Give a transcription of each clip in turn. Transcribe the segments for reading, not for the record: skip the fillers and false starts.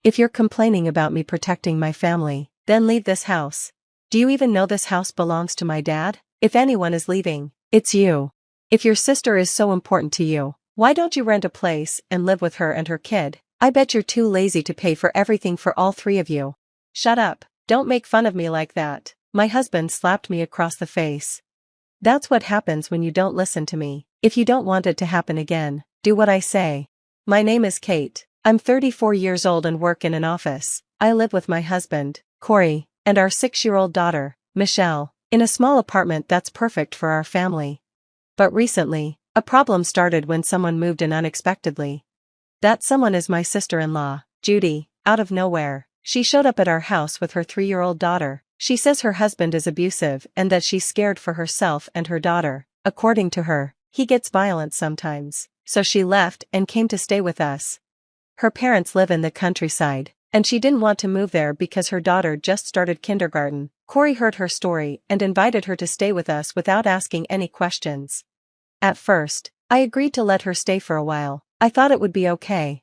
If you're complaining about me protecting my family, then leave this house. Do you even know this house belongs to my dad? If anyone is leaving, it's you. If your sister is so important to you, why don't you rent a place and live with her and her kid? I bet you're too lazy to pay for everything for all three of you. Shut up, don't make fun of me like that. My husband slapped me across the face. That's what happens when you don't listen to me. If you don't want it to happen again, do what I say. My name is Kate. I'm 34 years old and work in an office. I live with my husband, Corey, and our 6-year-old daughter, Michelle, in a small apartment that's perfect for our family. But recently, a problem started when someone moved in unexpectedly. That someone is my sister-in-law, Judy, out of nowhere. She showed up at our house with her 3-year-old daughter. She says her husband is abusive and that she's scared for herself and her daughter. According to her, he gets violent sometimes, so she left and came to stay with us. Her parents live in the countryside, and she didn't want to move there because her daughter just started kindergarten. Corey heard her story and invited her to stay with us without asking any questions. At first, I agreed to let her stay for a while. I thought it would be okay.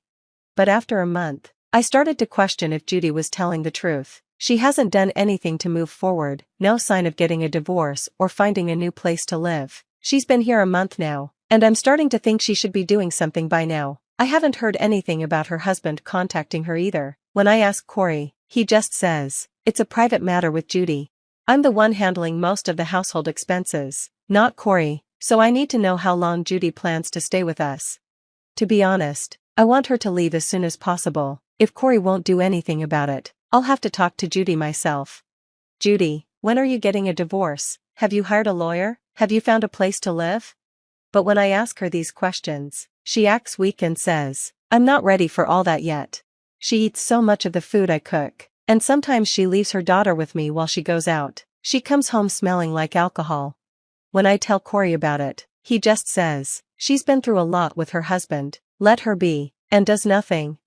But after a month, I started to question if Judy was telling the truth. She hasn't done anything to move forward, no sign of getting a divorce or finding a new place to live. She's been here a month now, and I'm starting to think she should be doing something by now. I haven't heard anything about her husband contacting her either. When I ask Corey, he just says, it's a private matter with Judy. I'm the one handling most of the household expenses, not Corey, so I need to know how long Judy plans to stay with us. To be honest, I want her to leave as soon as possible. If Corey won't do anything about it, I'll have to talk to Judy myself. Judy, when are you getting a divorce? Have you hired a lawyer? Have you found a place to live? But when I ask her these questions, she acts weak and says, I'm not ready for all that yet. She eats so much of the food I cook, and sometimes she leaves her daughter with me while she goes out. She comes home smelling like alcohol. When I tell Corey about it, he just says, she's been through a lot with her husband, let her be, and does nothing.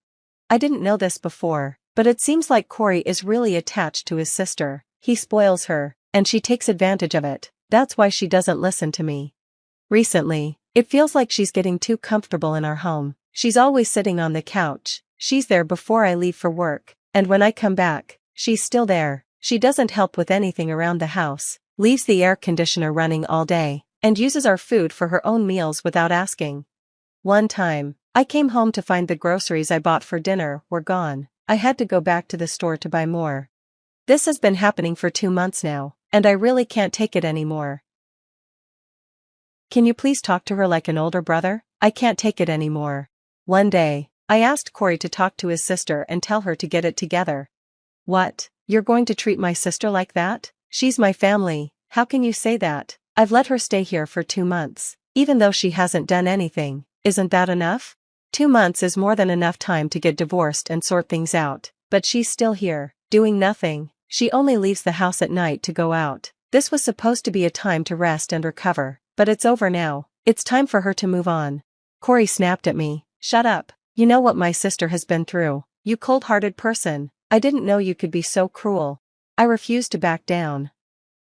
I didn't know this before, but it seems like Corey is really attached to his sister. He spoils her, and she takes advantage of it. That's why she doesn't listen to me. Recently, it feels like she's getting too comfortable in our home. She's always sitting on the couch. She's there before I leave for work, and when I come back, she's still there. She doesn't help with anything around the house, leaves the air conditioner running all day, and uses our food for her own meals without asking. One time, I came home to find the groceries I bought for dinner were gone. I had to go back to the store to buy more. This has been happening for 2 months now, and I really can't take it anymore. Can you please talk to her like an older brother? I can't take it anymore. One day, I asked Corey to talk to his sister and tell her to get it together. What? You're going to treat my sister like that? She's my family. How can you say that? I've let her stay here for 2 months, even though she hasn't done anything. Isn't that enough? 2 months is more than enough time to get divorced and sort things out, but she's still here, doing nothing. She only leaves the house at night to go out. This was supposed to be a time to rest and recover, but it's over now. It's time for her to move on. Corey snapped at me. Shut up. You know what my sister has been through. You cold-hearted person. I didn't know you could be so cruel. I refused to back down.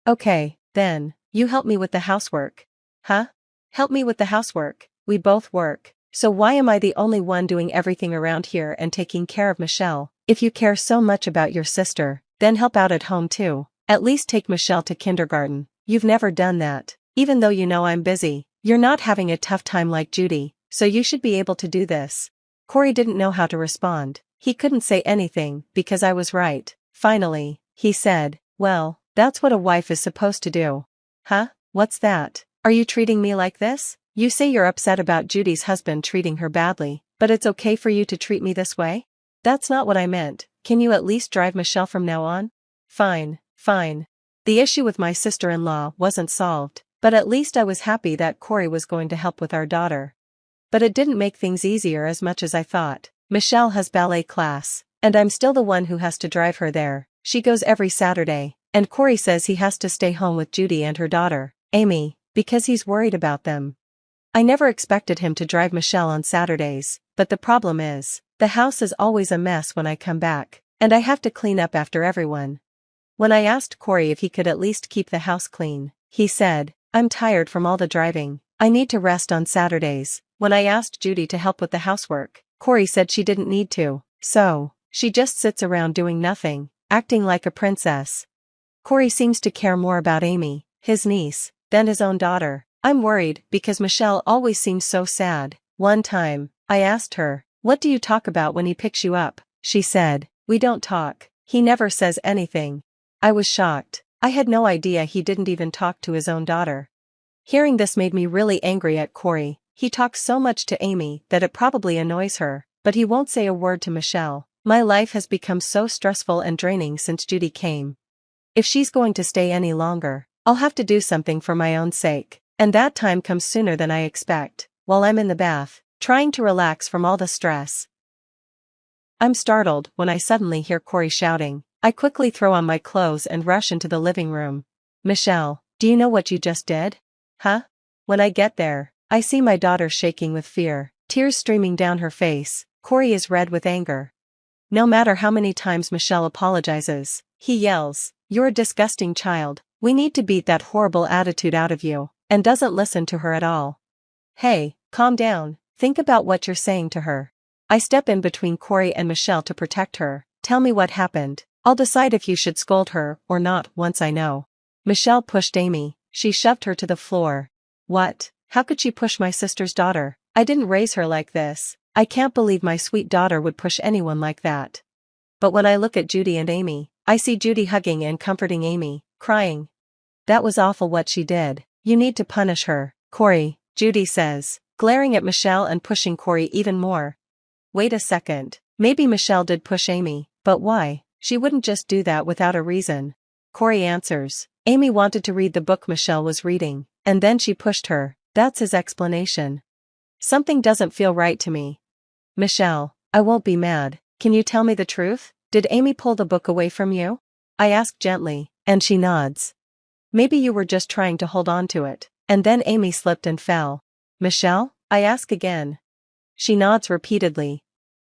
Okay, then, you help me with the housework. Huh? Help me with the housework. We both work, so why am I the only one doing everything around here and taking care of Michelle? If you care so much about your sister, then help out at home too. At least take Michelle to kindergarten. You've never done that. Even though you know I'm busy, you're not having a tough time like Judy, so you should be able to do this. Corey didn't know how to respond. He couldn't say anything because I was right. Finally, he said, well, that's what a wife is supposed to do. Huh? What's that? Are you treating me like this? You say you're upset about Judy's husband treating her badly, but it's okay for you to treat me this way? That's not what I meant. Can you at least drive Michelle from now on? Fine, fine. The issue with my sister-in-law wasn't solved, but at least I was happy that Corey was going to help with our daughter. But it didn't make things easier as much as I thought. Michelle has ballet class, and I'm still the one who has to drive her there. She goes every Saturday, and Corey says he has to stay home with Judy and her daughter, Amy, because he's worried about them. I never expected him to drive Michelle on Saturdays, but the problem is, the house is always a mess when I come back, and I have to clean up after everyone. When I asked Corey if he could at least keep the house clean, he said, I'm tired from all the driving. I need to rest on Saturdays. When I asked Judy to help with the housework, Corey said she didn't need to, so She just sits around doing nothing, acting like a princess. Corey seems to care more about Amy, his niece, than his own daughter. I'm worried because Michelle always seems so sad. One time, I asked her, "What do you talk about when he picks you up?" She said, "We don't talk. He never says anything." I was shocked. I had no idea he didn't even talk to his own daughter. Hearing this made me really angry at Corey. He talks so much to Amy that it probably annoys her, but he won't say a word to Michelle. My life has become so stressful and draining since Judy came. If she's going to stay any longer, I'll have to do something for my own sake. And that time comes sooner than I expect, while I'm in the bath, trying to relax from all the stress. I'm startled when I suddenly hear Corey shouting. I quickly throw on my clothes and rush into the living room. "Michelle, do you know what you just did?" "Huh?" When I get there, I see my daughter shaking with fear, tears streaming down her face. Corey is red with anger. No matter how many times Michelle apologizes, he yells, "You're a disgusting child. We need to beat that horrible attitude out of you," and doesn't listen to her at all. "Hey, calm down, think about what you're saying to her." I step in between Corey and Michelle to protect her. "Tell me what happened. I'll decide if you should scold her or not once I know." Michelle pushed Amy. She shoved her to the floor. "What? How could she push my sister's daughter? I didn't raise her like this. I can't believe my sweet daughter would push anyone like that." But when I look at Judy and Amy, I see Judy hugging and comforting Amy, crying. "That was awful what she did. You need to punish her, Corey," Judy says, glaring at Michelle and pushing Corey even more. Wait a second, maybe Michelle did push Amy, but why? She wouldn't just do that without a reason. Corey answers, "Amy wanted to read the book Michelle was reading, and then she pushed her." That's his explanation. Something doesn't feel right to me. "Michelle, I won't be mad. Can you tell me the truth? Did Amy pull the book away from you?" I ask gently, and she nods. "Maybe you were just trying to hold on to it, and then Amy slipped and fell." "Michelle?" I ask again. She nods repeatedly.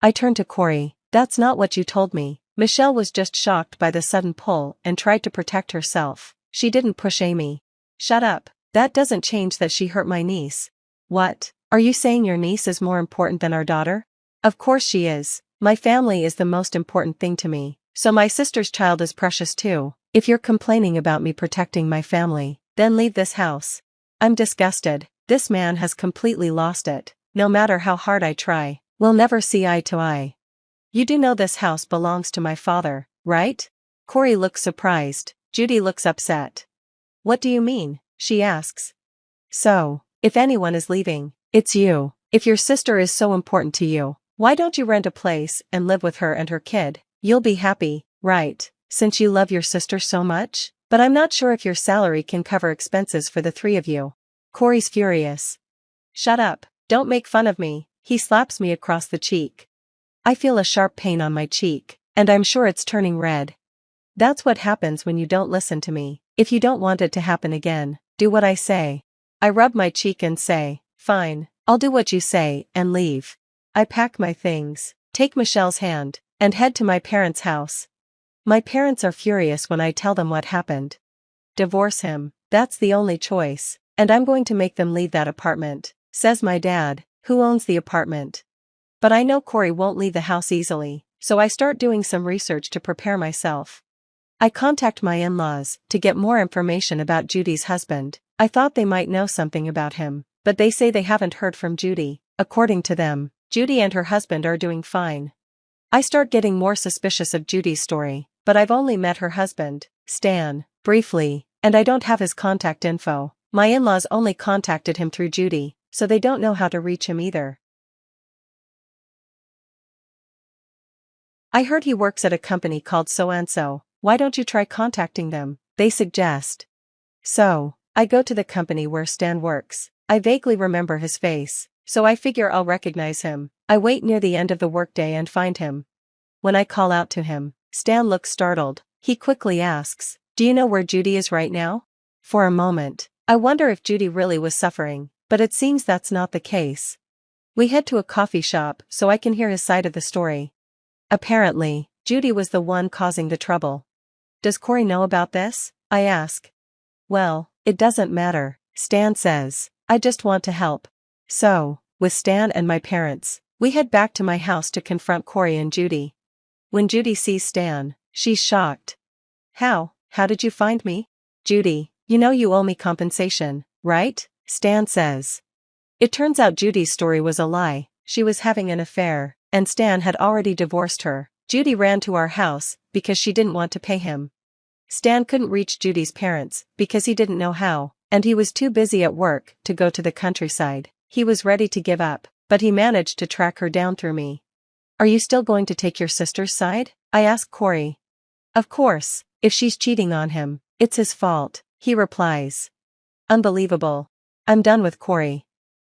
I turn to Corey. "That's not what you told me." Michelle was just shocked by the sudden pull and tried to protect herself. "She didn't push Amy." "Shut up. That doesn't change that she hurt my niece." "What? Are you saying your niece is more important than our daughter?" "Of course she is. My family is the most important thing to me, so my sister's child is precious too. If you're complaining about me protecting my family, then leave this house." I'm disgusted. This man has completely lost it. No matter how hard I try, we'll never see eye to eye. "You do know this house belongs to my father, right?" Corey looks surprised. Judy looks upset. "What do you mean?" she asks. "So, if anyone is leaving, it's you. If your sister is so important to you, why don't you rent a place and live with her and her kid? You'll be happy, right, since you love your sister so much? But I'm not sure if your salary can cover expenses for the three of you." Corey's furious. "Shut up, don't make fun of me." He slaps me across the cheek. I feel a sharp pain on my cheek, and I'm sure it's turning red. That's what happens when you don't listen to me. If you don't want it to happen again, do what I say. I rub my cheek and say, "Fine, I'll do what you say," and leave. I pack my things, take Michelle's hand, and head to my parents' house. My parents are furious when I tell them what happened. "Divorce him, that's the only choice, and I'm going to make them leave that apartment," says my dad, who owns the apartment. But I know Corey won't leave the house easily, so I start doing some research to prepare myself. I contact my in-laws to get more information about Judy's husband. I thought they might know something about him, but they say they haven't heard from Judy. According to them, Judy and her husband are doing fine. I start getting more suspicious of Judy's story, but I've only met her husband, Stan, briefly, and I don't have his contact info. My in-laws only contacted him through Judy, so they don't know how to reach him either. "I heard he works at a company called So-and-so. Why don't you try contacting them?" they suggest. So, I go to the company where Stan works. I vaguely remember his face, so I figure I'll recognize him. I wait near the end of the workday and find him. When I call out to him, Stan looks startled. He quickly asks, "Do you know where Judy is right now?" For a moment, I wonder if Judy really was suffering, but it seems that's not the case. We head to a coffee shop so I can hear his side of the story. Apparently, Judy was the one causing the trouble. "Does Corey know about this?" I ask. "Well, it doesn't matter," Stan says. "I just want to help." So, with Stan and my parents, we head back to my house to confront Corey and Judy. When Judy sees Stan, she's shocked. How did you find me? Judy, you know you owe me compensation, right? Stan says. It turns out Judy's story was a lie. She was having an affair, and Stan had already divorced her. Judy ran to our house because she didn't want to pay him. Stan couldn't reach Judy's parents because he didn't know how, and he was too busy at work to go to the countryside. He was ready to give up, but he managed to track her down through me. Are you still going to take your sister's side? I asked Corey. Of course, if she's cheating on him, it's his fault, he replies. Unbelievable. I'm done with Corey.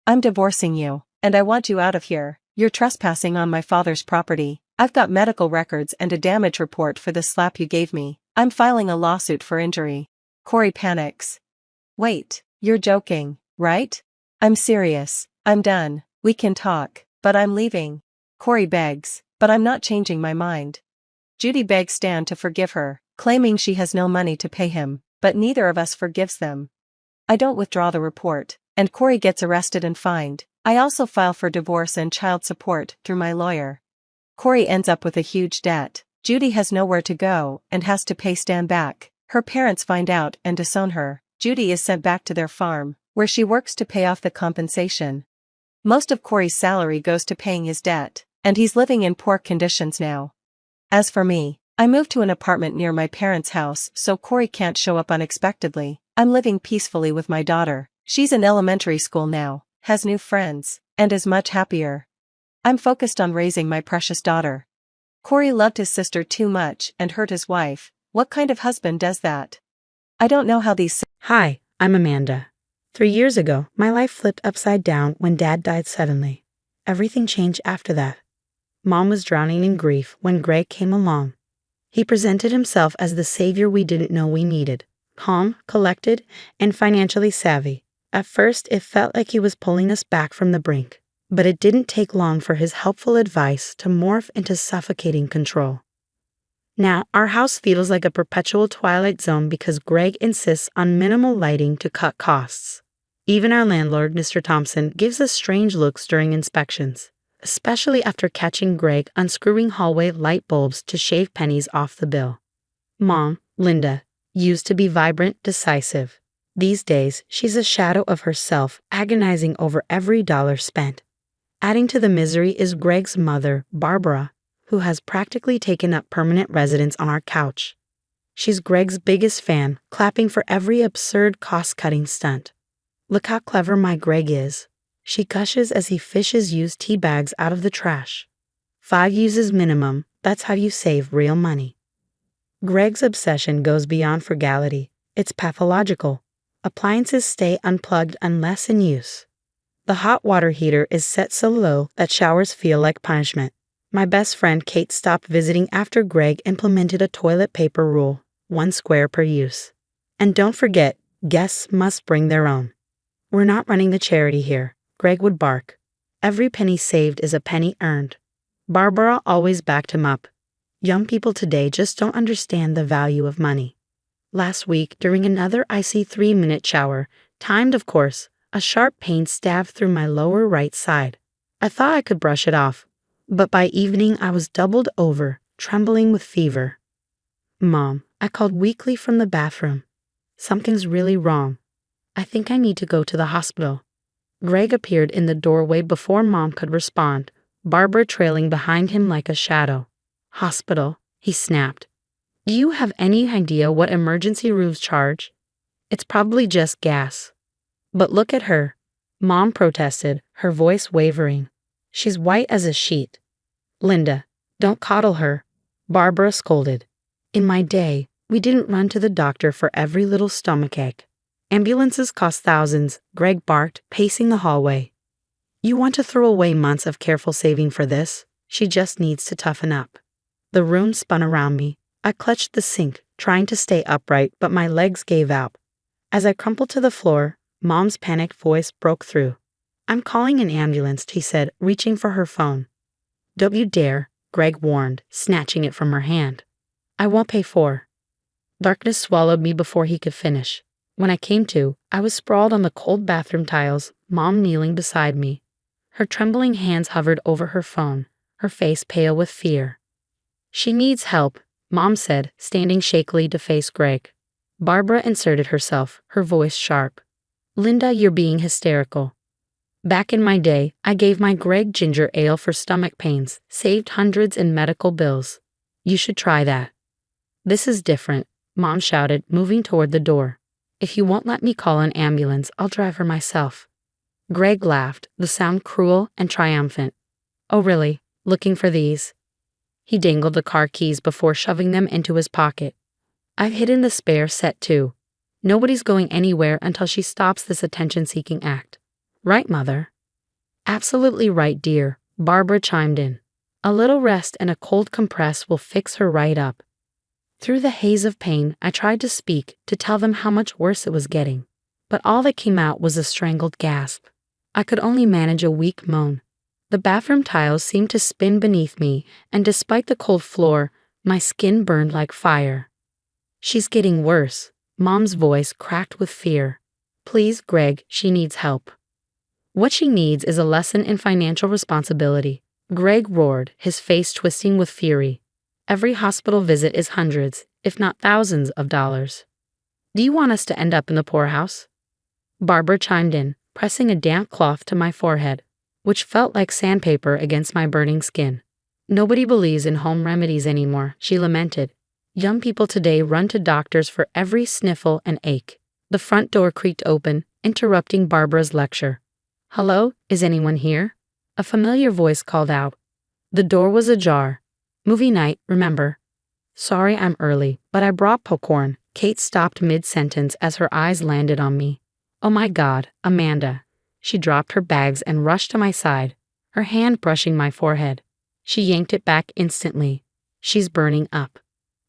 I'm divorcing you, and I want you out of here. You're trespassing on my father's property. I've got medical records and a damage report for the slap you gave me. I'm filing a lawsuit for injury. Corey panics. Wait, you're joking, right? I'm serious. I'm done. We can talk, but I'm leaving. Corey begs, but I'm not changing my mind. Judy begs Stan to forgive her, claiming she has no money to pay him, but neither of us forgives them. I don't withdraw the report, and Corey gets arrested and fined. I also file for divorce and child support through my lawyer. Corey ends up with a huge debt. Judy has nowhere to go and has to pay Stan back. Her parents find out and disown her. Judy is sent back to their farm, where she works to pay off the compensation. Most of Corey's salary goes to paying his debt, and he's living in poor conditions now. As for me, I moved to an apartment near my parents' house so Corey can't show up unexpectedly. I'm living peacefully with my daughter. She's in elementary school now, has new friends, and is much happier. I'm focused on raising my precious daughter. Corey loved his sister too much and hurt his wife. What kind of husband does that? I don't know how these— Hi, I'm Amanda. 3 years ago, my life flipped upside down when Dad died suddenly. Everything changed after that. Mom was drowning in grief when Greg came along. He presented himself as the savior we didn't know we needed. Calm, collected, and financially savvy. At first, it felt like he was pulling us back from the brink. But it didn't take long for his helpful advice to morph into suffocating control. Now, our house feels like a perpetual twilight zone because Greg insists on minimal lighting to cut costs. Even our landlord, Mr. Thompson, gives us strange looks during inspections, especially after catching Greg unscrewing hallway light bulbs to shave pennies off the bill. Mom, Linda, used to be vibrant, decisive. These days, she's a shadow of herself, agonizing over every dollar spent. Adding to the misery is Greg's mother, Barbara, who has practically taken up permanent residence on our couch. She's Greg's biggest fan, clapping for every absurd cost-cutting stunt. Look how clever my Greg is. She gushes as he fishes used tea bags out of the trash. 5 uses minimum, that's how you save real money. Greg's obsession goes beyond frugality. It's pathological. Appliances stay unplugged unless in use. The hot water heater is set so low that showers feel like punishment. My best friend Kate stopped visiting after Greg implemented a toilet paper rule, 1 square per use. And don't forget, guests must bring their own. We're not running the charity here, Greg would bark. Every penny saved is a penny earned. Barbara always backed him up. Young people today just don't understand the value of money. Last week, during another icy 3-minute shower, timed of course, a sharp pain stabbed through my lower right side. I thought I could brush it off, but by evening I was doubled over, trembling with fever. Mom, I called weakly from the bathroom. Something's really wrong. I think I need to go to the hospital. Greg appeared in the doorway before Mom could respond, Barbara trailing behind him like a shadow. Hospital, he snapped. Do you have any idea what emergency rooms charge? It's probably just gas. But look at her, Mom protested, her voice wavering. She's white as a sheet. Linda, don't coddle her, Barbara scolded. In my day, we didn't run to the doctor for every little stomachache. Ambulances cost thousands, Greg barked, pacing the hallway. You want to throw away months of careful saving for this? She just needs to toughen up. The room spun around me. I clutched the sink, trying to stay upright, but my legs gave out. As I crumpled to the floor, Mom's panicked voice broke through. I'm calling an ambulance, he said, reaching for her phone. Don't you dare, Greg warned, snatching it from her hand. I won't pay for. Darkness swallowed me before he could finish. When I came to, I was sprawled on the cold bathroom tiles, Mom kneeling beside me. Her trembling hands hovered over her phone, her face pale with fear. She needs help, Mom said, standing shakily to face Greg. Barbara inserted herself, her voice sharp. Linda, you're being hysterical. Back in my day, I gave my Greg ginger ale for stomach pains, saved hundreds in medical bills. You should try that. This is different, Mom shouted, moving toward the door. If you won't let me call an ambulance, I'll drive her myself. Greg laughed, the sound cruel and triumphant. Oh really, looking for these? He dangled the car keys before shoving them into his pocket. I've hidden the spare set too. Nobody's going anywhere until she stops this attention-seeking act. Right, Mother? Absolutely right, dear, Barbara chimed in. A little rest and a cold compress will fix her right up. Through the haze of pain, I tried to speak, to tell them how much worse it was getting. But all that came out was a strangled gasp. I could only manage a weak moan. The bathroom tiles seemed to spin beneath me, and despite the cold floor, my skin burned like fire. She's getting worse, Mom's voice cracked with fear. Please, Greg, she needs help. What she needs is a lesson in financial responsibility, Greg roared, his face twisting with fury. Every hospital visit is hundreds, if not thousands of dollars. Do you want us to end up in the poorhouse? Barbara chimed in, pressing a damp cloth to my forehead, which felt like sandpaper against my burning skin. Nobody believes in home remedies anymore, she lamented. Young people today run to doctors for every sniffle and ache. The front door creaked open, interrupting Barbara's lecture. Hello, is anyone here? A familiar voice called out. The door was ajar. Movie night, remember? Sorry I'm early, but I brought popcorn. Kate stopped mid-sentence as her eyes landed on me. Oh my God, Amanda. She dropped her bags and rushed to my side, her hand brushing my forehead. She yanked it back instantly. She's burning up.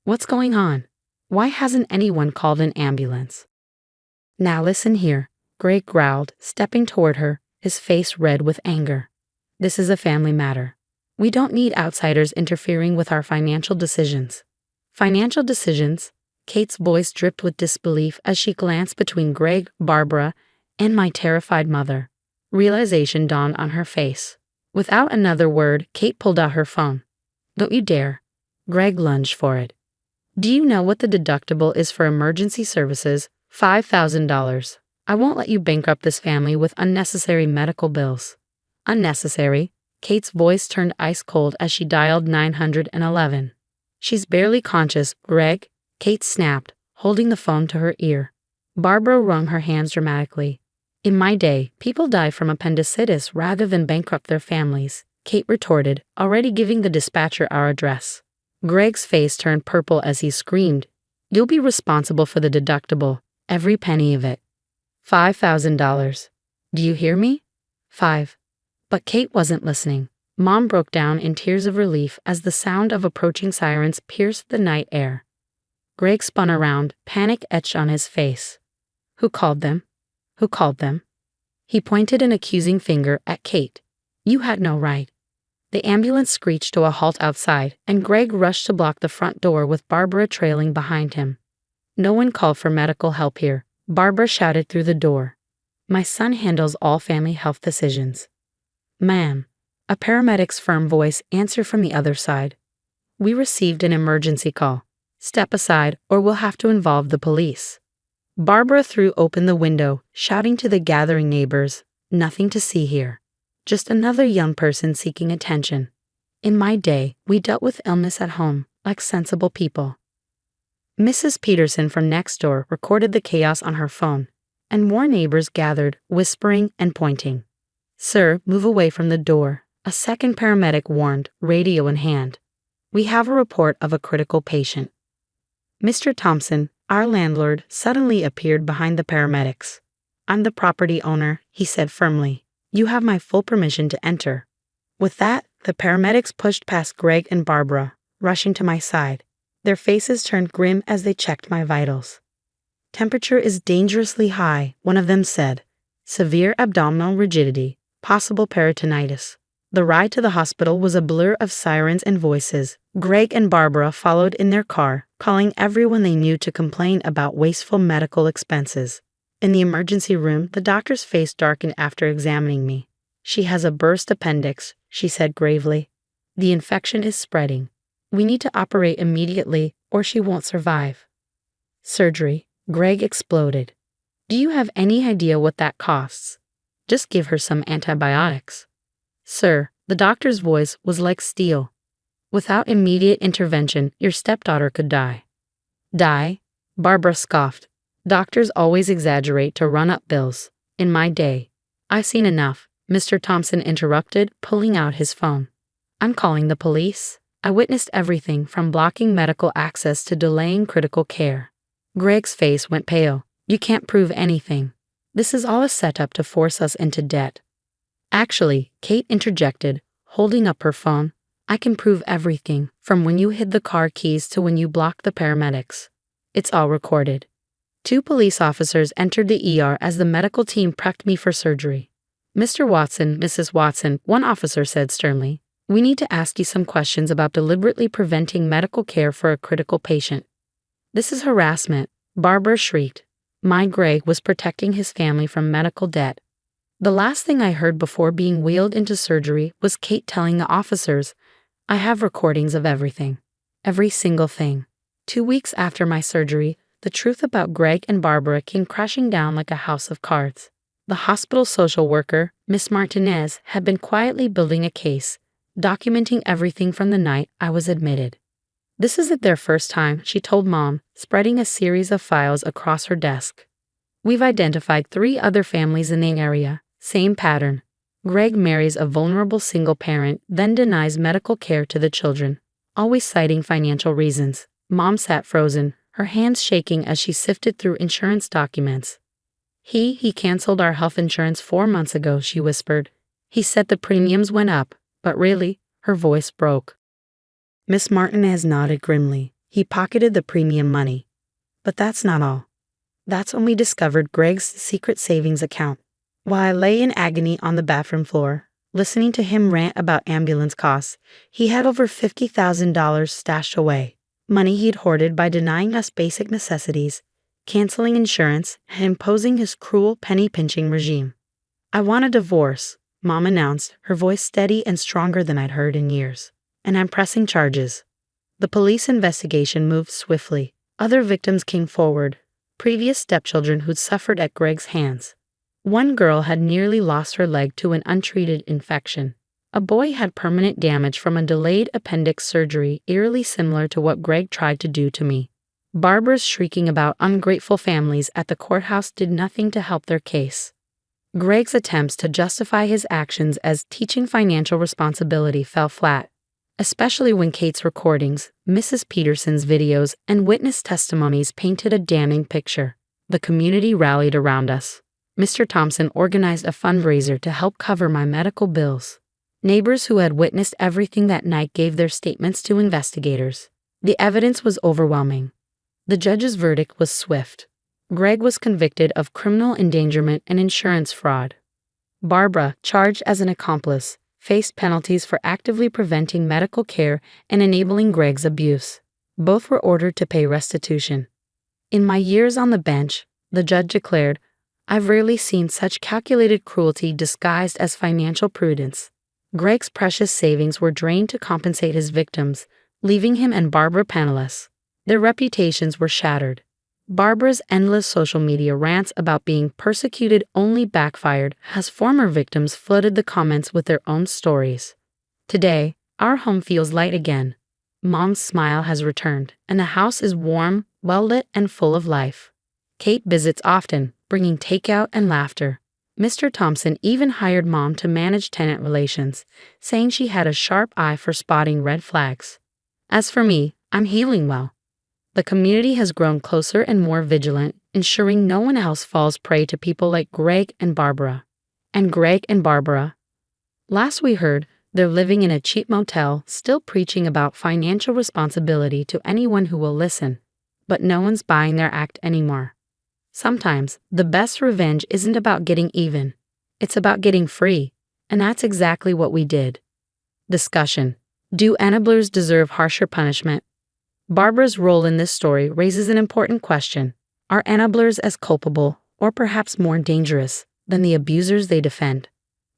What's going on? Why hasn't anyone called an ambulance? Now listen here, Greg growled, stepping toward her, his face red with anger. This is a family matter. We don't need outsiders interfering with our financial decisions. Financial decisions? Kate's voice dripped with disbelief as she glanced between Greg, Barbara, and my terrified mother. Realization dawned on her face. Without another word, Kate pulled out her phone. Don't you dare. Greg lunged for it. Do you know what the deductible is for emergency services? $5,000. I won't let you bankrupt this family with unnecessary medical bills. Unnecessary? Kate's voice turned ice cold as she dialed 911. She's barely conscious, Greg, Kate snapped, holding the phone to her ear. Barbara wrung her hands dramatically. In my day, people die from appendicitis rather than bankrupt their families, Kate retorted, already giving the dispatcher our address. Greg's face turned purple as he screamed. You'll be responsible for the deductible, every penny of it. $5,000. Do you hear me? 5. But Kate wasn't listening. Mom broke down in tears of relief as the sound of approaching sirens pierced the night air. Greg spun around, panic etched on his face. Who called them? Who called them? He pointed an accusing finger at Kate. You had no right. The ambulance screeched to a halt outside, and Greg rushed to block the front door with Barbara trailing behind him. No one called for medical help here, Barbara shouted through the door. My son handles all family health decisions. Ma'am, a paramedic's firm voice answered from the other side. We received an emergency call. Step aside, or we'll have to involve the police. Barbara threw open the window, shouting to the gathering neighbors, nothing to see here. Just another young person seeking attention. In my day, we dealt with illness at home, like sensible people. Mrs. Peterson from next door recorded the chaos on her phone, and more neighbors gathered, whispering and pointing. Sir, move away from the door, a second paramedic warned, radio in hand. We have a report of a critical patient. Mr. Thompson, our landlord, suddenly appeared behind the paramedics. I'm the property owner, he said firmly. You have my full permission to enter. With that, the paramedics pushed past Greg and Barbara, rushing to my side. Their faces turned grim as they checked my vitals. Temperature is dangerously high, one of them said. Severe abdominal rigidity, possible peritonitis. The ride to the hospital was a blur of sirens and voices. Greg and Barbara followed in their car, calling everyone they knew to complain about wasteful medical expenses. In the emergency room, the doctor's face darkened after examining me. She has a burst appendix, she said gravely. The infection is spreading. We need to operate immediately or she won't survive. Surgery, Greg exploded. Do you have any idea what that costs? Just give her some antibiotics. Sir, the doctor's voice was like steel. Without immediate intervention, your stepdaughter could die. Die? Barbara scoffed. Doctors always exaggerate to run up bills. In my day. I've seen enough, Mr. Thompson interrupted, pulling out his phone. I'm calling the police. I witnessed everything from blocking medical access to delaying critical care. Greg's face went pale. You can't prove anything. This is all a setup to force us into debt. Actually, Kate interjected, holding up her phone. I can prove everything, from when you hid the car keys to when you blocked the paramedics. It's all recorded. 2 police officers entered the ER as the medical team prepped me for surgery. Mr. Watson, Mrs. Watson, one officer said sternly, we need to ask you some questions about deliberately preventing medical care for a critical patient. This is harassment, Barbara shrieked. My Greg was protecting his family from medical debt. The last thing I heard before being wheeled into surgery was Kate telling the officers, I have recordings of everything. Every single thing. 2 weeks after my surgery, the truth about Greg and Barbara came crashing down like a house of cards. The hospital social worker, Miss Martinez, had been quietly building a case, documenting everything from the night I was admitted. This isn't their first time, she told Mom, spreading a series of files across her desk. We've identified 3 other families in the area. Same pattern. Greg marries a vulnerable single parent, then denies medical care to the children, always citing financial reasons. Mom sat frozen, her hands shaking as she sifted through insurance documents. He canceled our health insurance 4 months ago, she whispered. He said the premiums went up, but really, her voice broke. Miss Martinez nodded grimly. He pocketed the premium money. But that's not all. That's when we discovered Greg's secret savings account. While I lay in agony on the bathroom floor, listening to him rant about ambulance costs, he had over $50,000 stashed away. Money he'd hoarded by denying us basic necessities, canceling insurance, and imposing his cruel penny-pinching regime. I want a divorce, Mom announced, her voice steady and stronger than I'd heard in years. And I'm pressing charges. The police investigation moved swiftly. Other victims came forward, previous stepchildren who'd suffered at Greg's hands. One girl had nearly lost her leg to an untreated infection. A boy had permanent damage from a delayed appendix surgery eerily similar to what Greg tried to do to me. Barbara's shrieking about ungrateful families at the courthouse did nothing to help their case. Greg's attempts to justify his actions as teaching financial responsibility fell flat, especially when Kate's recordings, Mrs. Peterson's videos, and witness testimonies painted a damning picture. The community rallied around us. Mr. Thompson organized a fundraiser to help cover my medical bills. Neighbors who had witnessed everything that night gave their statements to investigators. The evidence was overwhelming. The judge's verdict was swift. Greg was convicted of criminal endangerment and insurance fraud. Barbara, charged as an accomplice, faced penalties for actively preventing medical care and enabling Greg's abuse. Both were ordered to pay restitution. In my years on the bench, the judge declared, I've rarely seen such calculated cruelty disguised as financial prudence. Greg's precious savings were drained to compensate his victims, leaving him and Barbara penniless. Their reputations were shattered. Barbara's endless social media rants about being persecuted only backfired as former victims flooded the comments with their own stories. Today, our home feels light again. Mom's smile has returned, and the house is warm, well-lit, and full of life. Kate visits often, bringing takeout and laughter. Mr. Thompson even hired Mom to manage tenant relations, saying she had a sharp eye for spotting red flags. As for me, I'm healing well. The community has grown closer and more vigilant, ensuring no one else falls prey to people like Greg and Barbara. And Greg and Barbara. Last we heard, they're living in a cheap motel, still preaching about financial responsibility to anyone who will listen. But no one's buying their act anymore. Sometimes, the best revenge isn't about getting even. It's about getting free. And that's exactly what we did. Discussion. Do enablers deserve harsher punishment? Barbara's role in this story raises an important question. Are enablers as culpable, or perhaps more dangerous, than the abusers they defend?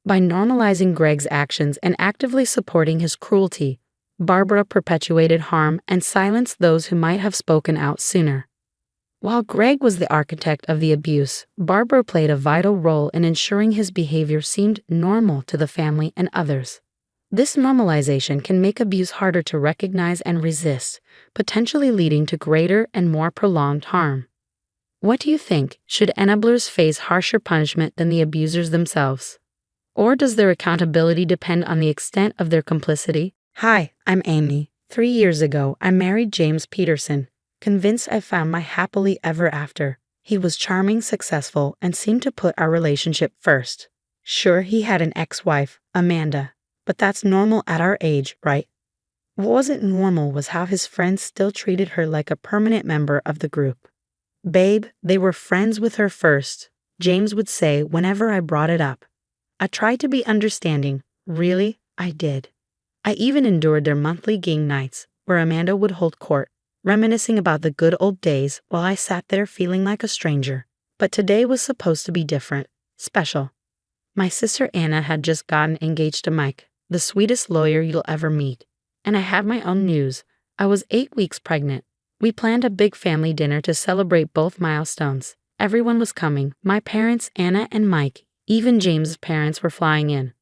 By normalizing Greg's actions and actively supporting his cruelty, Barbara perpetuated harm and silenced those who might have spoken out sooner. While Greg was the architect of the abuse, Barbara played a vital role in ensuring his behavior seemed normal to the family and others. This normalization can make abuse harder to recognize and resist, potentially leading to greater and more prolonged harm. What do you think? Should enablers face harsher punishment than the abusers themselves? Or does their accountability depend on the extent of their complicity? Hi, I'm Amy. 3 years ago, I married James Peterson, convinced I found my happily ever after. He was charming, successful, and seemed to put our relationship first. Sure, he had an ex-wife, Amanda, but that's normal at our age, right? What wasn't normal was how his friends still treated her like a permanent member of the group. Babe, they were friends with her first, James would say whenever I brought it up. I tried to be understanding. Really, I did. I even endured their monthly game nights, where Amanda would hold court, reminiscing about the good old days while I sat there feeling like a stranger. But today was supposed to be different, special. My sister Anna had just gotten engaged to Mike, the sweetest lawyer you'll ever meet. And I had my own news. I was 8 weeks pregnant. We planned a big family dinner to celebrate both milestones. Everyone was coming, my parents, Anna and Mike. Even James' parents were flying in.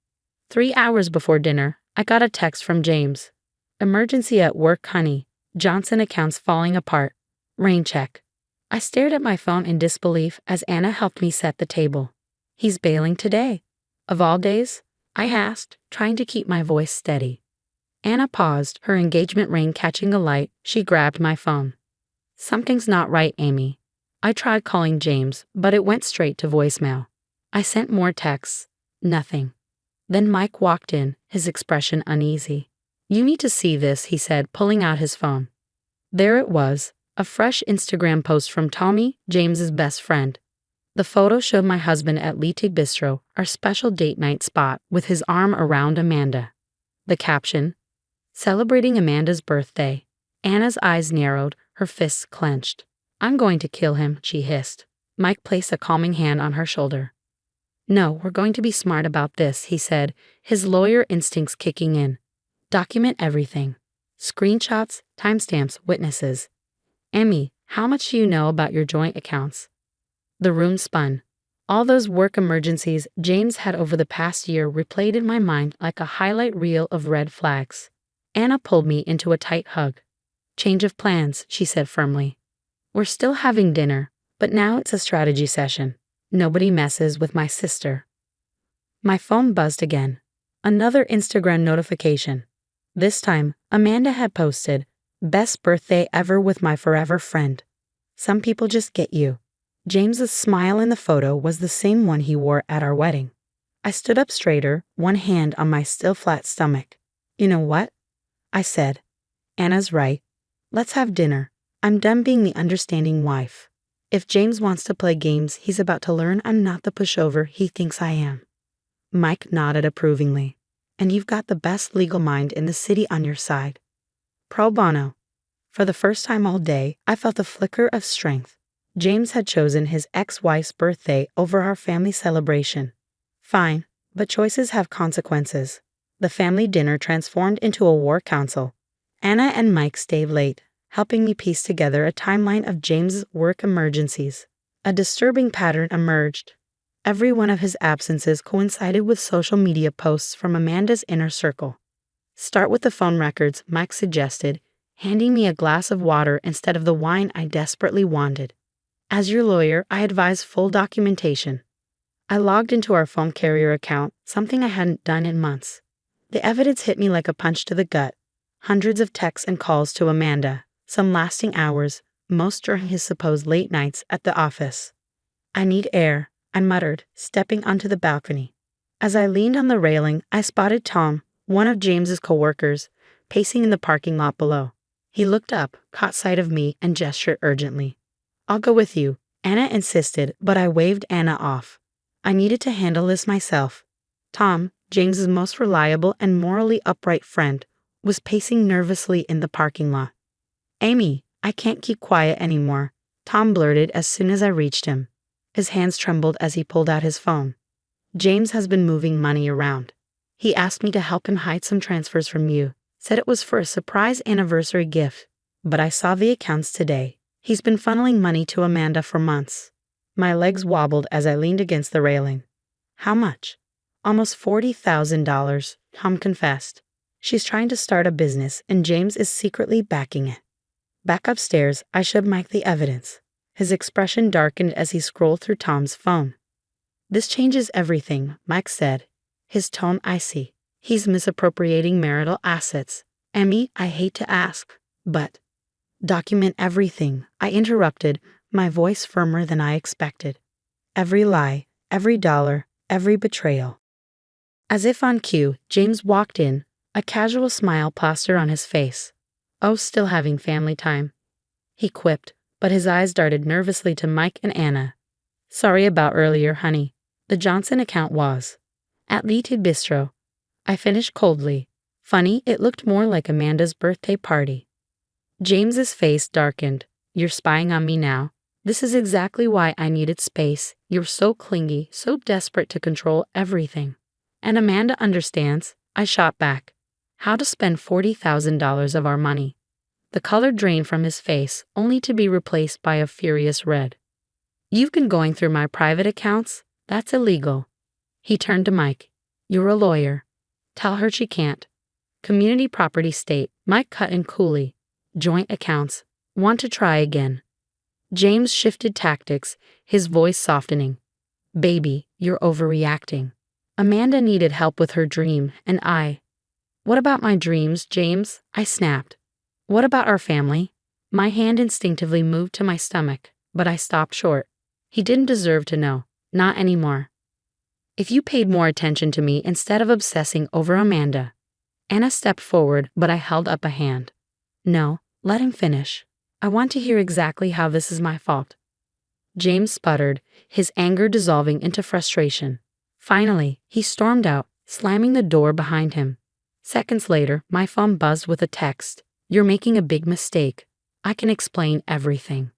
3 hours before dinner, I got a text from James. Emergency at work, honey. Johnson accounts falling apart. Rain check. I stared at my phone in disbelief as Anna helped me set the table. He's bailing today. Of all days? I asked, trying to keep my voice steady. Anna paused, her engagement ring catching alight. She grabbed my phone. Something's not right, Amy. I tried calling James, but it went straight to voicemail. I sent more texts. Nothing. Then Mike walked in, his expression uneasy. You need to see this, he said, pulling out his phone. There it was, a fresh Instagram post from Tommy, James's best friend. The photo showed my husband at Lite Bistro, our special date night spot, with his arm around Amanda. The caption, celebrating Amanda's birthday. Anna's eyes narrowed, her fists clenched. I'm going to kill him, she hissed. Mike placed a calming hand on her shoulder. No, we're going to be smart about this, he said, his lawyer instincts kicking in. Document everything. Screenshots, timestamps, witnesses. Emmy, how much do you know about your joint accounts? The room spun. All those work emergencies James had over the past year replayed in my mind like a highlight reel of red flags. Anna pulled me into a tight hug. Change of plans, she said firmly. We're still having dinner, but now it's a strategy session. Nobody messes with my sister. My phone buzzed again. Another Instagram notification. This time, Amanda had posted, best birthday ever with my forever friend. Some people just get you. James's smile in the photo was the same one he wore at our wedding. I stood up straighter, one hand on my still flat stomach. You know what? I said. Anna's right. Let's have dinner. I'm done being the understanding wife. If James wants to play games, he's about to learn I'm not the pushover he thinks I am. Mike nodded approvingly. And you've got the best legal mind in the city on your side. Pro bono. For the first time all day, I felt a flicker of strength. James had chosen his ex-wife's birthday over our family celebration. Fine, but choices have consequences. The family dinner transformed into a war council. Anna and Mike stayed late, helping me piece together a timeline of James's work emergencies. A disturbing pattern emerged. Every one of his absences coincided with social media posts from Amanda's inner circle. Start with the phone records, Mike suggested, handing me a glass of water instead of the wine I desperately wanted. As your lawyer, I advise full documentation. I logged into our phone carrier account, something I hadn't done in months. The evidence hit me like a punch to the gut. Hundreds of texts and calls to Amanda, some lasting hours, most during his supposed late nights at the office. I need air, I muttered, stepping onto the balcony. As I leaned on the railing, I spotted Tom, one of James's coworkers, pacing in the parking lot below. He looked up, caught sight of me, and gestured urgently. I'll go with you, Anna insisted, but I waved Anna off. I needed to handle this myself. Tom, James's most reliable and morally upright friend, was pacing nervously in the parking lot. Amy, I can't keep quiet anymore, Tom blurted as soon as I reached him. His hands trembled as he pulled out his phone. James has been moving money around. He asked me to help him hide some transfers from you, Said it was for a surprise anniversary gift, but I saw the accounts today. He's been funneling money to Amanda for months. My legs wobbled as I leaned against the railing. How much? Almost $40,000, Tom confessed. She's trying to start a business and James is secretly backing it. Back upstairs, I showed Mike the evidence. His expression darkened as he scrolled through Tom's phone. This changes everything, Mike said, his tone icy. He's misappropriating marital assets. Emmy, I hate to ask, but document everything, I interrupted, my voice firmer than I expected. Every lie, every dollar, every betrayal. As if on cue, James walked in, a casual smile plastered on his face. Oh, still having family time, he quipped, but his eyes darted nervously to Mike and Anna. Sorry about earlier, honey. The Johnson account was at Liti Bistro. I finished coldly. Funny, it looked more like Amanda's birthday party. James's face darkened. You're spying on me now. This is exactly why I needed space. You're so clingy, so desperate to control everything. And Amanda understands, I shot back. How to spend $40,000 of our money. The color drained from his face, only to be replaced by a furious red. You've been going through my private accounts? That's illegal. He turned to Mike. You're a lawyer. Tell her she can't. Community property state. Mike cut in coolly. Joint accounts. Want to try again. James shifted tactics, his voice softening. Baby, you're overreacting. Amanda needed help with her dream, and I. What about my dreams, James? I snapped. What about our family? My hand instinctively moved to my stomach, but I stopped short. He didn't deserve to know. Not anymore. If you paid more attention to me instead of obsessing over Amanda. Anna stepped forward, but I held up a hand. No, let him finish. I want to hear exactly how this is my fault. James sputtered, his anger dissolving into frustration. Finally, he stormed out, slamming the door behind him. Seconds later, my phone buzzed with a text. You're making a big mistake. I can explain everything.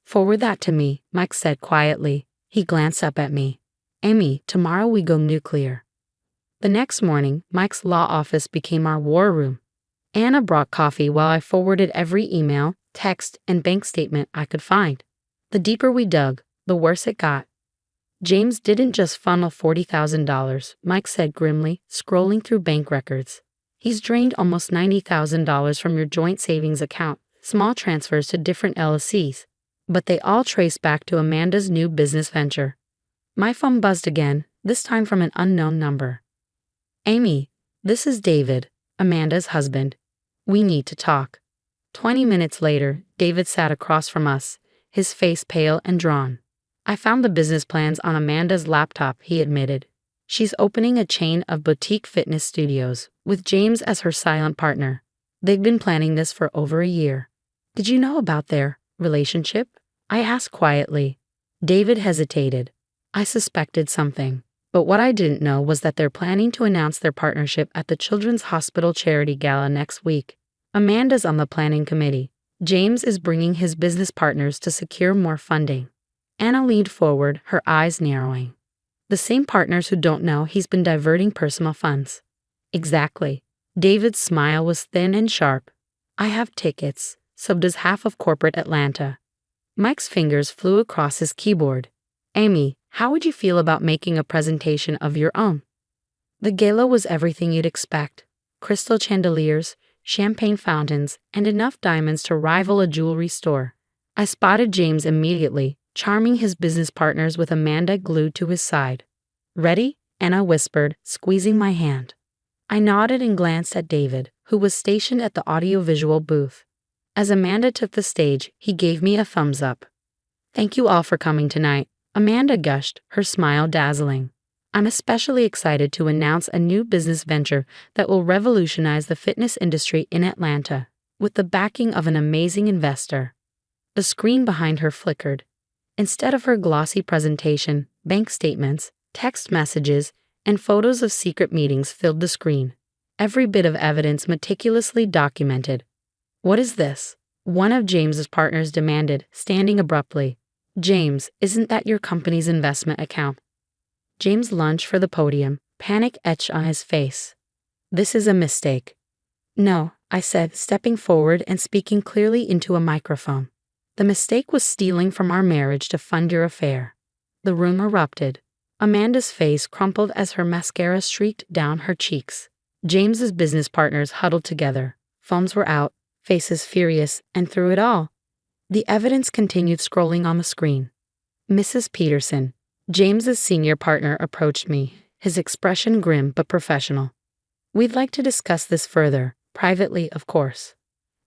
Forward that to me, Mike said quietly. He glanced up at me. Amy, tomorrow we go nuclear. The next morning, Mike's law office became our war room. Anna brought coffee while I forwarded every email, text, and bank statement I could find. The deeper we dug, the worse it got. James didn't just funnel $40,000, Mike said grimly, scrolling through bank records. He's drained almost $90,000 from your joint savings account, small transfers to different LLCs. But they all trace back to Amanda's new business venture. My phone buzzed again, this time from an unknown number. Amy, this is David, Amanda's husband. We need to talk. 20 minutes later, David sat across from us, his face pale and drawn. I found the business plans on Amanda's laptop, he admitted. She's opening a chain of boutique fitness studios, with James as her silent partner. They've been planning this for over a year. Did you know about their relationship? I asked quietly. David hesitated. I suspected something, but what I didn't know was that they're planning to announce their partnership at the Children's Hospital Charity Gala next week. Amanda's on the planning committee. James is bringing his business partners to secure more funding. Anna leaned forward, her eyes narrowing. The same partners who don't know he's been diverting personal funds. Exactly. David's smile was thin and sharp. I have tickets, so does half of corporate Atlanta. Mike's fingers flew across his keyboard. Amy, how would you feel about making a presentation of your own? The gala was everything you'd expect. Crystal chandeliers, champagne fountains, and enough diamonds to rival a jewelry store. I spotted James immediately, charming his business partners with Amanda glued to his side. Ready? Anna whispered, squeezing my hand. I nodded and glanced at David, who was stationed at the audiovisual booth. As Amanda took the stage, he gave me a thumbs up. Thank you all for coming tonight, Amanda gushed, her smile dazzling. I'm especially excited to announce a new business venture that will revolutionize the fitness industry in Atlanta, with the backing of an amazing investor. The screen behind her flickered. Instead of her glossy presentation, bank statements, text messages, and photos of secret meetings filled the screen. Every bit of evidence meticulously documented. What is this? One of James's partners demanded, standing abruptly. James, isn't that your company's investment account? James lunged for the podium, panic etched on his face. This is a mistake. No, I said, stepping forward and speaking clearly into a microphone. The mistake was stealing from our marriage to fund your affair. The room erupted. Amanda's face crumpled as her mascara streaked down her cheeks. James's business partners huddled together. Phones were out, faces furious, and through it all, the evidence continued scrolling on the screen. Mrs. Peterson, James's senior partner, approached me, his expression grim but professional. We'd like to discuss this further, privately, of course.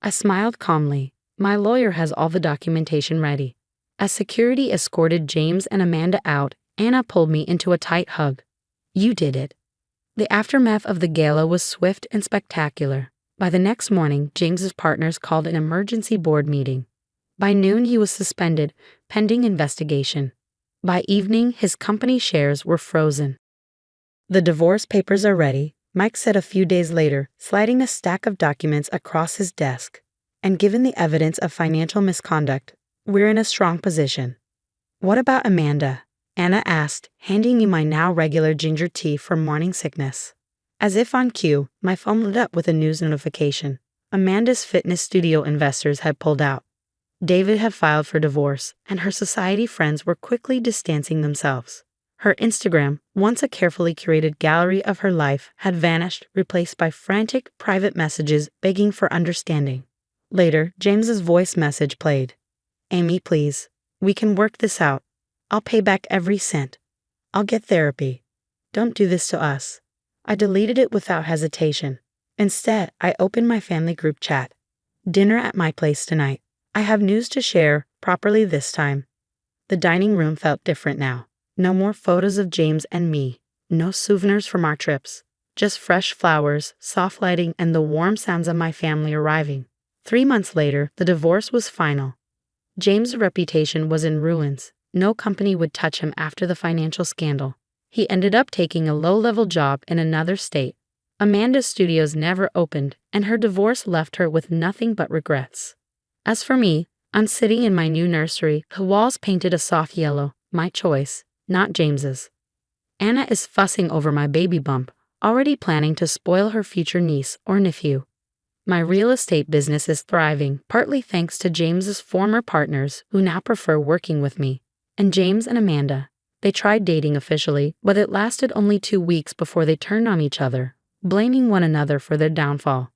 I smiled calmly. My lawyer has all the documentation ready. As security escorted James and Amanda out, Anna pulled me into a tight hug. You did it. The aftermath of the gala was swift and spectacular. By the next morning, James's partners called an emergency board meeting. By noon, he was suspended, pending investigation. By evening, his company shares were frozen. The divorce papers are ready, Mike said a few days later, sliding a stack of documents across his desk. And given the evidence of financial misconduct, we're in a strong position. What about Amanda? Anna asked, handing me my now regular ginger tea for morning sickness. As if on cue, my phone lit up with a news notification. Amanda's fitness studio investors had pulled out. David had filed for divorce, and her society friends were quickly distancing themselves. Her Instagram, once a carefully curated gallery of her life, had vanished, replaced by frantic, private messages begging for understanding. Later, James's voice message played. Amy, please. We can work this out. I'll pay back every cent. I'll get therapy. Don't do this to us. I deleted it without hesitation. Instead, I opened my family group chat. Dinner at my place tonight. I have news to share, properly this time. The dining room felt different now. No more photos of James and me. No souvenirs from our trips. Just fresh flowers, soft lighting, and the warm sounds of my family arriving. 3 months later, the divorce was final. James' reputation was in ruins. No company would touch him after the financial scandal. He ended up taking a low-level job in another state. Amanda's studios never opened, and her divorce left her with nothing but regrets. As for me, I'm sitting in my new nursery, the walls painted a soft yellow, my choice, not James's. Anna is fussing over my baby bump, already planning to spoil her future niece or nephew. My real estate business is thriving, partly thanks to James's former partners who now prefer working with me. And James and Amanda, they tried dating officially, but it lasted only 2 weeks before they turned on each other, blaming one another for their downfall.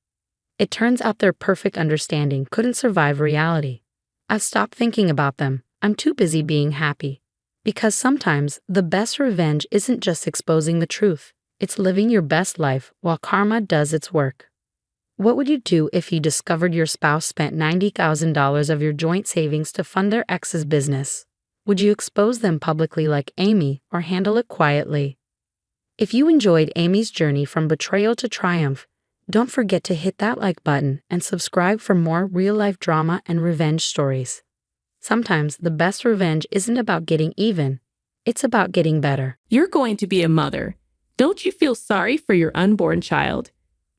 It turns out their perfect understanding couldn't survive reality. I've stopped thinking about them. I'm too busy being happy. Because sometimes the best revenge isn't just exposing the truth. It's living your best life while karma does its work. What would you do if you discovered your spouse spent $90,000 of your joint savings to fund their ex's business? Would you expose them publicly like Amy or handle it quietly? If you enjoyed Amy's journey from betrayal to triumph, don't forget to hit that like button and subscribe for more real-life drama and revenge stories. Sometimes the best revenge isn't about getting even, it's about getting better. You're going to be a mother. Don't you feel sorry for your unborn child?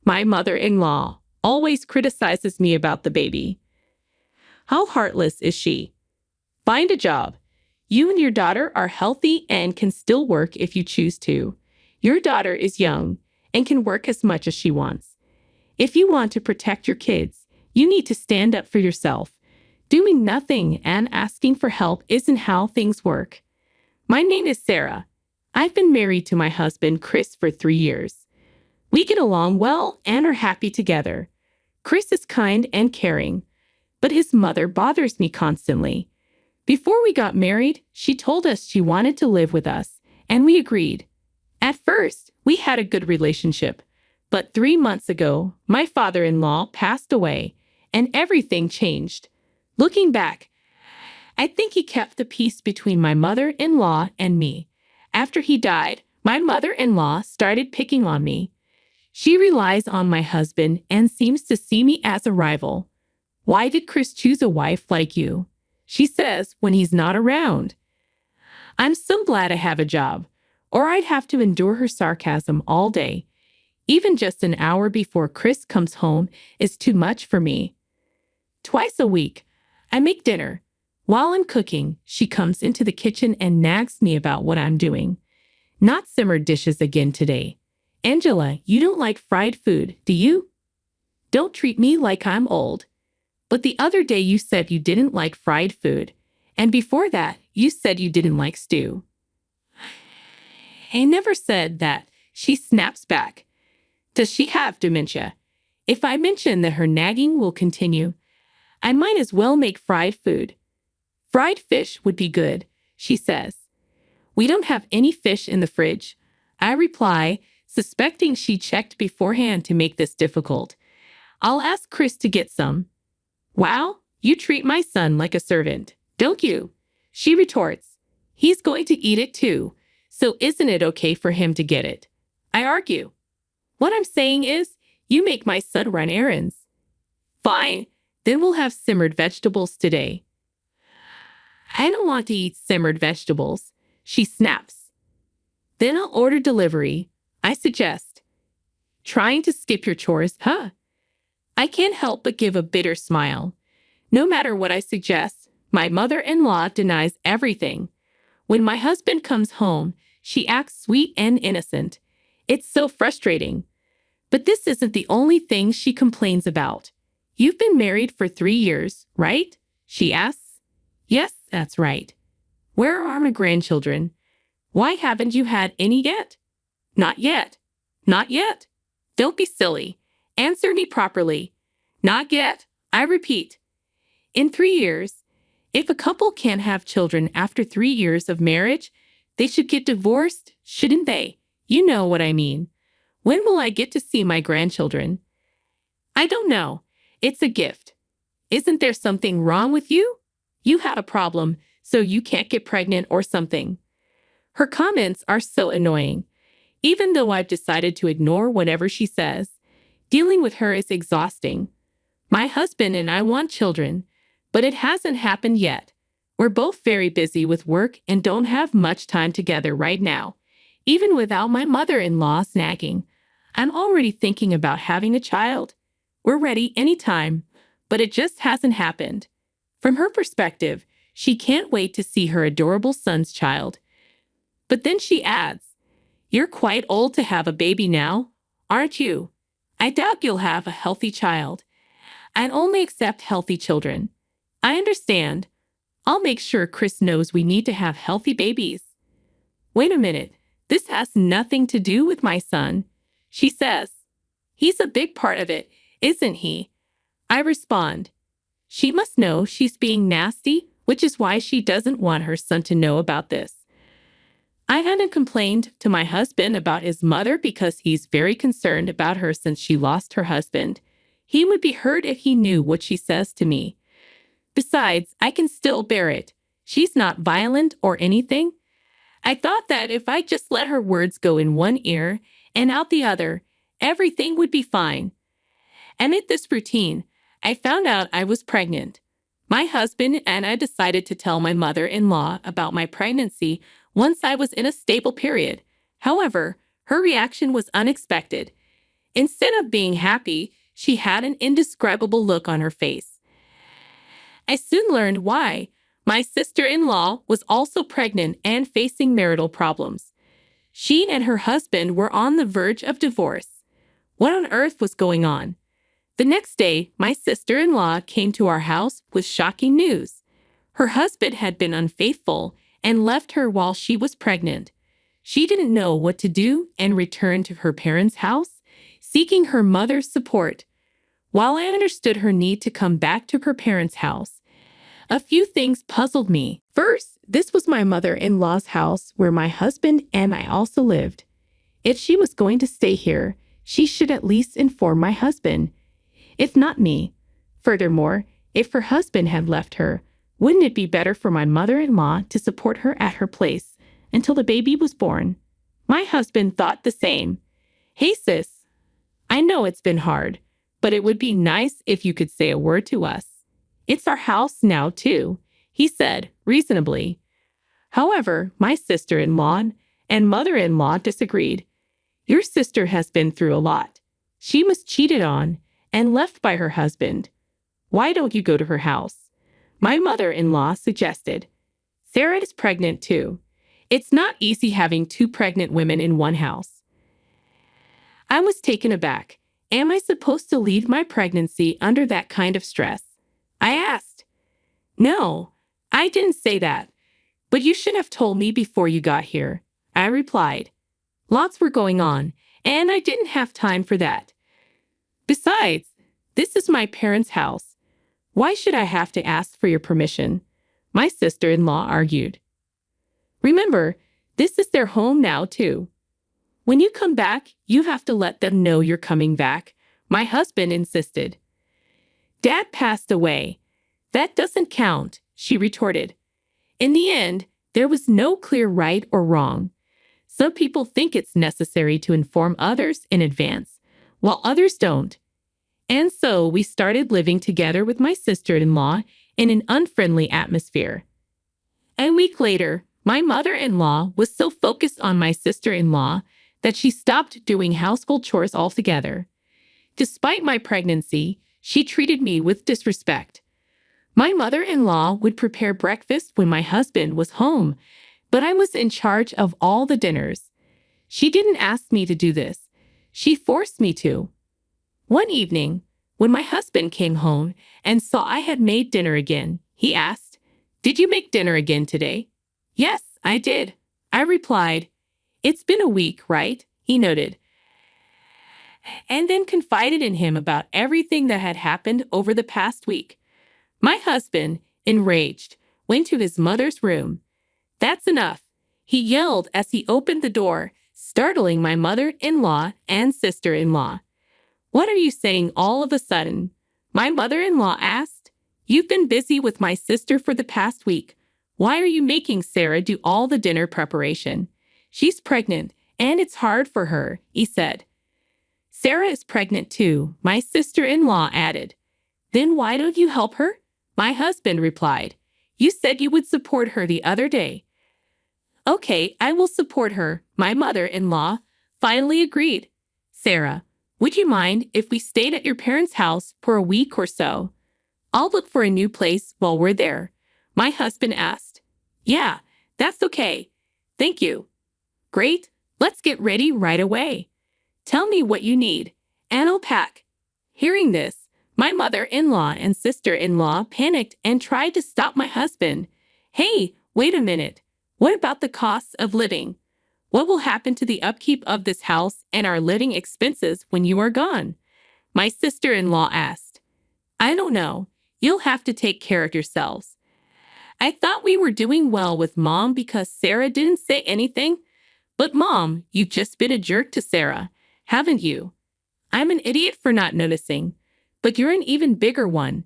My mother-in-law always criticizes me about the baby. How heartless is she? Find a job. You and your daughter are healthy and can still work if you choose to. Your daughter is young and can work as much as she wants. If you want to protect your kids, you need to stand up for yourself. Doing nothing and asking for help isn't how things work. My name is Sarah. I've been married to my husband, Chris, for 3 years. We get along well and are happy together. Chris is kind and caring, but his mother bothers me constantly. Before we got married, she told us she wanted to live with us, and we agreed. At first, we had a good relationship, but 3 months ago, my father-in-law passed away, and everything changed. Looking back, I think he kept the peace between my mother-in-law and me. After he died, my mother-in-law started picking on me. She relies on my husband and seems to see me as a rival. Why did Chris choose a wife like you? She says when he's not around. I'm so glad I have a job, or I'd have to endure her sarcasm all day. Even just an hour before Chris comes home is too much for me. Twice a week, I make dinner. While I'm cooking, she comes into the kitchen and nags me about what I'm doing. Not simmered dishes again today. Angela, you don't like fried food, do you? Don't treat me like I'm old. But the other day you said you didn't like fried food. And before that, you said you didn't like stew. I never said that. She snaps back. Does she have dementia? If I mention that her nagging will continue, I might as well make fried food. Fried fish would be good, she says. We don't have any fish in the fridge. I reply, suspecting she checked beforehand to make this difficult. I'll ask Chris to get some. Wow, you treat my son like a servant, don't you? She retorts. He's going to eat it too, so isn't it okay for him to get it? I argue. What I'm saying is, you make my son run errands. Fine, then we'll have simmered vegetables today. I don't want to eat simmered vegetables, she snaps. Then I'll order delivery, I suggest. Trying to skip your chores, huh? I can't help but give a bitter smile. No matter what I suggest, my mother-in-law denies everything. When my husband comes home, she acts sweet and innocent. It's so frustrating. But this isn't the only thing she complains about. You've been married for 3 years, right? She asks. Yes, that's right. Where are my grandchildren? Why haven't you had any yet? Not yet. Not yet. Don't be silly. Answer me properly. Not yet. I repeat. In 3 years, if a couple can't have children after 3 years of marriage, they should get divorced, shouldn't they? You know what I mean. When will I get to see my grandchildren? I don't know. It's a gift. Isn't there something wrong with you? You had a problem, so you can't get pregnant or something. Her comments are so annoying. Even though I've decided to ignore whatever she says, dealing with her is exhausting. My husband and I want children, but it hasn't happened yet. We're both very busy with work and don't have much time together right now. Even without my mother-in-law nagging, I'm already thinking about having a child. We're ready anytime, but it just hasn't happened. From her perspective, she can't wait to see her adorable son's child. But then she adds, you're quite old to have a baby now, aren't you? I doubt you'll have a healthy child. I'd only accept healthy children. I understand. I'll make sure Chris knows we need to have healthy babies. Wait a minute. This has nothing to do with my son, she says. He's a big part of it, isn't he? I respond. She must know she's being nasty, which is why she doesn't want her son to know about this. I hadn't complained to my husband about his mother because he's very concerned about her since she lost her husband. He would be hurt if he knew what she says to me. Besides, I can still bear it. She's not violent or anything. I thought that if I just let her words go in one ear and out the other, everything would be fine. And at this routine, I found out I was pregnant. My husband and I decided to tell my mother-in-law about my pregnancy once I was in a stable period. However, her reaction was unexpected. Instead of being happy, she had an indescribable look on her face. I soon learned why. My sister-in-law was also pregnant and facing marital problems. She and her husband were on the verge of divorce. What on earth was going on? The next day, my sister-in-law came to our house with shocking news. Her husband had been unfaithful and left her while she was pregnant. She didn't know what to do and returned to her parents' house, seeking her mother's support. While I understood her need to come back to her parents' house, a few things puzzled me. First, this was my mother-in-law's house where my husband and I also lived. If she was going to stay here, she should at least inform my husband, if not me. Furthermore, if her husband had left her, wouldn't it be better for my mother-in-law to support her at her place until the baby was born? My husband thought the same. Hey sis, I know it's been hard, but it would be nice if you could say a word to us. It's our house now too, he said reasonably. However, my sister-in-law and mother-in-law disagreed. Your sister has been through a lot. She was cheated on and left by her husband. Why don't you go to her house? My mother-in-law suggested. Sarah is pregnant too. It's not easy having 2 pregnant women in one house. I was taken aback. Am I supposed to leave my pregnancy under that kind of stress? I asked. No, I didn't say that. But you should have told me before you got here, I replied. Lots were going on, and I didn't have time for that. Besides, this is my parents' house. Why should I have to ask for your permission? My sister-in-law argued. Remember, this is their home now, too. When you come back, you have to let them know you're coming back, my husband insisted. Dad passed away. That doesn't count, she retorted. In the end, there was no clear right or wrong. Some people think it's necessary to inform others in advance, while others don't. And so we started living together with my sister-in-law in an unfriendly atmosphere. A week later, my mother-in-law was so focused on my sister-in-law that she stopped doing household chores altogether. Despite my pregnancy, she treated me with disrespect. My mother-in-law would prepare breakfast when my husband was home, but I was in charge of all the dinners. She didn't ask me to do this. She forced me to. One evening, when my husband came home and saw I had made dinner again, he asked, "Did you make dinner again today?" "Yes, I did," I replied. "It's been a week, right?" he noted, and then confided in him about everything that had happened over the past week. My husband, enraged, went to his mother's room. "That's enough," he yelled as he opened the door, startling my mother-in-law and sister-in-law. "What are you saying all of a sudden?" my mother-in-law asked. "You've been busy with my sister for the past week. Why are you making Sarah do all the dinner preparation? She's pregnant, and it's hard for her," he said. "Sarah is pregnant too," my sister-in-law added. "Then why don't you help her?" my husband replied. "You said you would support her the other day." "Okay, I will support her," my mother-in-law finally agreed. "Sarah, would you mind if we stayed at your parents' house for a week or so? I'll look for a new place while we're there," my husband asked. "Yeah, that's okay. Thank you." "Great, let's get ready right away. Tell me what you need, and I'll pack." Hearing this, my mother-in-law and sister-in-law panicked and tried to stop my husband. "Hey, wait a minute. What about the costs of living? What will happen to the upkeep of this house and our living expenses when you are gone?" my sister-in-law asked. "I don't know. You'll have to take care of yourselves." I thought we were doing well with Mom because Sarah didn't say anything. But Mom, you've just been a jerk to Sarah, haven't you? I'm an idiot for not noticing, but you're an even bigger one.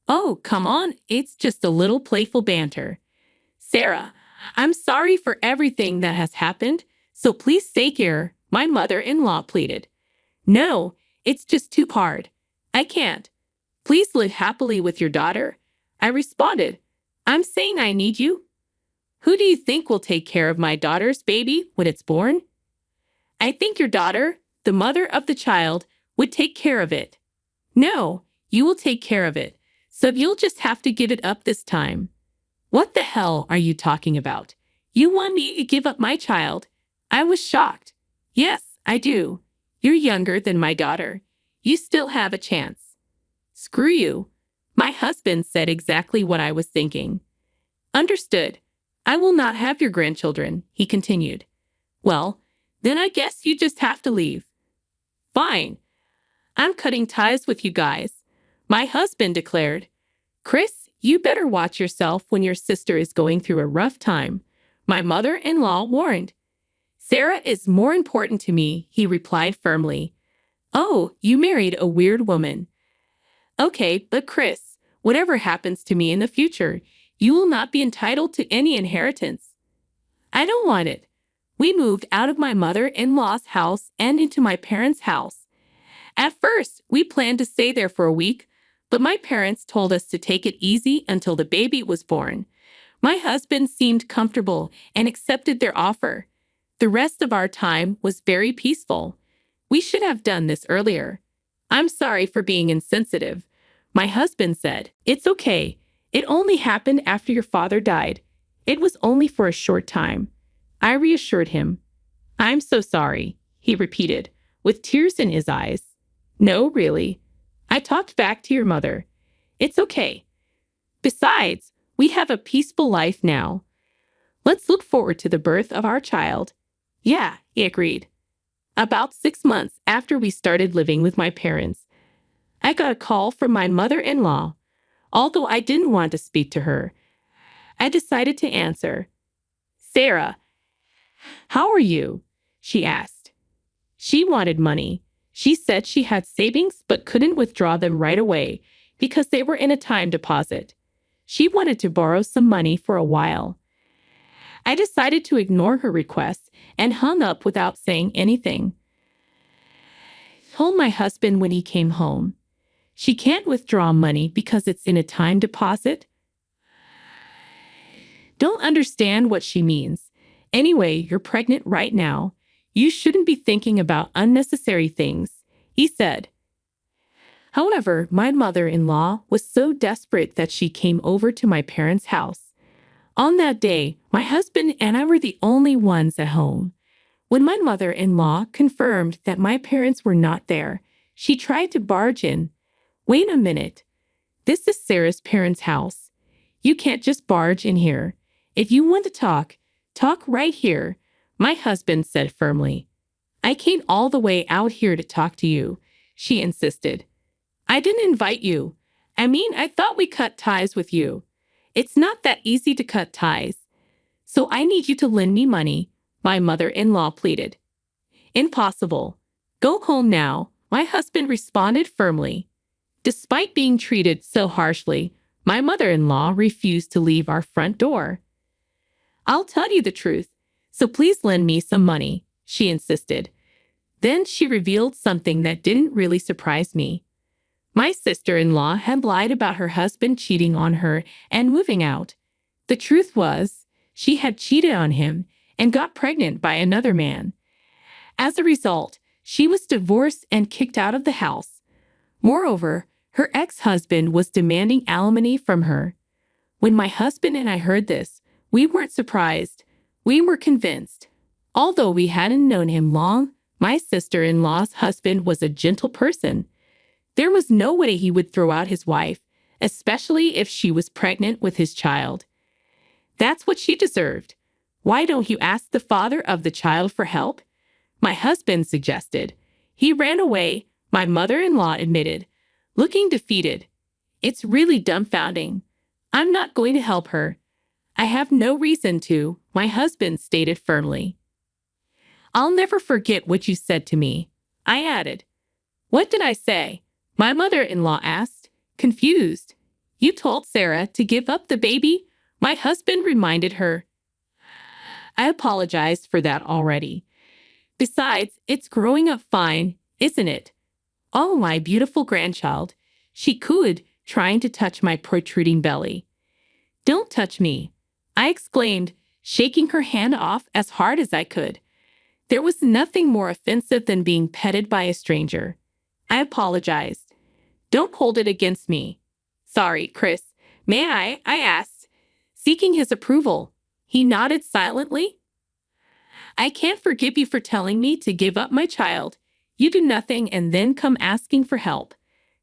Oh, come on, it's just a little playful banter. "Sarah, I'm sorry for everything that has happened, so please stay here," my mother-in-law pleaded. "No, it's just too hard. I can't. Please live happily with your daughter," I responded. "I'm saying I need you. Who do you think will take care of my daughter's baby when it's born?" "I think your daughter, the mother of the child, would take care of it." "No, you will take care of it, so you'll just have to give it up this time." "What the hell are you talking about? You want me to give up my child?" I was shocked. "Yes, I do. You're younger than my daughter. You still have a chance." "Screw you." My husband said exactly what I was thinking. "Understood. I will not have your grandchildren," he continued. "Well, then I guess you just have to leave." "Fine. I'm cutting ties with you guys," my husband declared. "Chris, you better watch yourself when your sister is going through a rough time," my mother-in-law warned. "Sarah is more important to me," he replied firmly. "Oh, you married a weird woman." "Okay, but Chris, whatever happens to me in the future, you will not be entitled to any inheritance." "I don't want it." We moved out of my mother-in-law's house and into my parents' house. At first, we planned to stay there for a week, but my parents told us to take it easy until the baby was born. My husband seemed comfortable and accepted their offer. The rest of our time was very peaceful. We should have done this earlier. "I'm sorry for being insensitive," my husband said. "It's okay. It only happened after your father died. It was only for a short time." I reassured him. "I'm so sorry," he repeated, with tears in his eyes. No, really. I talked back to your mother. It's okay. Besides, we have a peaceful life now. Let's look forward to the birth of our child. Yeah, he agreed. About 6 months after we started living with my parents, I got a call from my mother-in-law. Although I didn't want to speak to her, I decided to answer. Sarah, how are you? She asked. She wanted money. She said she had savings but couldn't withdraw them right away because they were in a time deposit. She wanted to borrow some money for a while. I decided to ignore her request and hung up without saying anything. Told my husband when he came home. She can't withdraw money because it's in a time deposit. Don't understand what she means. Anyway, you're pregnant right now. You shouldn't be thinking about unnecessary things, he said. However, my mother-in-law was so desperate that she came over to my parents' house. On that day, my husband and I were the only ones at home. When my mother-in-law confirmed that my parents were not there, she tried to barge in. Wait a minute. This is Sarah's parents' house. You can't just barge in here. If you want to talk, talk right here, my husband said firmly. I came all the way out here to talk to you, she insisted. I didn't invite you. I thought we cut ties with you. It's not that easy to cut ties. So I need you to lend me money, my mother-in-law pleaded. Impossible. Go home now, my husband responded firmly. Despite being treated so harshly, my mother-in-law refused to leave our front door. I'll tell you the truth, so please lend me some money, she insisted. Then she revealed something that didn't really surprise me. My sister-in-law had lied about her husband cheating on her and moving out. The truth was, she had cheated on him and got pregnant by another man. As a result, she was divorced and kicked out of the house. Moreover, her ex-husband was demanding alimony from her. When my husband and I heard this, we weren't surprised. We were convinced. Although we hadn't known him long, my sister-in-law's husband was a gentle person. There was no way he would throw out his wife, especially if she was pregnant with his child. That's what she deserved. Why don't you ask the father of the child for help? My husband suggested. He ran away, my mother-in-law admitted, looking defeated. It's really dumbfounding. I'm not going to help her. I have no reason to, my husband stated firmly. I'll never forget what you said to me, I added. What did I say? My mother-in-law asked, confused. You told Sarah to give up the baby? My husband reminded her. I apologized for that already. Besides, it's growing up fine, isn't it? Oh, my beautiful grandchild, she cooed, trying to touch my protruding belly. Don't touch me, I exclaimed, shaking her hand off as hard as I could. There was nothing more offensive than being petted by a stranger. I apologized. Don't hold it against me. Sorry, Chris. May I asked, seeking his approval. He nodded silently. I can't forgive you for telling me to give up my child. You do nothing and then come asking for help.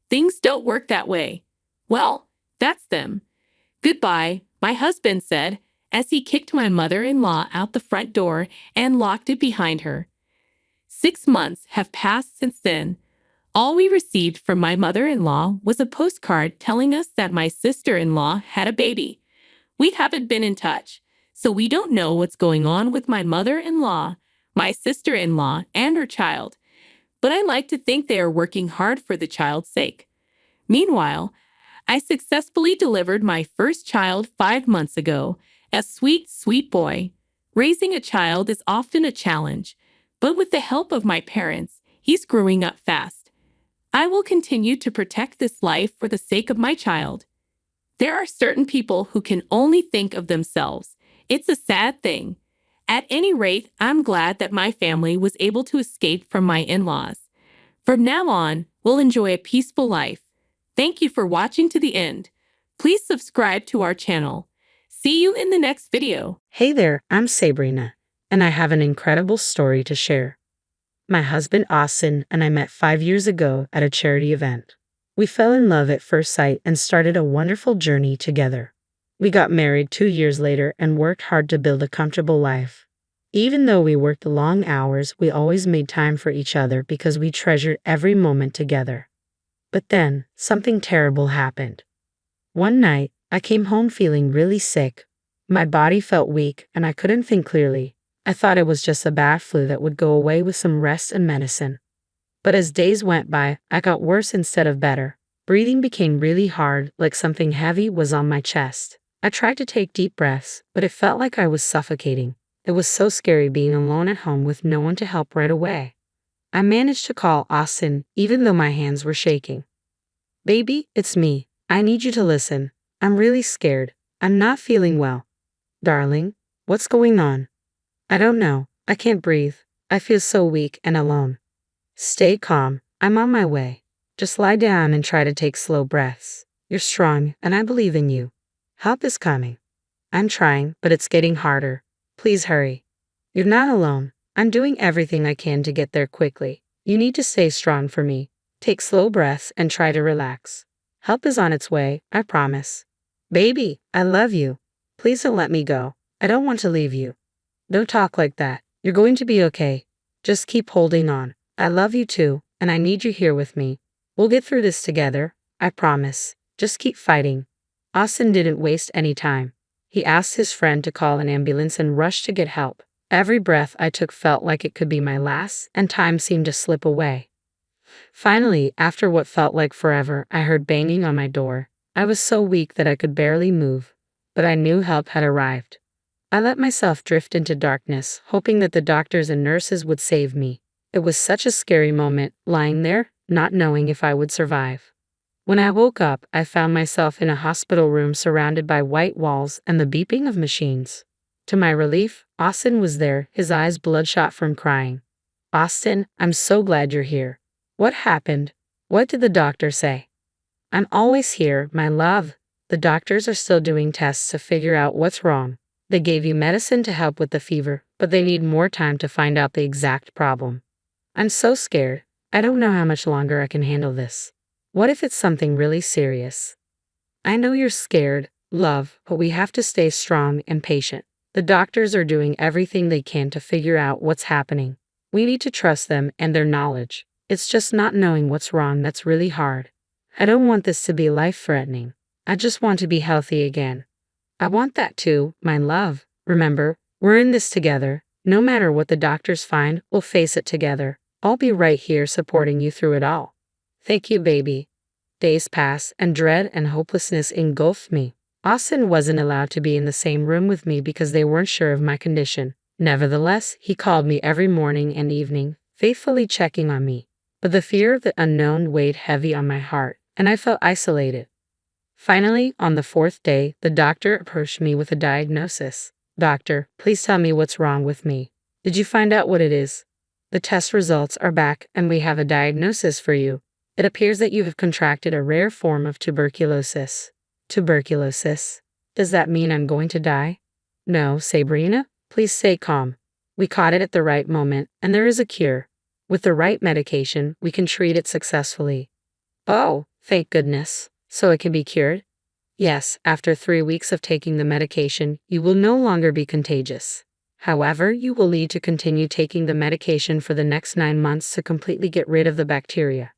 Things don't work that way. Well, that's them. Goodbye, my husband said, as he kicked my mother-in-law out the front door and locked it behind her. 6 months have passed since then. All we received from my mother-in-law was a postcard telling us that my sister-in-law had a baby. We haven't been in touch, so we don't know what's going on with my mother-in-law, my sister-in-law, and her child. But I like to think they are working hard for the child's sake. Meanwhile, I successfully delivered my first child 5 months ago, a sweet, sweet boy. Raising a child is often a challenge, but with the help of my parents, he's growing up fast. I will continue to protect this life for the sake of my child. There are certain people who can only think of themselves. It's a sad thing. At any rate, I'm glad that my family was able to escape from my in-laws. From now on, we'll enjoy a peaceful life. Thank you for watching to the end. Please subscribe to our channel. See you in the next video. Hey there, I'm Sabrina, and I have an incredible story to share. My husband Austin and I met 5 years ago at a charity event. We fell in love at first sight and started a wonderful journey together. We got married 2 years later and worked hard to build a comfortable life. Even though we worked long hours, we always made time for each other because we treasured every moment together. But then, something terrible happened. One night, I came home feeling really sick. My body felt weak and I couldn't think clearly. I thought it was just a bad flu that would go away with some rest and medicine. But as days went by, I got worse instead of better. Breathing became really hard, like something heavy was on my chest. I tried to take deep breaths, but it felt like I was suffocating. It was so scary being alone at home with no one to help right away. I managed to call Austin, even though my hands were shaking. "Baby, it's me. I need you to listen. I'm really scared. I'm not feeling well." "Darling, what's going on?" "I don't know. I can't breathe. I feel so weak and alone." "Stay calm. I'm on my way. Just lie down and try to take slow breaths. You're strong, and I believe in you. Help is coming." "I'm trying, but it's getting harder. Please hurry." "You're not alone. I'm doing everything I can to get there quickly. You need to stay strong for me. Take slow breaths and try to relax. Help is on its way, I promise." "Baby, I love you. Please don't let me go. I don't want to leave you." "Don't talk like that. You're going to be okay. Just keep holding on. I love you too, and I need you here with me. We'll get through this together, I promise. Just keep fighting." Austin didn't waste any time. He asked his friend to call an ambulance and rushed to get help. Every breath I took felt like it could be my last, and time seemed to slip away. Finally, after what felt like forever, I heard banging on my door. I was so weak that I could barely move, but I knew help had arrived. I let myself drift into darkness, hoping that the doctors and nurses would save me. It was such a scary moment, lying there, not knowing if I would survive. When I woke up, I found myself in a hospital room surrounded by white walls and the beeping of machines. To my relief, Austin was there, his eyes bloodshot from crying. "Austin, I'm so glad you're here. What happened? What did the doctor say?" "I'm always here, my love. The doctors are still doing tests to figure out what's wrong. They gave you medicine to help with the fever, but they need more time to find out the exact problem." "I'm so scared. I don't know how much longer I can handle this. What if it's something really serious?" "I know you're scared, love, but we have to stay strong and patient. The doctors are doing everything they can to figure out what's happening. We need to trust them and their knowledge. It's just not knowing what's wrong that's really hard. I don't want this to be life-threatening. I just want to be healthy again." "I want that too, my love. Remember, we're in this together. No matter what the doctors find, we'll face it together. I'll be right here supporting you through it all." "Thank you, baby." Days passed, and dread and hopelessness engulfed me. Austin wasn't allowed to be in the same room with me because they weren't sure of my condition. Nevertheless, he called me every morning and evening, faithfully checking on me. But the fear of the unknown weighed heavy on my heart, and I felt isolated. Finally, on the 4th day, the doctor approached me with a diagnosis. "Doctor, please tell me what's wrong with me. Did you find out what it is?" "The test results are back, and we have a diagnosis for you. It appears that you have contracted a rare form of tuberculosis." "Tuberculosis? Does that mean I'm going to die?" "No, Sabrina. Please stay calm. We caught it at the right moment, and there is a cure. With the right medication, we can treat it successfully." "Oh, thank goodness. So it can be cured?" "Yes, after 3 weeks of taking the medication, you will no longer be contagious. However, you will need to continue taking the medication for the next 9 months to completely get rid of the bacteria."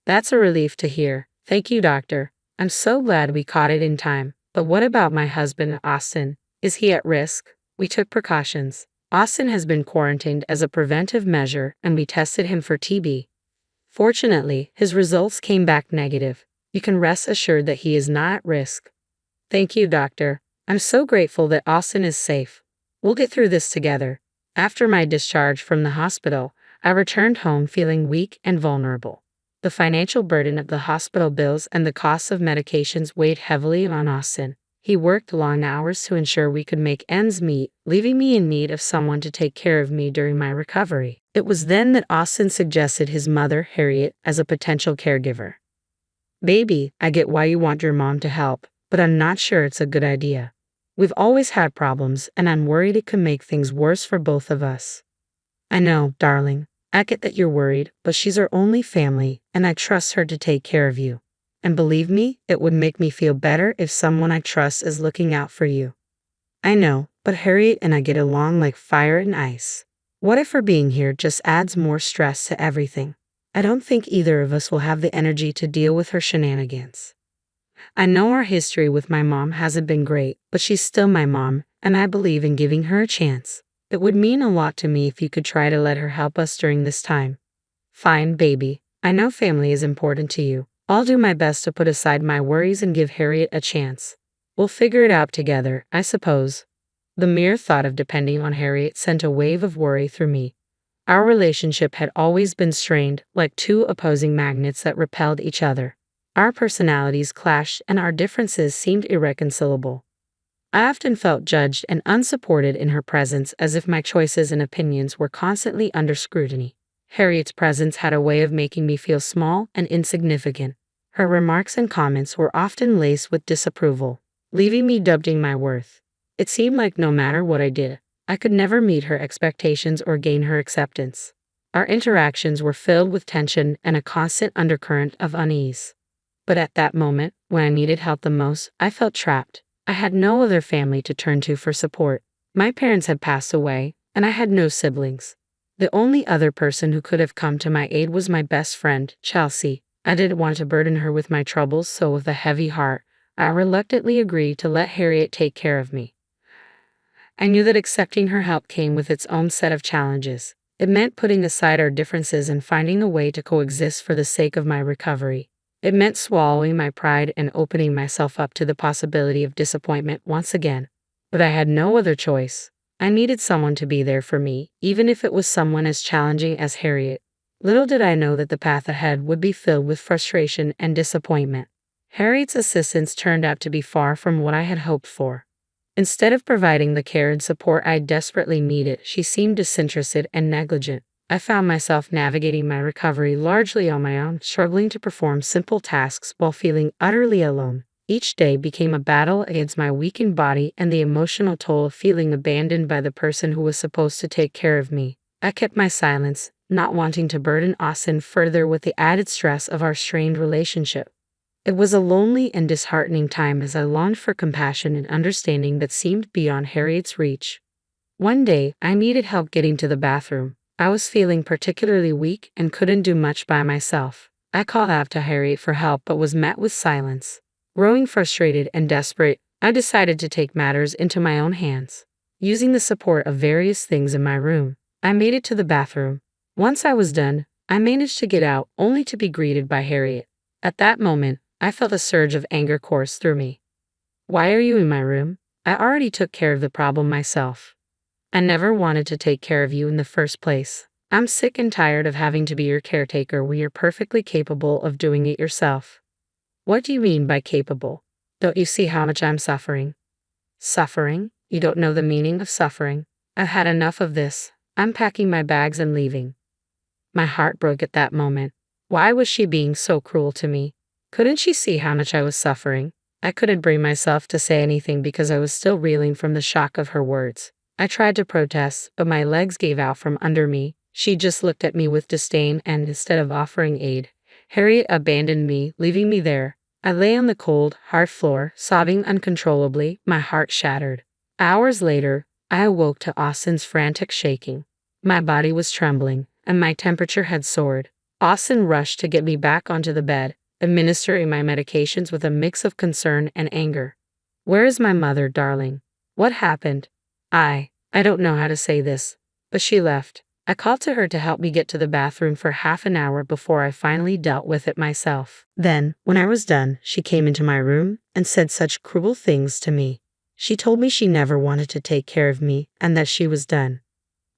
"That's a relief to hear. Thank you, doctor. I'm so glad we caught it in time. But what about my husband, Austin? Is he at risk?" "We took precautions. Austin has been quarantined as a preventive measure, and we tested him for TB. Fortunately, his results came back negative. You can rest assured that he is not at risk." "Thank you, doctor. I'm so grateful that Austin is safe. We'll get through this together." After my discharge from the hospital, I returned home feeling weak and vulnerable. The financial burden of the hospital bills and the costs of medications weighed heavily on Austin. He worked long hours to ensure we could make ends meet, leaving me in need of someone to take care of me during my recovery. It was then that Austin suggested his mother, Harriet, as a potential caregiver. "Baby, I get why you want your mom to help, but I'm not sure it's a good idea. We've always had problems, and I'm worried it could make things worse for both of us." "I know, darling. I get that you're worried, but she's our only family, and I trust her to take care of you. And believe me, it would make me feel better if someone I trust is looking out for you. I know, but Harriet and I get along like fire and ice. What if her being here just adds more stress to everything? I don't think either of us will have the energy to deal with her shenanigans. I know our history with my mom hasn't been great, but she's still my mom, and I believe in giving her a chance. It would mean a lot to me if you could try to let her help us during this time. Fine, baby. I know family is important to you. I'll do my best to put aside my worries and give Harriet a chance. We'll figure it out together, I suppose. The mere thought of depending on Harriet sent a wave of worry through me. Our relationship had always been strained, like two opposing magnets that repelled each other. Our personalities clashed and our differences seemed irreconcilable. I often felt judged and unsupported in her presence, as if my choices and opinions were constantly under scrutiny. Harriet's presence had a way of making me feel small and insignificant. Her remarks and comments were often laced with disapproval, leaving me doubting my worth. It seemed like no matter what I did, I could never meet her expectations or gain her acceptance. Our interactions were filled with tension and a constant undercurrent of unease. But at that moment, when I needed help the most, I felt trapped. I had no other family to turn to for support. My parents had passed away, and I had no siblings. The only other person who could have come to my aid was my best friend, Chelsea. I didn't want to burden her with my troubles, so with a heavy heart, I reluctantly agreed to let Harriet take care of me. I knew that accepting her help came with its own set of challenges. It meant putting aside our differences and finding a way to coexist for the sake of my recovery. It meant swallowing my pride and opening myself up to the possibility of disappointment once again. But I had no other choice. I needed someone to be there for me, even if it was someone as challenging as Harriet. Little did I know that the path ahead would be filled with frustration and disappointment. Harriet's assistance turned out to be far from what I had hoped for. Instead of providing the care and support I desperately needed, she seemed disinterested and negligent. I found myself navigating my recovery largely on my own, struggling to perform simple tasks while feeling utterly alone. Each day became a battle against my weakened body and the emotional toll of feeling abandoned by the person who was supposed to take care of me. I kept my silence, not wanting to burden Austin further with the added stress of our strained relationship. It was a lonely and disheartening time as I longed for compassion and understanding that seemed beyond Harriet's reach. One day, I needed help getting to the bathroom. I was feeling particularly weak and couldn't do much by myself. I called out to Harriet for help but was met with silence. Growing frustrated and desperate, I decided to take matters into my own hands. Using the support of various things in my room, I made it to the bathroom. Once I was done, I managed to get out only to be greeted by Harriet. At that moment, I felt a surge of anger course through me. "Why are you in my room? I already took care of the problem myself. I never wanted to take care of you in the first place. I'm sick and tired of having to be your caretaker when you're perfectly capable of doing it yourself." "What do you mean by capable? Don't you see how much I'm suffering?" "Suffering? You don't know the meaning of suffering. I've had enough of this. I'm packing my bags and leaving." My heart broke at that moment. Why was she being so cruel to me? Couldn't she see how much I was suffering? I couldn't bring myself to say anything because I was still reeling from the shock of her words. I tried to protest, but my legs gave out from under me. She just looked at me with disdain and, instead of offering aid, Harriet abandoned me, leaving me there. I lay on the cold, hard floor, sobbing uncontrollably, my heart shattered. Hours later, I awoke to Austin's frantic shaking. My body was trembling, and my temperature had soared. Austin rushed to get me back onto the bed, administering my medications with a mix of concern and anger. "Where is my mother, darling? What happened?" I don't know how to say this, but she left. I called to her to help me get to the bathroom for half an hour before I finally dealt with it myself. Then, when I was done, she came into my room and said such cruel things to me. She told me she never wanted to take care of me and that she was done.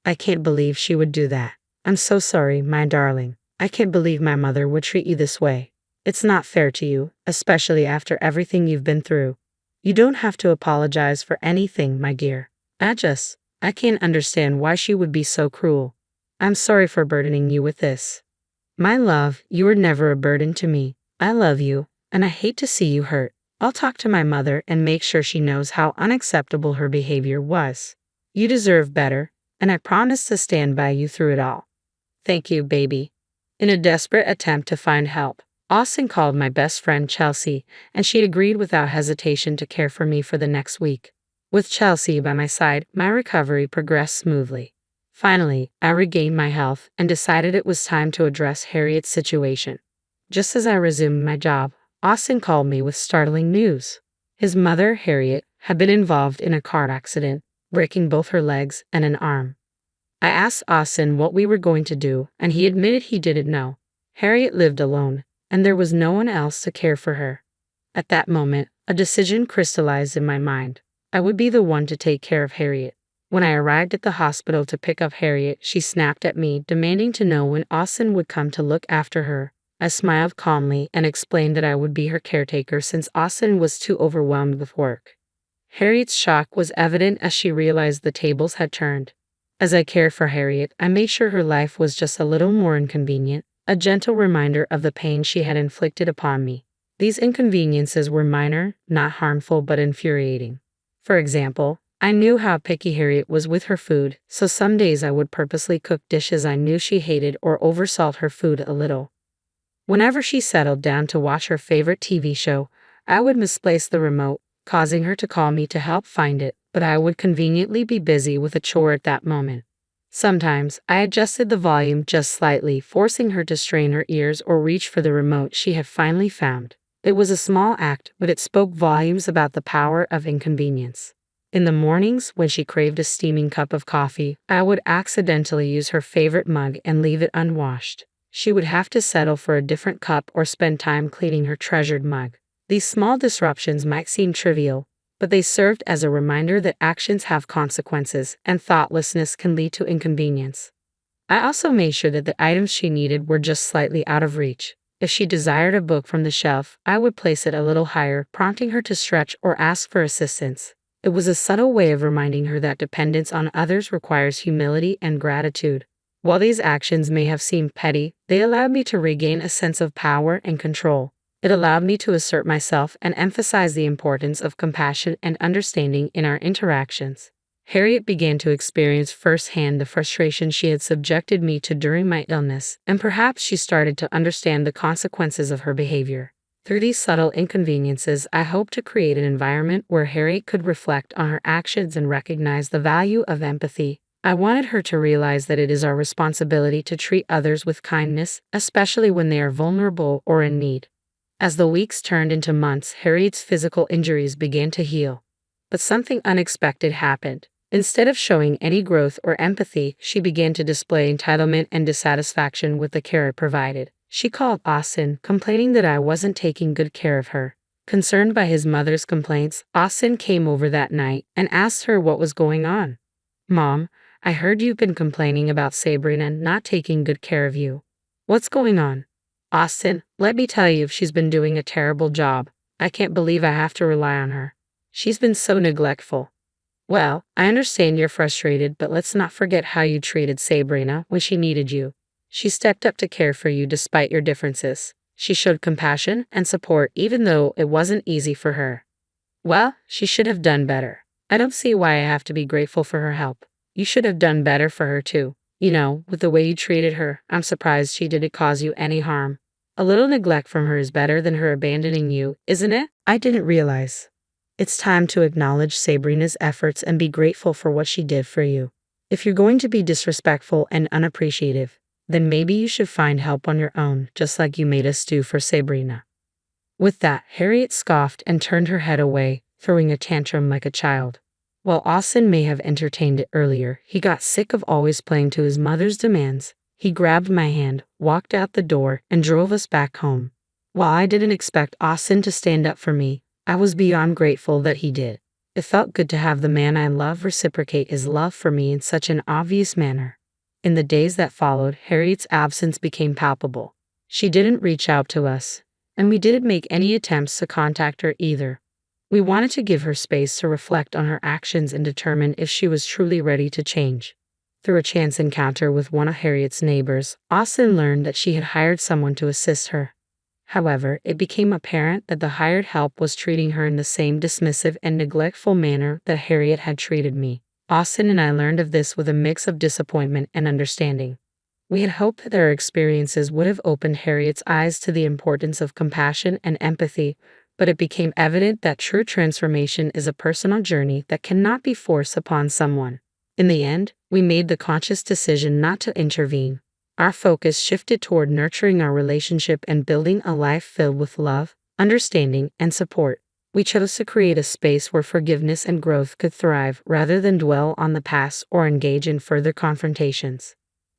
I can't believe she would do that. "I'm so sorry, my darling. I can't believe my mother would treat you this way. It's not fair to you, especially after everything you've been through. You don't have to apologize for anything, my dear. I can't understand why she would be so cruel. I'm sorry for burdening you with this." "My love, you were never a burden to me. I love you, and I hate to see you hurt. I'll talk to my mother and make sure she knows how unacceptable her behavior was. You deserve better, and I promise to stand by you through it all." Thank you, baby. In a desperate attempt to find help, Austin called my best friend Chelsea, and she agreed without hesitation to care for me for the next week. With Chelsea by my side, my recovery progressed smoothly. Finally, I regained my health and decided it was time to address Harriet's situation. Just as I resumed my job, Austin called me with startling news. His mother, Harriet, had been involved in a car accident, breaking both her legs and an arm. I asked Austin what we were going to do, and he admitted he didn't know. Harriet lived alone, and there was no one else to care for her. At that moment, a decision crystallized in my mind. I would be the one to take care of Harriet. When I arrived at the hospital to pick up Harriet, she snapped at me, demanding to know when Austin would come to look after her. I smiled calmly and explained that I would be her caretaker since Austin was too overwhelmed with work. Harriet's shock was evident as she realized the tables had turned. As I cared for Harriet, I made sure her life was just a little more inconvenient, a gentle reminder of the pain she had inflicted upon me. These inconveniences were minor, not harmful, but infuriating. For example, I knew how picky Harriet was with her food, so some days I would purposely cook dishes I knew she hated or oversalt her food a little. Whenever she settled down to watch her favorite TV show, I would misplace the remote, causing her to call me to help find it, but I would conveniently be busy with a chore at that moment. Sometimes, I adjusted the volume just slightly, forcing her to strain her ears or reach for the remote she had finally found. It was a small act, but it spoke volumes about the power of inconvenience. In the mornings, when she craved a steaming cup of coffee, I would accidentally use her favorite mug and leave it unwashed. She would have to settle for a different cup or spend time cleaning her treasured mug. These small disruptions might seem trivial, but they served as a reminder that actions have consequences and thoughtlessness can lead to inconvenience. I also made sure that the items she needed were just slightly out of reach. If she desired a book from the shelf, I would place it a little higher, prompting her to stretch or ask for assistance. It was a subtle way of reminding her that dependence on others requires humility and gratitude. While these actions may have seemed petty, they allowed me to regain a sense of power and control. It allowed me to assert myself and emphasize the importance of compassion and understanding in our interactions. Harriet began to experience firsthand the frustration she had subjected me to during my illness, and perhaps she started to understand the consequences of her behavior. Through these subtle inconveniences, I hope to create an environment where Harriet could reflect on her actions and recognize the value of empathy. I wanted her to realize that it is our responsibility to treat others with kindness, especially when they are vulnerable or in need. As the weeks turned into months, Harriet's physical injuries began to heal. But something unexpected happened. Instead of showing any growth or empathy, she began to display entitlement and dissatisfaction with the care I provided. She called Austin, complaining that I wasn't taking good care of her. Concerned by his mother's complaints, Austin came over that night and asked her what was going on. "Mom, I heard you've been complaining about Sabrina not taking good care of you. What's going on?" "Austin, let me tell you, she's been doing a terrible job. I can't believe I have to rely on her. She's been so neglectful." "Well, I understand you're frustrated, but let's not forget how you treated Sabrina when she needed you. She stepped up to care for you despite your differences. She showed compassion and support even though it wasn't easy for her." "Well, she should have done better. I don't see why I have to be grateful for her help. You should have done better for her too. With the way you treated her, I'm surprised she didn't cause you any harm. A little neglect from her is better than her abandoning you, isn't it?" I didn't realize. It's time to acknowledge Sabrina's efforts and be grateful for what she did for you. If you're going to be disrespectful and unappreciative, then maybe you should find help on your own, just like you made us do for Sabrina. With that, Harriet scoffed and turned her head away, throwing a tantrum like a child. While Austin may have entertained it earlier, he got sick of always playing to his mother's demands. He grabbed my hand, walked out the door, and drove us back home. While I didn't expect Austin to stand up for me, I was beyond grateful that he did. It felt good to have the man I love reciprocate his love for me in such an obvious manner. In the days that followed, Harriet's absence became palpable. She didn't reach out to us, and we didn't make any attempts to contact her either. We wanted to give her space to reflect on her actions and determine if she was truly ready to change. Through a chance encounter with one of Harriet's neighbors, Austin learned that she had hired someone to assist her. However, it became apparent that the hired help was treating her in the same dismissive and neglectful manner that Harriet had treated me. Austin and I learned of this with a mix of disappointment and understanding. We had hoped that their experiences would have opened Harriet's eyes to the importance of compassion and empathy, but it became evident that true transformation is a personal journey that cannot be forced upon someone. In the end, we made the conscious decision not to intervene. Our focus shifted toward nurturing our relationship and building a life filled with love, understanding, and support. We chose to create a space where forgiveness and growth could thrive rather than dwell on the past or engage in further confrontations.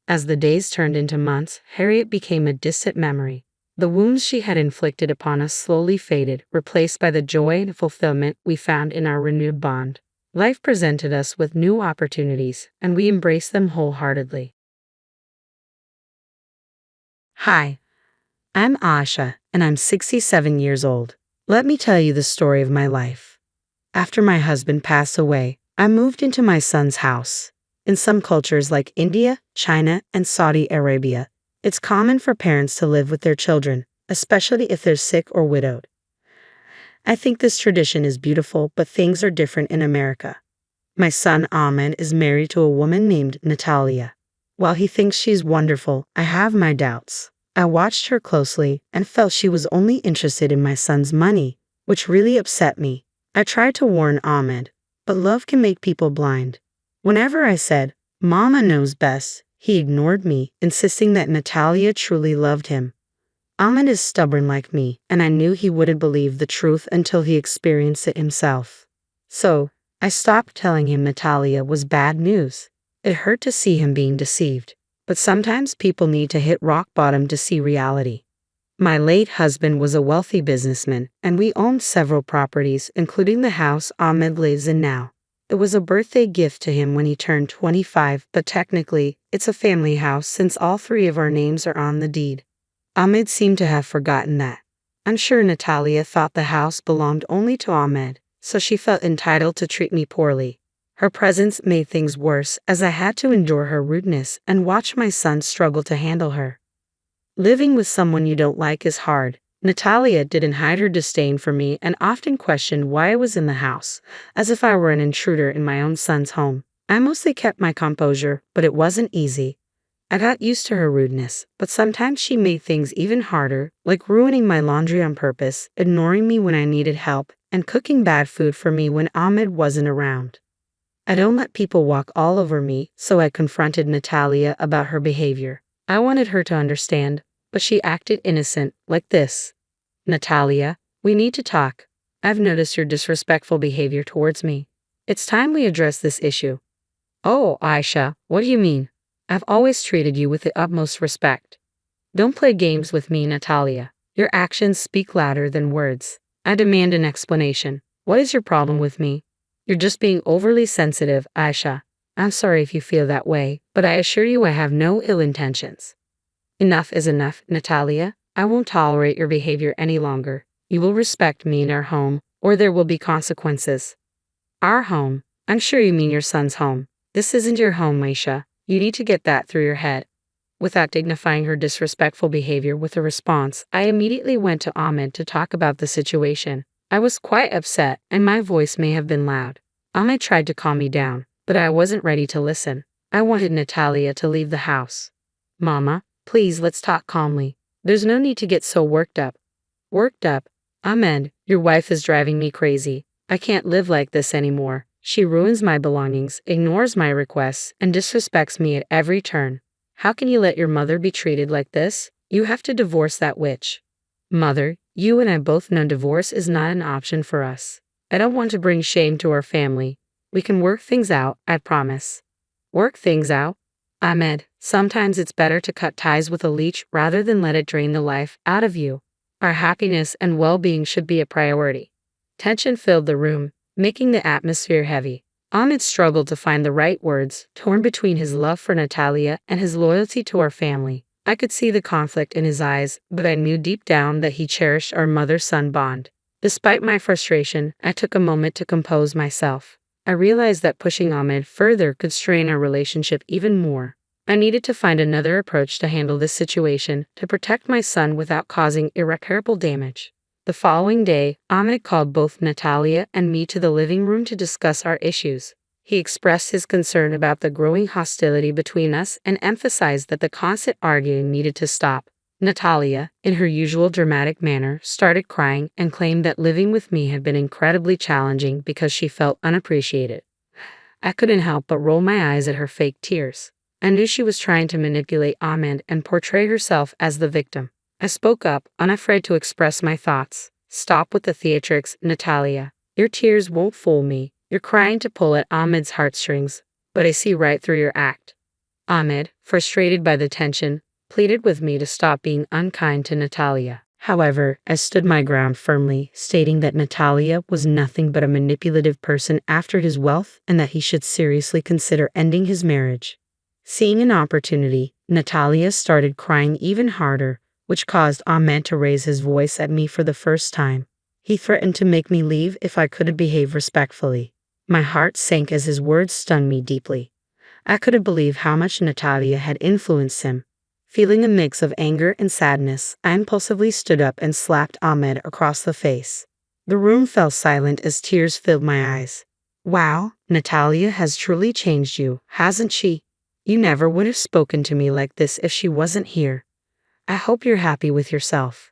As the days turned into months, Harriet became a distant memory. The wounds she had inflicted upon us slowly faded, replaced by the joy and fulfillment we found in our renewed bond. Life presented us with new opportunities, and we embraced them wholeheartedly. Hi, I'm Asha, and I'm 67 years old. Let me tell you the story of my life. After my husband passed away, I moved into my son's house. In some cultures like India, China, and Saudi Arabia, it's common for parents to live with their children, especially if they're sick or widowed. I think this tradition is beautiful, but things are different in America. My son Ahmed is married to a woman named Natalia. While he thinks she's wonderful, I have my doubts. I watched her closely and felt she was only interested in my son's money, which really upset me. I tried to warn Ahmed, but love can make people blind. Whenever I said, "Mama knows best," he ignored me, insisting that Natalia truly loved him. Ahmed is stubborn like me, and I knew he wouldn't believe the truth until he experienced it himself. So, I stopped telling him Natalia was bad news. It hurt to see him being deceived, but sometimes people need to hit rock bottom to see reality. My late husband was a wealthy businessman, and we owned several properties, including the house Ahmed lives in now. It was a birthday gift to him when he turned 25, but technically, it's a family house since all three of our names are on the deed. Ahmed seemed to have forgotten that. I'm sure Natalia thought the house belonged only to Ahmed, so she felt entitled to treat me poorly. Her presence made things worse as I had to endure her rudeness and watch my son struggle to handle her. Living with someone you don't like is hard. Natalia didn't hide her disdain for me and often questioned why I was in the house, as if I were an intruder in my own son's home. I mostly kept my composure, but it wasn't easy. I got used to her rudeness, but sometimes she made things even harder, like ruining my laundry on purpose, ignoring me when I needed help, and cooking bad food for me when Ahmed wasn't around. I don't let people walk all over me, so I confronted Natalia about her behavior. I wanted her to understand, but she acted innocent, like this. "Natalia, we need to talk. I've noticed your disrespectful behavior towards me. It's time we address this issue." "Oh, Aisha, what do you mean? I've always treated you with the utmost respect." "Don't play games with me, Natalia. Your actions speak louder than words. I demand an explanation. What is your problem with me?" "You're just being overly sensitive, Aisha. I'm sorry if you feel that way, but I assure you I have no ill intentions." "Enough is enough, Natalia. I won't tolerate your behavior any longer. You will respect me in our home, or there will be consequences." "Our home? I'm sure you mean your son's home. This isn't your home, Aisha. You need to get that through your head." Without dignifying her disrespectful behavior with a response, I immediately went to Ahmed to talk about the situation. I was quite upset, and my voice may have been loud. Ahmed tried to calm me down, but I wasn't ready to listen. I wanted Natalia to leave the house. "Mama, please let's talk calmly. There's no need to get so worked up." "Worked up? Ahmed, your wife is driving me crazy. I can't live like this anymore. She ruins my belongings, ignores my requests, and disrespects me at every turn. How can you let your mother be treated like this? You have to divorce that witch." "Mother, you and I both know divorce is not an option for us. I don't want to bring shame to our family. We can work things out, I promise." "Work things out?" "Ahmed, sometimes it's better to cut ties with a leech rather than let it drain the life out of you. Our happiness and well-being should be a priority." Tension filled the room, making the atmosphere heavy. Ahmed struggled to find the right words, torn between his love for Natalia and his loyalty to our family. I could see the conflict in his eyes, but I knew deep down that he cherished our mother-son bond. Despite my frustration, I took a moment to compose myself. I realized that pushing Ahmed further could strain our relationship even more. I needed to find another approach to handle this situation to protect my son without causing irreparable damage. The following day, Ahmed called both Natalia and me to the living room to discuss our issues. He expressed his concern about the growing hostility between us and emphasized that the constant arguing needed to stop. Natalia, in her usual dramatic manner, started crying and claimed that living with me had been incredibly challenging because she felt unappreciated. I couldn't help but roll my eyes at her fake tears. I knew she was trying to manipulate Ahmed and portray herself as the victim. I spoke up, unafraid to express my thoughts. Stop with the theatrics, Natalia. Your tears won't fool me. You're crying to pull at Ahmed's heartstrings, but I see right through your act. Ahmed, frustrated by the tension, pleaded with me to stop being unkind to Natalia. However, I stood my ground firmly, stating that Natalia was nothing but a manipulative person after his wealth and that he should seriously consider ending his marriage. Seeing an opportunity, Natalia started crying even harder, which caused Ahmed to raise his voice at me for the first time. He threatened to make me leave if I couldn't behave respectfully. My heart sank as his words stunned me deeply. I couldn't believe how much Natalia had influenced him. Feeling a mix of anger and sadness, I impulsively stood up and slapped Ahmed across the face. The room fell silent as tears filled my eyes. Wow, Natalia has truly changed you, hasn't she? You never would have spoken to me like this if she wasn't here. I hope you're happy with yourself.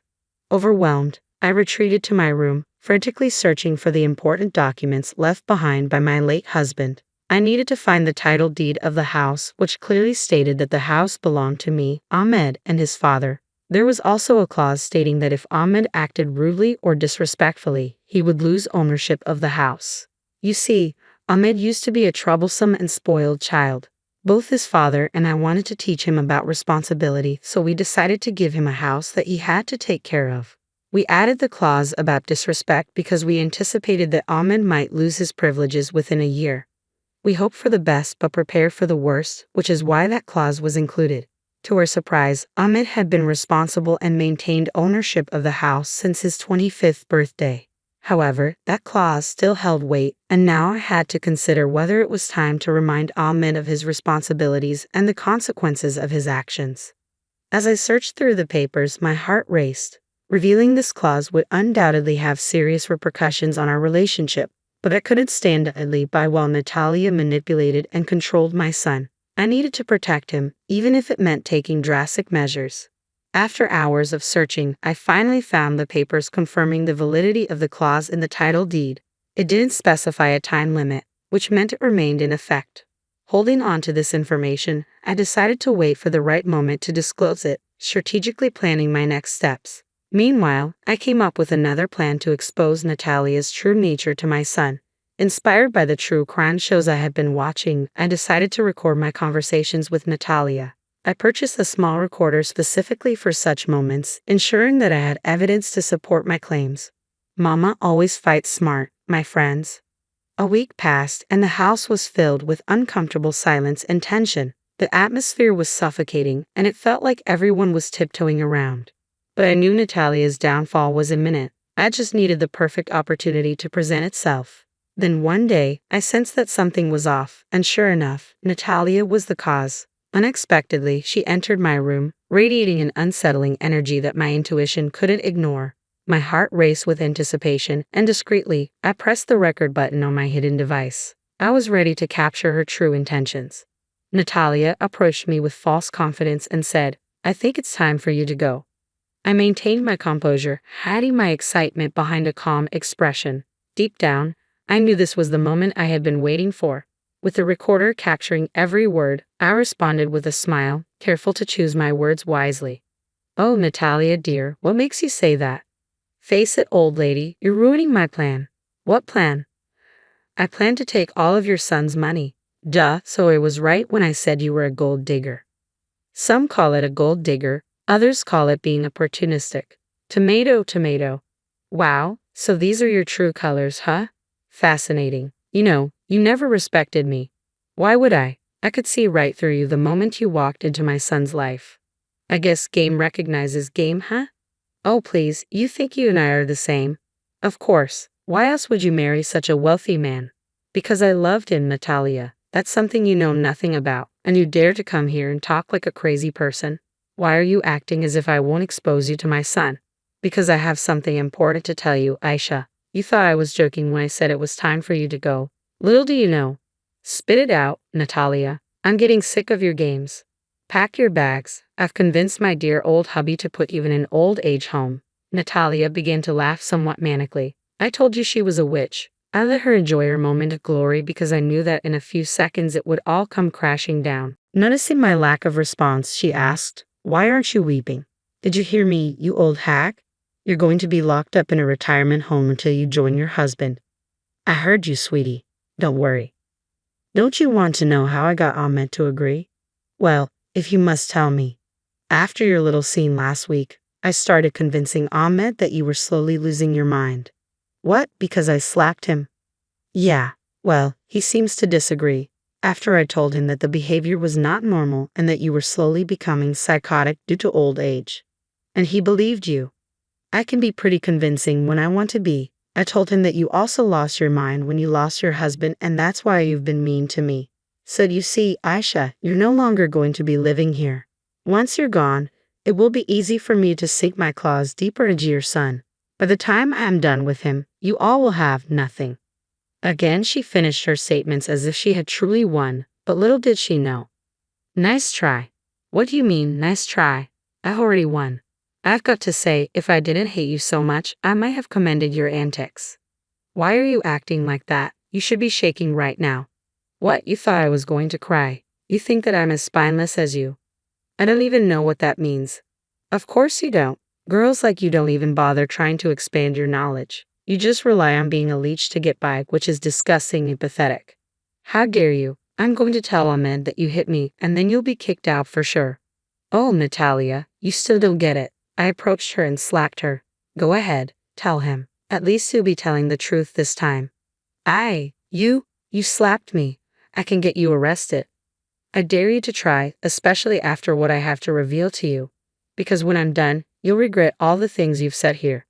Overwhelmed, I retreated to my room, frantically searching for the important documents left behind by my late husband. I needed to find the title deed of the house, which clearly stated that the house belonged to me, Ahmed, and his father. There was also a clause stating that if Ahmed acted rudely or disrespectfully, he would lose ownership of the house. You see, Ahmed used to be a troublesome and spoiled child. Both his father and I wanted to teach him about responsibility, so we decided to give him a house that he had to take care of. We added the clause about disrespect because we anticipated that Ahmed might lose his privileges within a year. We hoped for the best but prepared for the worst, which is why that clause was included. To our surprise, Ahmed had been responsible and maintained ownership of the house since his 25th birthday. However, that clause still held weight, and now I had to consider whether it was time to remind Ahmed of his responsibilities and the consequences of his actions. As I searched through the papers, my heart raced. Revealing this clause would undoubtedly have serious repercussions on our relationship. But I couldn't stand idly by while Natalia manipulated and controlled my son. I needed to protect him, even if it meant taking drastic measures. After hours of searching, I finally found the papers confirming the validity of the clause in the title deed. It didn't specify a time limit, which meant it remained in effect. Holding on to this information, I decided to wait for the right moment to disclose it, strategically planning my next steps. Meanwhile, I came up with another plan to expose Natalia's true nature to my son. Inspired by the true crime shows I had been watching, I decided to record my conversations with Natalia. I purchased a small recorder specifically for such moments, ensuring that I had evidence to support my claims. Mama always fights smart, my friends. A week passed, and the house was filled with uncomfortable silence and tension. The atmosphere was suffocating, and it felt like everyone was tiptoeing around. But I knew Natalia's downfall was imminent. I just needed the perfect opportunity to present itself. Then one day, I sensed that something was off, and sure enough, Natalia was the cause. Unexpectedly, she entered my room, radiating an unsettling energy that my intuition couldn't ignore. My heart raced with anticipation, and discreetly, I pressed the record button on my hidden device. I was ready to capture her true intentions. Natalia approached me with false confidence and said, "I think it's time for you to go." I maintained my composure, hiding my excitement behind a calm expression. Deep down, I knew this was the moment I had been waiting for. With the recorder capturing every word, I responded with a smile, careful to choose my words wisely. "Oh, Natalia dear, what makes you say that? Face it, old lady, you're ruining my plan." "What plan?" "I plan to take all of your son's money." "Duh, so I was right when I said you were a gold digger." "Some call it a gold digger. Others call it being opportunistic." Tomato, tomato. "Wow, so these are your true colors, huh? Fascinating. You know, you never respected me." "Why would I? I could see right through you the moment you walked into my son's life." "I guess game recognizes game, huh?" "Oh please, you think you and I are the same?" "Of course. Why else would you marry such a wealthy man?" "Because I loved him, Natalia. That's something you know nothing about, and you dare to come here and talk like a crazy person. Why are you acting as if I won't expose you to my son?" "Because I have something important to tell you, Aisha. You thought I was joking when I said it was time for you to go. Little do you know, Spit it out, Natalia. I'm getting sick of your games. Pack your bags. I've convinced my dear old hubby to put you in an old age home. Natalia began to laugh somewhat manically. I told you she was a witch. I let her enjoy her moment of glory because I knew that in a few seconds it would all come crashing down. Noticing my lack of response, she asked, "Why aren't you weeping? Did you hear me, you old hag? You're going to be locked up in a retirement home until you join your husband." "I heard you, sweetie. Don't worry." "Don't you want to know how I got Ahmed to agree?" "Well, if you must tell me. After your little scene last week, I started convincing Ahmed that you were slowly losing your mind." "What, because I slapped him?" "Yeah, well, he seems to disagree. After I told him that the behavior was not normal and that you were slowly becoming psychotic due to old age. And he believed you. I can be pretty convincing when I want to be. I told him that you also lost your mind when you lost your husband and that's why you've been mean to me. So you see, Aisha, you're no longer going to be living here. Once you're gone, it will be easy for me to sink my claws deeper into your son. By the time I am done with him, you all will have nothing." Again she finished her statements as if she had truly won, but little did she know. "Nice try." "What do you mean, nice try? I've already won. I've got to say, if I didn't hate you so much, I might have commended your antics." "Why are you acting like that? You should be shaking right now." "What, you thought I was going to cry? You think that I'm as spineless as you?" "I don't even know what that means." "Of course you don't. Girls like you don't even bother trying to expand your knowledge. You just rely on being a leech to get by, which is disgusting and pathetic." "How dare you? I'm going to tell Ahmed that you hit me, and then you'll be kicked out for sure." "Oh, Natalia, you still don't get it." I approached her and slapped her. "Go ahead, tell him. At least you'll be telling the truth this time." You slapped me. I can get you arrested." "I dare you to try, especially after what I have to reveal to you. Because when I'm done, you'll regret all the things you've said here."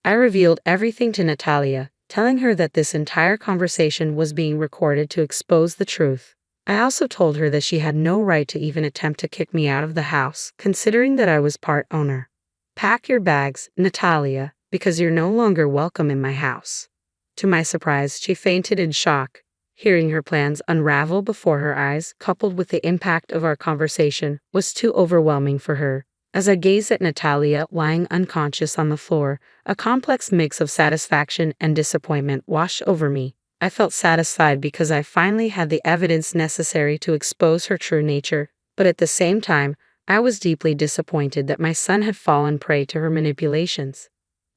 I revealed everything to Natalia, telling her that this entire conversation was being recorded to expose the truth. I also told her that she had no right to even attempt to kick me out of the house, considering that I was part owner. "Pack your bags, Natalia, because you're no longer welcome in my house." To my surprise, she fainted in shock. Hearing her plans unravel before her eyes, coupled with the impact of our conversation, was too overwhelming for her. As I gazed at Natalia lying unconscious on the floor, a complex mix of satisfaction and disappointment washed over me. I felt satisfied because I finally had the evidence necessary to expose her true nature, but at the same time, I was deeply disappointed that my son had fallen prey to her manipulations.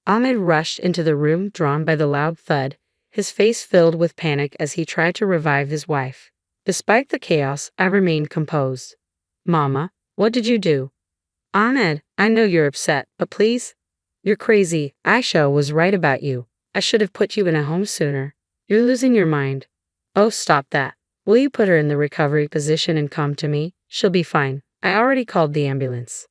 Ahmed rushed into the room, drawn by the loud thud, his face filled with panic as he tried to revive his wife. Despite the chaos, I remained composed. "Mama, what did you do?" "Ahmed, I know you're upset, but please." "You're crazy. Aisha was right about you. I should have put you in a home sooner. You're losing your mind." "Oh, stop that. Will you put her in the recovery position and come to me? She'll be fine. I already called the ambulance."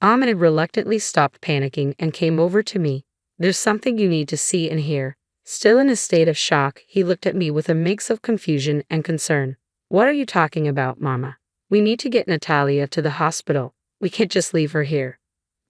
Ahmed reluctantly stopped panicking and came over to me. "There's something you need to see and hear." Still in a state of shock, he looked at me with a mix of confusion and concern. "What are you talking about, Mama? We need to get Natalia to the hospital. We can't just leave her here."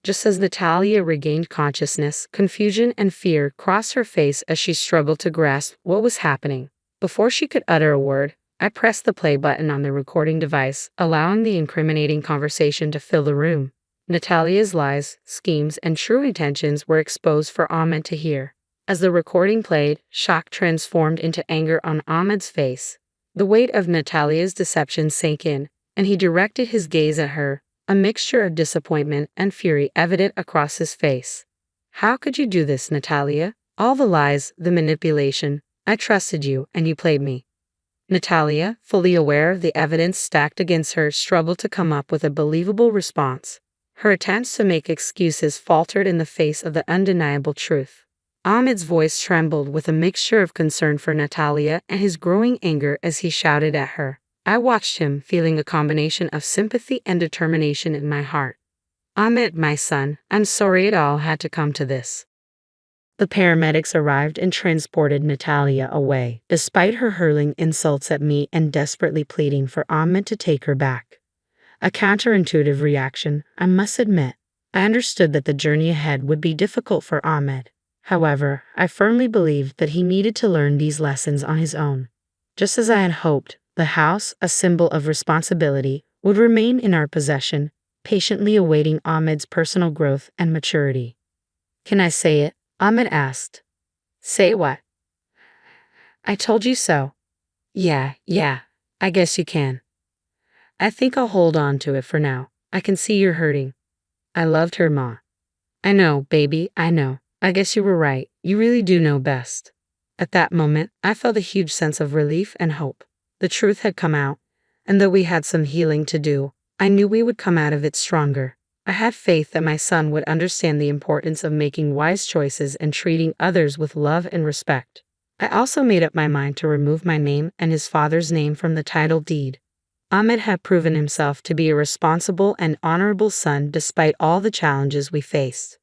Just as Natalia regained consciousness, confusion and fear crossed her face as she struggled to grasp what was happening. Before she could utter a word, I pressed the play button on the recording device, allowing the incriminating conversation to fill the room. Natalia's lies, schemes, and true intentions were exposed for Ahmed to hear. As the recording played, shock transformed into anger on Ahmed's face. The weight of Natalia's deception sank in, and he directed his gaze at her, a mixture of disappointment and fury evident across his face. "How could you do this, Natalia? All the lies, the manipulation. I trusted you, and you played me." Natalia, fully aware of the evidence stacked against her, struggled to come up with a believable response. Her attempts to make excuses faltered in the face of the undeniable truth. Ahmed's voice trembled with a mixture of concern for Natalia and his growing anger as he shouted at her. I watched him, feeling a combination of sympathy and determination in my heart. "Ahmed, my son, I'm sorry it all had to come to this." The paramedics arrived and transported Natalia away, despite her hurling insults at me and desperately pleading for Ahmed to take her back. A counterintuitive reaction, I must admit. I understood that the journey ahead would be difficult for Ahmed. However, I firmly believed that he needed to learn these lessons on his own. Just as I had hoped, the house, a symbol of responsibility, would remain in our possession, patiently awaiting Ahmed's personal growth and maturity. Can I say it? Ahmed asked. Say what? I told you so. Yeah, I guess you can. I think I'll hold on to it for now. I can see you're hurting. I loved her, Ma. I know, baby, I know. I guess you were right. You really do know best. At that moment, I felt a huge sense of relief and hope. The truth had come out, and though we had some healing to do, I knew we would come out of it stronger. I had faith that my son would understand the importance of making wise choices and treating others with love and respect. I also made up my mind to remove my name and his father's name from the title deed. Ahmed had proven himself to be a responsible and honorable son despite all the challenges we faced.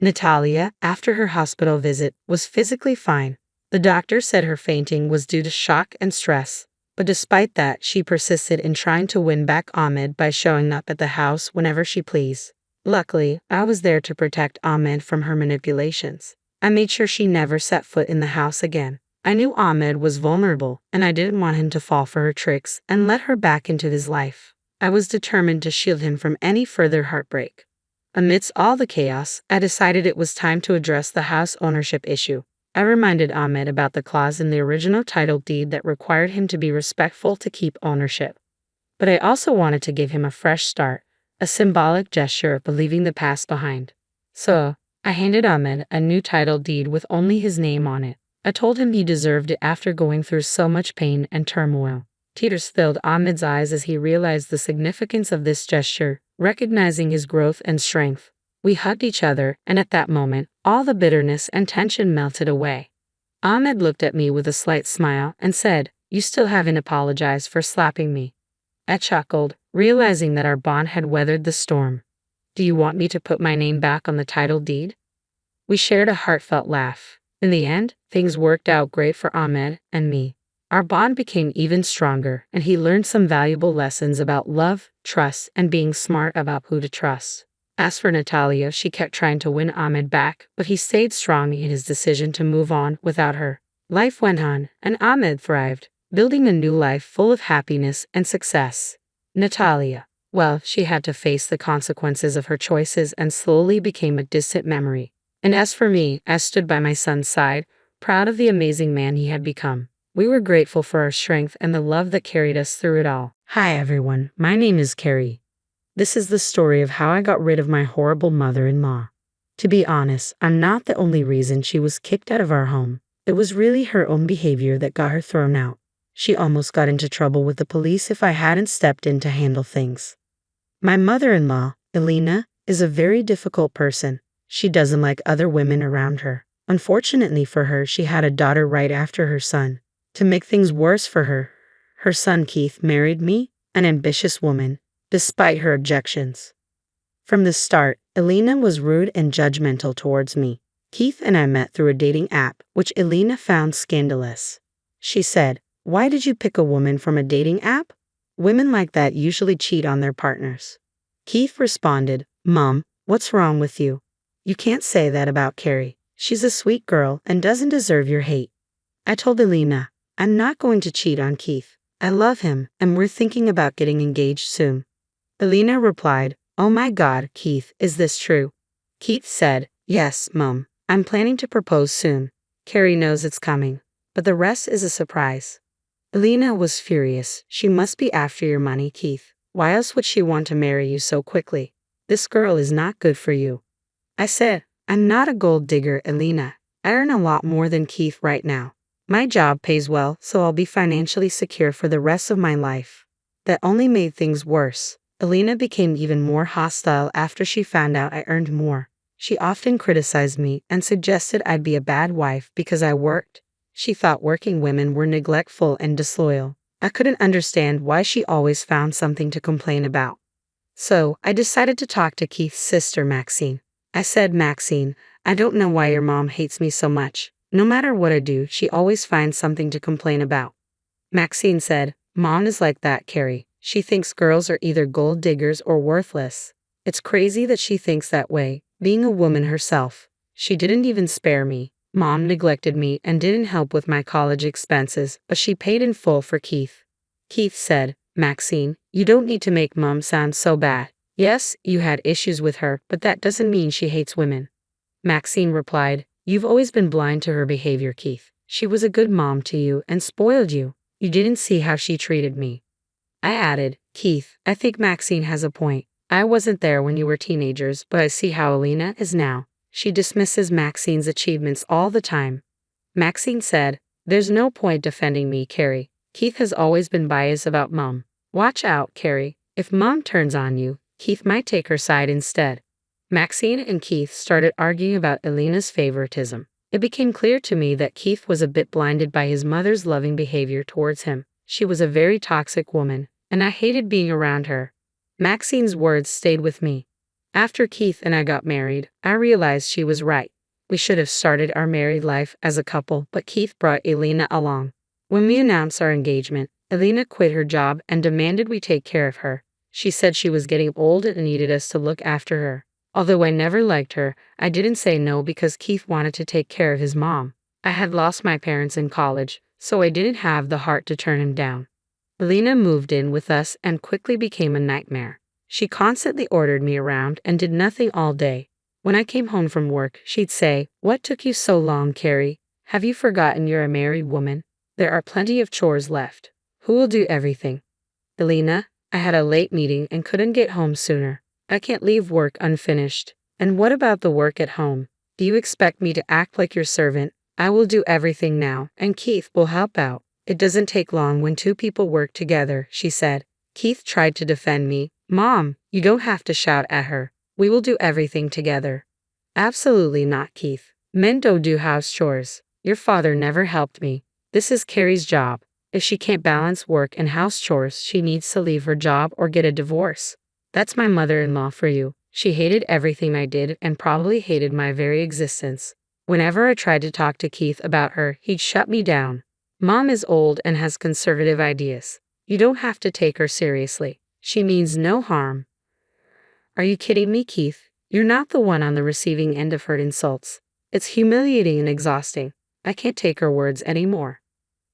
Natalia, after her hospital visit, was physically fine. The doctor said her fainting was due to shock and stress, but despite that, she persisted in trying to win back Ahmed by showing up at the house whenever she pleased. Luckily, I was there to protect Ahmed from her manipulations. I made sure she never set foot in the house again. I knew Ahmed was vulnerable, and I didn't want him to fall for her tricks and let her back into his life. I was determined to shield him from any further heartbreak. Amidst all the chaos, I decided it was time to address the house ownership issue. I reminded Ahmed about the clause in the original title deed that required him to be respectful to keep ownership. But I also wanted to give him a fresh start, a symbolic gesture of leaving the past behind. So, I handed Ahmed a new title deed with only his name on it. I told him he deserved it after going through so much pain and turmoil. Tears filled Ahmed's eyes as he realized the significance of this gesture, recognizing his growth and strength. We hugged each other, and at that moment, all the bitterness and tension melted away. Ahmed looked at me with a slight smile and said, "You still haven't apologized for slapping me." I chuckled, realizing that our bond had weathered the storm. "Do you want me to put my name back on the title deed?" We shared a heartfelt laugh. In the end, things worked out great for Ahmed and me. Our bond became even stronger, and he learned some valuable lessons about love, trust, and being smart about who to trust. As for Natalia, she kept trying to win Ahmed back, but he stayed strong in his decision to move on without her. Life went on, and Ahmed thrived, building a new life full of happiness and success. Natalia, well, she had to face the consequences of her choices and slowly became a distant memory. And as for me, I stood by my son's side, proud of the amazing man he had become. We were grateful for our strength and the love that carried us through it all. Hi everyone, my name is Carrie. This is the story of how I got rid of my horrible mother-in-law. To be honest, I'm not the only reason she was kicked out of our home. It was really her own behavior that got her thrown out. She almost got into trouble with the police if I hadn't stepped in to handle things. My mother-in-law, Elena, is a very difficult person. She doesn't like other women around her. Unfortunately for her, she had a daughter right after her son. To make things worse for her, her son Keith married me, an ambitious woman, despite her objections. From the start, Elena was rude and judgmental towards me. Keith and I met through a dating app, which Elena found scandalous. She said, "Why did you pick a woman from a dating app? Women like that usually cheat on their partners." Keith responded, "Mom, what's wrong with you? You can't say that about Carrie. She's a sweet girl and doesn't deserve your hate." I told Elena, "I'm not going to cheat on Keith. I love him, and we're thinking about getting engaged soon." Elena replied, "Oh my God, Keith, is this true?" Keith said, "Yes, Mom. I'm planning to propose soon. Carrie knows it's coming, but the rest is a surprise." Elena was furious. "She must be after your money, Keith. Why else would she want to marry you so quickly? This girl is not good for you." I said, "I'm not a gold digger, Elena. I earn a lot more than Keith right now. My job pays well, so I'll be financially secure for the rest of my life." That only made things worse. Elena became even more hostile after she found out I earned more. She often criticized me and suggested I'd be a bad wife because I worked. She thought working women were neglectful and disloyal. I couldn't understand why she always found something to complain about. So, I decided to talk to Keith's sister, Maxine. I said, "Maxine, I don't know why your mom hates me so much. No matter what I do, she always finds something to complain about." Maxine said, "Mom is like that, Carrie. She thinks girls are either gold diggers or worthless. It's crazy that she thinks that way, being a woman herself. She didn't even spare me. Mom neglected me and didn't help with my college expenses, but she paid in full for Keith. Keith said, Maxine, you don't need to make Mom sound so bad. Yes, you had issues with her, but that doesn't mean she hates women. Maxine replied, you've always been blind to her behavior, Keith. She was a good mom to you and spoiled you. You didn't see how she treated me. I added, Keith, I think Maxine has a point. I wasn't there when you were teenagers, but I see how Alina is now. She dismisses Maxine's achievements all the time. Maxine said, there's no point defending me, Carrie. Keith has always been biased about Mom. Watch out, Carrie. If Mom turns on you, Keith might take her side instead. Maxine and Keith started arguing about Alina's favoritism. It became clear to me that Keith was a bit blinded by his mother's loving behavior towards him. She was a very toxic woman, and I hated being around her. Maxine's words stayed with me. After Keith and I got married, I realized she was right. We should have started our married life as a couple, but Keith brought Alina along. When we announced our engagement, Alina quit her job and demanded we take care of her. She said she was getting old and needed us to look after her. Although I never liked her, I didn't say no because Keith wanted to take care of his mom. I had lost my parents in college, so I didn't have the heart to turn him down. Alina moved in with us and quickly became a nightmare. She constantly ordered me around and did nothing all day. When I came home from work, she'd say, what took you so long, Carrie? Have you forgotten you're a married woman? There are plenty of chores left. Who will do everything? Alina, I had a late meeting and couldn't get home sooner. I can't leave work unfinished. And what about the work at home? Do you expect me to act like your servant? I will do everything now, and Keith will help out. It doesn't take long when two people work together, she said. Keith tried to defend me. Mom, you don't have to shout at her. We will do everything together. Absolutely not, Keith. Men don't do house chores. Your father never helped me. This is Carrie's job. If she can't balance work and house chores, she needs to leave her job or get a divorce. That's my mother-in-law for you. She hated everything I did and probably hated my very existence. Whenever I tried to talk to Keith about her, he'd shut me down. Mom is old and has conservative ideas. You don't have to take her seriously. She means no harm. Are you kidding me, Keith? You're not the one on the receiving end of her insults. It's humiliating and exhausting. I can't take her words anymore.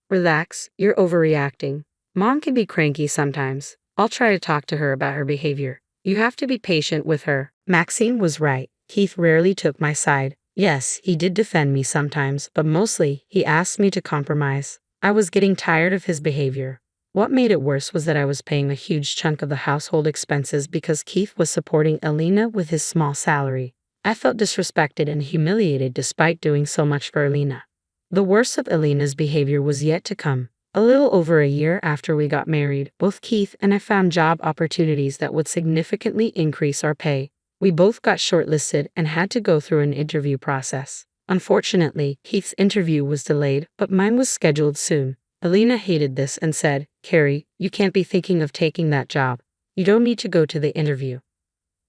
Relax, you're overreacting. Mom can be cranky sometimes. I'll try to talk to her about her behavior. You have to be patient with her. Maxine was right. Keith rarely took my side. Yes, he did defend me sometimes, but mostly, he asked me to compromise. I was getting tired of his behavior. What made it worse was that I was paying a huge chunk of the household expenses because Keith was supporting Alina with his small salary. I felt disrespected and humiliated despite doing so much for Alina. The worst of Alina's behavior was yet to come. A little over a year after we got married, both Keith and I found job opportunities that would significantly increase our pay. We both got shortlisted and had to go through an interview process. Unfortunately, Keith's interview was delayed, but mine was scheduled soon. Alina hated this and said, Carrie, you can't be thinking of taking that job. You don't need to go to the interview.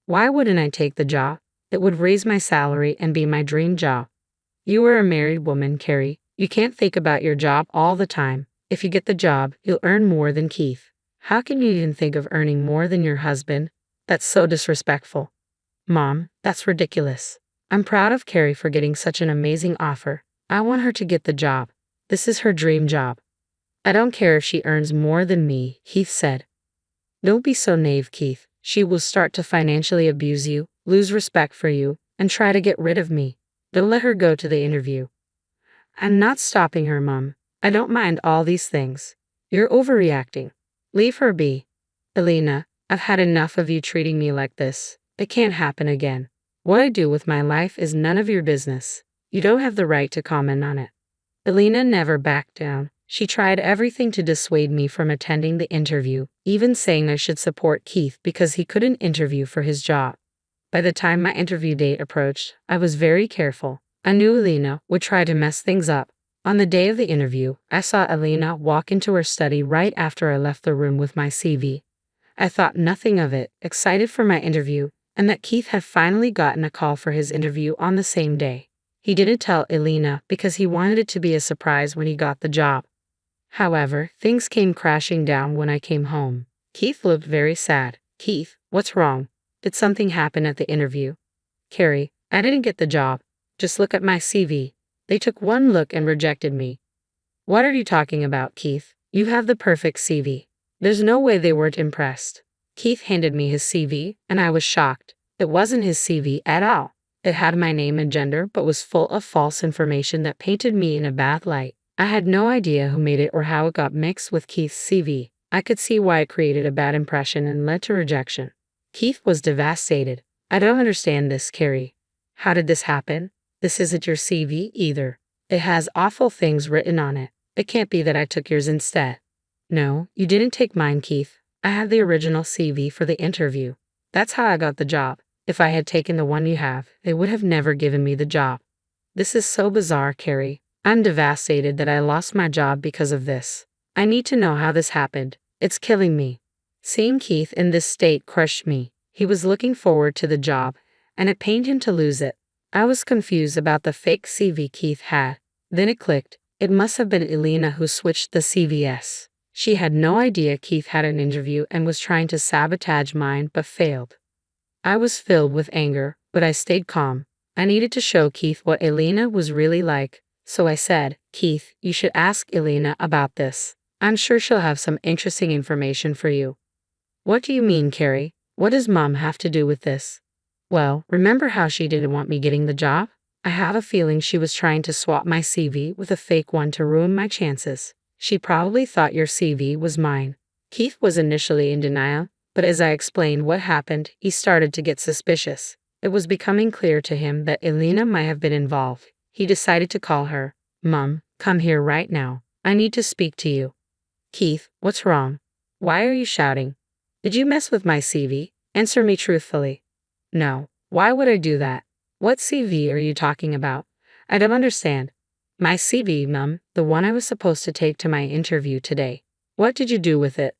Why wouldn't I take the job? It would raise my salary and be my dream job. You are a married woman, Carrie. You can't think about your job all the time. If you get the job, you'll earn more than Keith. How can you even think of earning more than your husband? That's so disrespectful. Mom, that's ridiculous. I'm proud of Carrie for getting such an amazing offer. I want her to get the job. This is her dream job. I don't care if she earns more than me, Keith said. Don't be so naive, Keith. She will start to financially abuse you, lose respect for you, and try to get rid of me. Don't let her go to the interview. I'm not stopping her, Mom. I don't mind all these things. You're overreacting. Leave her be. Alina, I've had enough of you treating me like this. It can't happen again. What I do with my life is none of your business. You don't have the right to comment on it. Alina never backed down. She tried everything to dissuade me from attending the interview, even saying I should support Keith because he couldn't interview for his job. By the time my interview date approached, I was very careful. I knew Alina would try to mess things up. On the day of the interview, I saw Alina walk into her study right after I left the room with my CV. I thought nothing of it, excited for my interview, and that Keith had finally gotten a call for his interview on the same day. He didn't tell Alina because he wanted it to be a surprise when he got the job. However, things came crashing down when I came home. Keith looked very sad. Keith, what's wrong? Did something happen at the interview? Carrie, I didn't get the job. Just look at my CV. They took one look and rejected me. What are you talking about, Keith? You have the perfect CV. There's no way they weren't impressed. Keith handed me his CV, and I was shocked. It wasn't his CV at all. It had my name and gender, but was full of false information that painted me in a bad light. I had no idea who made it or how it got mixed with Keith's CV. I could see why it created a bad impression and led to rejection. Keith was devastated. I don't understand this, Carrie. How did this happen? This isn't your CV either. It has awful things written on it. It can't be that I took yours instead. No, you didn't take mine, Keith. I had the original CV for the interview. That's how I got the job. If I had taken the one you have, they would have never given me the job. This is so bizarre, Carrie. I'm devastated that I lost my job because of this. I need to know how this happened. It's killing me. Seeing Keith in this state crushed me. He was looking forward to the job, and it pained him to lose it. I was confused about the fake CV Keith had. Then it clicked. It must have been Elena who switched the CVs. She had no idea Keith had an interview and was trying to sabotage mine but failed. I was filled with anger, but I stayed calm. I needed to show Keith what Elena was really like, so I said, Keith, you should ask Elena about this. I'm sure she'll have some interesting information for you. What do you mean, Carrie? What does Mom have to do with this? Well, remember how she didn't want me getting the job? I have a feeling she was trying to swap my CV with a fake one to ruin my chances. She probably thought your CV was mine. Keith was initially in denial, but as I explained what happened, he started to get suspicious. It was becoming clear to him that Elena might have been involved. He decided to call her. Mom, come here right now. I need to speak to you. Keith, what's wrong? Why are you shouting? Did you mess with my CV? Answer me truthfully. No. Why would I do that? What CV are you talking about? I don't understand. My CV, Mum, the one I was supposed to take to my interview today. What did you do with it?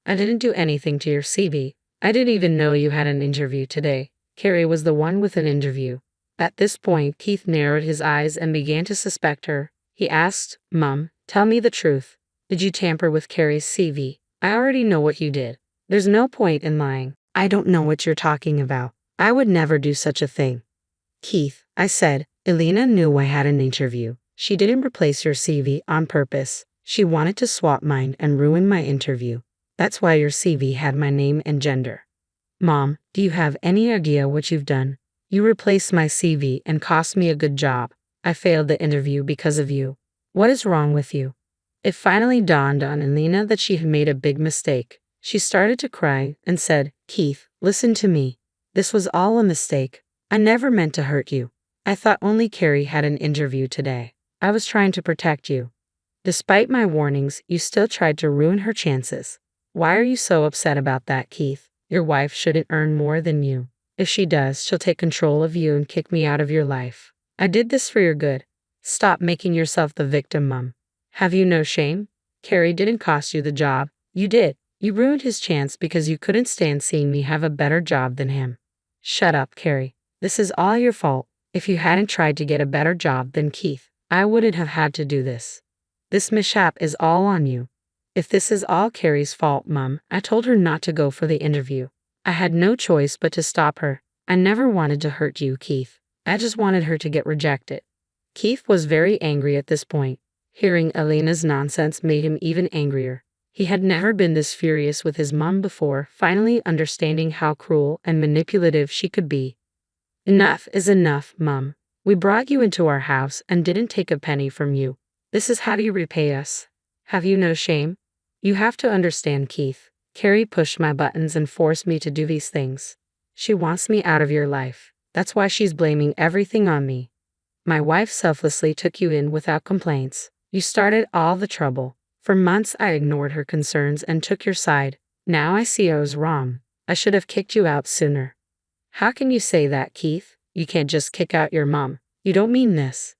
I didn't do anything to your CV. I didn't even know you had an interview today. Carrie was the one with an interview. At this point, Keith narrowed his eyes and began to suspect her. He asked, Mum, tell me the truth. Did you tamper with Carrie's CV? I already know what you did. There's no point in lying. I don't know what you're talking about. I would never do such a thing. Keith, I said, Elena knew I had an interview. She didn't replace your CV on purpose. She wanted to swap mine and ruin my interview. That's why your CV had my name and gender. Mom, do you have any idea what you've done? You replaced my CV and cost me a good job. I failed the interview because of you. What is wrong with you? It finally dawned on Elena that she had made a big mistake. She started to cry and said, Keith, listen to me. This was all a mistake. I never meant to hurt you. I thought only Carrie had an interview today. I was trying to protect you. Despite my warnings, you still tried to ruin her chances. Why are you so upset about that, Keith? Your wife shouldn't earn more than you. If she does, she'll take control of you and kick me out of your life. I did this for your good. Stop making yourself the victim, Mum. Have you no shame? Carrie didn't cost you the job. You did. You ruined his chance because you couldn't stand seeing me have a better job than him. Shut up, Carrie. This is all your fault. If you hadn't tried to get a better job than Keith, I wouldn't have had to do this. This mishap is all on you. If this is all Carrie's fault, Mum, I told her not to go for the interview. I had no choice but to stop her. I never wanted to hurt you, Keith. I just wanted her to get rejected. Keith was very angry at this point. Hearing Elena's nonsense made him even angrier. He had never been this furious with his mom before, finally understanding how cruel and manipulative she could be. Enough is enough, Mum. We brought you into our house and didn't take a penny from you. This is how you repay us. Have you no shame? You have to understand, Keith. Carrie pushed my buttons and forced me to do these things. She wants me out of your life. That's why she's blaming everything on me. My wife selflessly took you in without complaints. You started all the trouble. For months I ignored her concerns and took your side. Now I see I was wrong. I should have kicked you out sooner. How can you say that, Keith? You can't just kick out your mom. You don't mean this.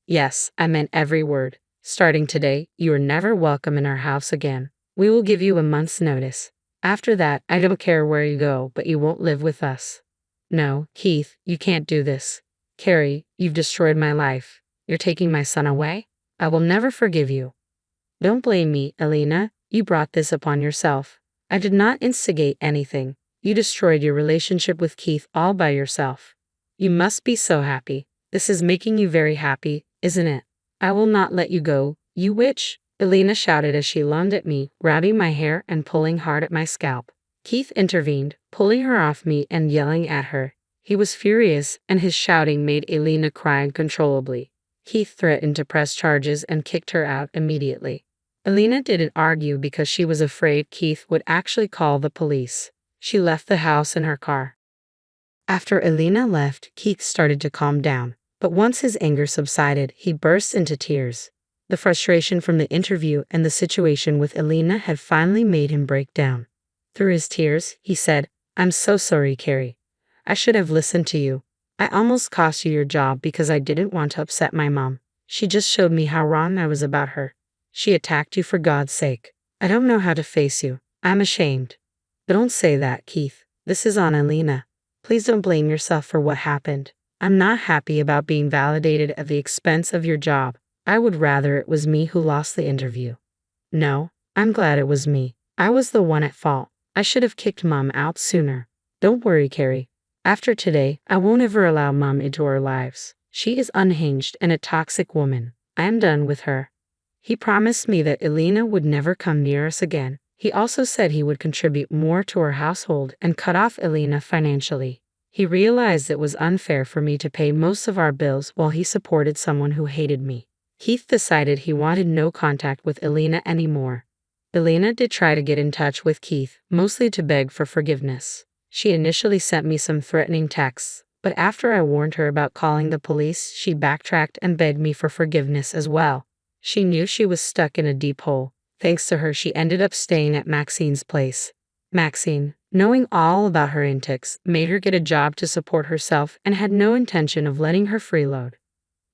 Yes, I meant every word. Starting today, you are never welcome in our house again. We will give you a month's notice. After that, I don't care where you go, but you won't live with us. No, Keith, you can't do this. Carrie, you've destroyed my life. You're taking my son away? I will never forgive you. Don't blame me, Elena. You brought this upon yourself. I did not instigate anything. You destroyed your relationship with Keith all by yourself. You must be so happy. This is making you very happy. isn't it? I will not let you go, you witch, Elena shouted as she lunged at me, grabbing my hair and pulling hard at my scalp. Keith intervened, pulling her off me and yelling at her. He was furious, and his shouting made Elena cry uncontrollably. Keith threatened to press charges and kicked her out immediately. Elena didn't argue because she was afraid Keith would actually call the police. She left the house in her car. After Elena left, Keith started to calm down, but once his anger subsided, he burst into tears. The frustration from the interview and the situation with Elena had finally made him break down. Through his tears, he said, "I'm so sorry, Carrie. I should have listened to you. I almost cost you your job because I didn't want to upset my mom. She just showed me how wrong I was about her. She attacked you for God's sake. I don't know how to face you. I'm ashamed." But don't say that, Keith. This is on Elena. Please don't blame yourself for what happened. I'm not happy about being validated at the expense of your job. I would rather it was me who lost the interview. No, I'm glad it was me. I was the one at fault. I should have kicked Mom out sooner. Don't worry, Carrie. After today, I won't ever allow Mom into our lives. She is unhinged and a toxic woman. I am done with her. He promised me that Elena would never come near us again. He also said he would contribute more to our household and cut off Elena financially. He realized it was unfair for me to pay most of our bills while he supported someone who hated me. Keith decided he wanted no contact with Elena anymore. Elena did try to get in touch with Keith, mostly to beg for forgiveness. She initially sent me some threatening texts, but after I warned her about calling the police, she backtracked and begged me for forgiveness as well. She knew she was stuck in a deep hole. Thanks to her, she ended up staying at Maxine's place. Maxine, knowing all about her antics, made her get a job to support herself and had no intention of letting her freeload.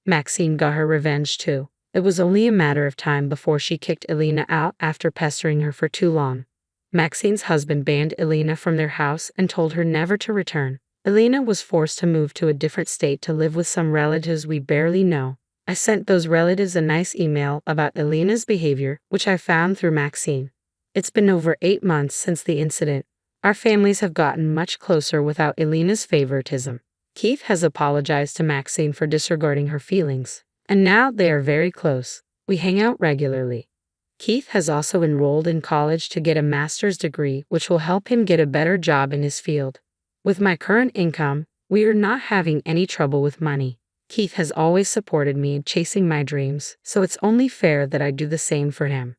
Maxine got her revenge too. It was only a matter of time before she kicked Elena out after pestering her for too long. Maxine's husband banned Elena from their house and told her never to return. Elena was forced to move to a different state to live with some relatives we barely know. I sent those relatives a nice email about Elena's behavior, which I found through Maxine. It's been over 8 months since the incident. Our families have gotten much closer without Elena's favoritism. Keith has apologized to Maxine for disregarding her feelings, and now they are very close. We hang out regularly. Keith has also enrolled in college to get a master's degree, which will help him get a better job in his field. With my current income, we are not having any trouble with money. Keith has always supported me in chasing my dreams, so it's only fair that I do the same for him.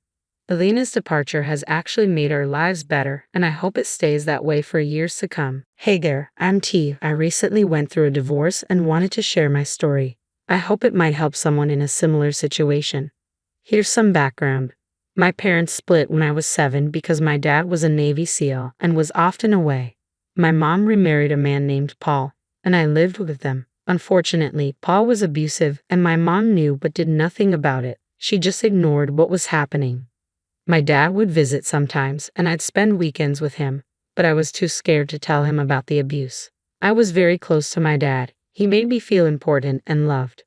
Elena's departure has actually made our lives better, and I hope it stays that way for years to come. Hey there, I'm T. I recently went through a divorce and wanted to share my story. I hope it might help someone in a similar situation. Here's some background. My parents split when I was 7 because my dad was a Navy SEAL and was often away. My mom remarried a man named Paul, and I lived with them. Unfortunately, Paul was abusive, and my mom knew but did nothing about it. She just ignored what was happening. My dad would visit sometimes, and I'd spend weekends with him, but I was too scared to tell him about the abuse. I was very close to my dad. He made me feel important and loved.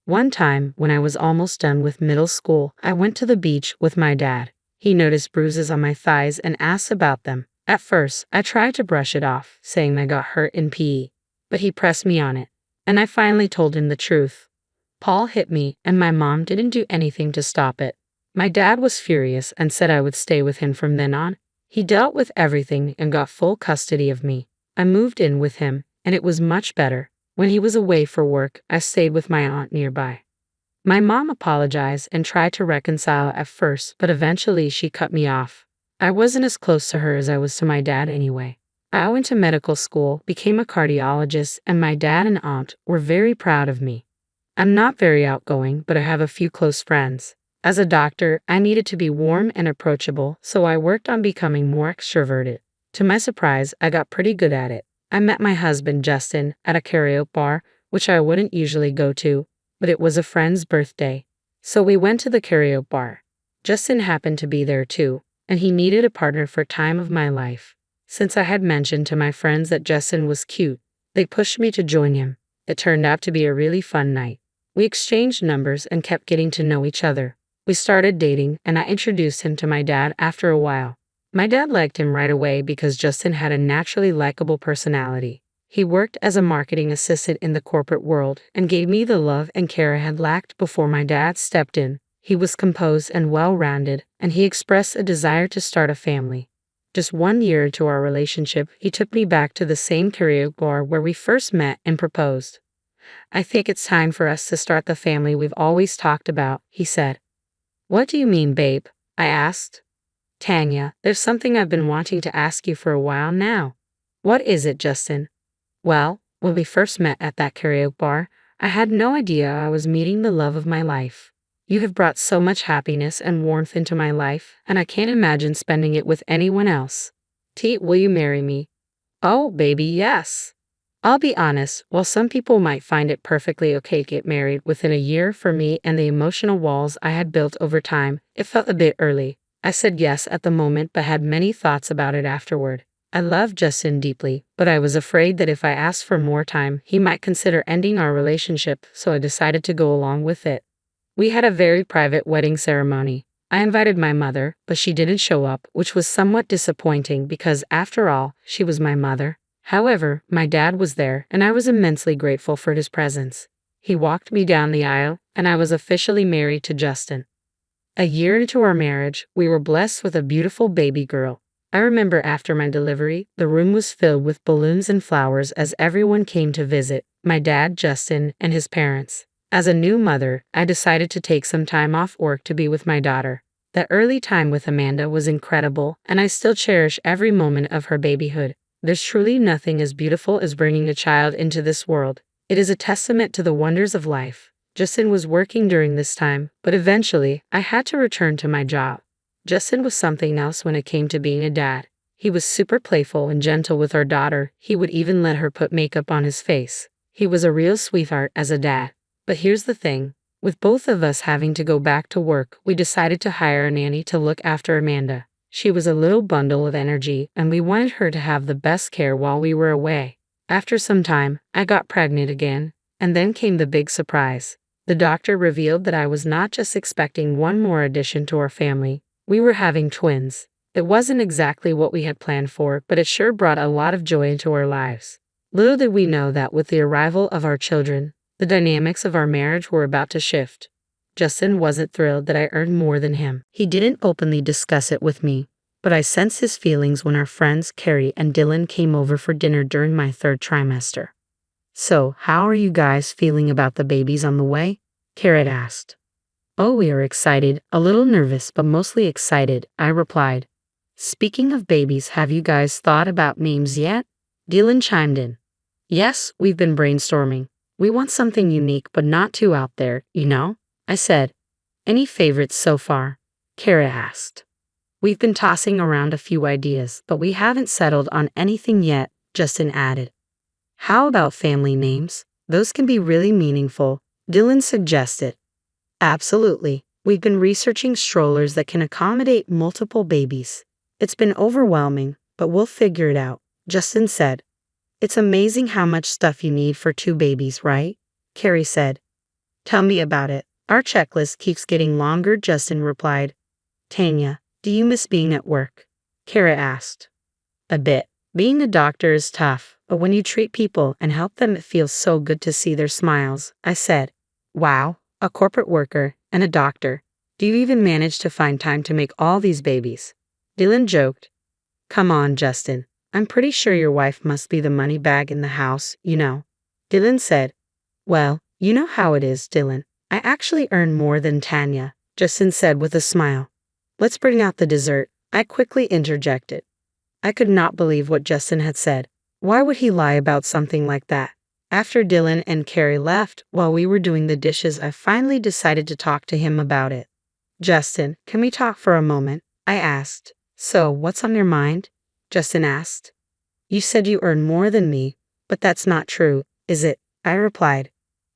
One time, when I was almost done with middle school, I went to the beach with my dad. He noticed bruises on my thighs and asked about them. At first, I tried to brush it off, saying I got hurt in PE, but he pressed me on it. And I finally told him the truth. Paul hit me, and my mom didn't do anything to stop it. My dad was furious and said I would stay with him from then on. He dealt with everything and got full custody of me. I moved in with him, and it was much better. When he was away for work, I stayed with my aunt nearby. My mom apologized and tried to reconcile at first, but eventually she cut me off. I wasn't as close to her as I was to my dad anyway. I went to medical school, became a cardiologist, and my dad and aunt were very proud of me. I'm not very outgoing, but I have a few close friends. As a doctor, I needed to be warm and approachable, so I worked on becoming more extroverted. To my surprise, I got pretty good at it. I met my husband, Justin, at a karaoke bar, which I wouldn't usually go to, but it was a friend's birthday. So we went to the karaoke bar. Justin happened to be there too, and he needed a partner for time of my life. Since I had mentioned to my friends that Justin was cute, they pushed me to join him. It turned out to be a really fun night. We exchanged numbers and kept getting to know each other. We started dating, and I introduced him to my dad after a while. My dad liked him right away because Justin had a naturally likable personality. He worked as a marketing assistant in the corporate world and gave me the love and care I had lacked before my dad stepped in. He was composed and well-rounded, and he expressed a desire to start a family. Just 1 year into our relationship, he took me back to the same karaoke bar where we first met and proposed. "I think it's time for us to start the family we've always talked about," he said. "What do you mean, babe?" I asked. "Tanya, there's something I've been wanting to ask you for a while now." "What is it, Justin?" "Well, when we first met at that karaoke bar, I had no idea I was meeting the love of my life. You have brought so much happiness and warmth into my life, and I can't imagine spending it with anyone else. Will you marry me?" "Oh, baby, yes." I'll be honest, while some people might find it perfectly okay to get married within a year, for me and the emotional walls I had built over time, it felt a bit early. I said yes at the moment but had many thoughts about it afterward. I loved Justin deeply, but I was afraid that if I asked for more time, he might consider ending our relationship, so I decided to go along with it. We had a very private wedding ceremony. I invited my mother, but she didn't show up, which was somewhat disappointing because, after all, she was my mother. However, my dad was there, and I was immensely grateful for his presence. He walked me down the aisle, and I was officially married to Justin. A year into our marriage, we were blessed with a beautiful baby girl. I remember after my delivery, the room was filled with balloons and flowers as everyone came to visit, my dad, Justin, and his parents. As a new mother, I decided to take some time off work to be with my daughter. The early time with Amanda was incredible, and I still cherish every moment of her babyhood. There's truly nothing as beautiful as bringing a child into this world. It is a testament to the wonders of life. Justin was working during this time, but eventually, I had to return to my job. Justin was something else when it came to being a dad. He was super playful and gentle with our daughter. He would even let her put makeup on his face. He was a real sweetheart as a dad. But here's the thing. With both of us having to go back to work, we decided to hire a nanny to look after Amanda. She was a little bundle of energy, and we wanted her to have the best care while we were away. After some time, I got pregnant again, and then came the big surprise. The doctor revealed that I was not just expecting one more addition to our family. We were having twins. It wasn't exactly what we had planned for, but it sure brought a lot of joy into our lives. Little did we know that with the arrival of our children, the dynamics of our marriage were about to shift. Justin wasn't thrilled that I earned more than him. He didn't openly discuss it with me, but I sensed his feelings when our friends Carrie and Dylan came over for dinner during my third trimester. "So, how are you guys feeling about the babies on the way?" Carrie asked. "Oh, we are excited, a little nervous, but mostly excited," I replied. "Speaking of babies, have you guys thought about names yet?" Dylan chimed in. "Yes, we've been brainstorming. We want something unique but not too out there, you know?" I said. "Any favorites so far?" Kara asked. "We've been tossing around a few ideas, but we haven't settled on anything yet," Justin added. "How about family names? Those can be really meaningful," Dylan suggested. "Absolutely. We've been researching strollers that can accommodate multiple babies. It's been overwhelming, but we'll figure it out," Justin said. "It's amazing how much stuff you need for 2 babies, right?" Carrie said. "Tell me about it. Our checklist keeps getting longer," Justin replied. "Tanya, do you miss being at work?" Kara asked. "A bit. Being a doctor is tough, but when you treat people and help them, it feels so good to see their smiles," I said. "Wow, a corporate worker and a doctor. Do you even manage to find time to make all these babies?" Dylan joked. "Come on, Justin. I'm pretty sure your wife must be the money bag in the house, you know." Dylan said. "Well, you know how it is, Dylan. I actually earn more than Tanya," Justin said with a smile. "Let's bring out the dessert," I quickly interjected. I could not believe what Justin had said. Why would he lie about something like that? After Dylan and Carrie left, while we were doing the dishes, I finally decided to talk to him about it. "Justin, can we talk for a moment?" I asked. "So, what's on your mind?" Justin asked. "You said you earn more than me, but that's not true, is it?" I replied.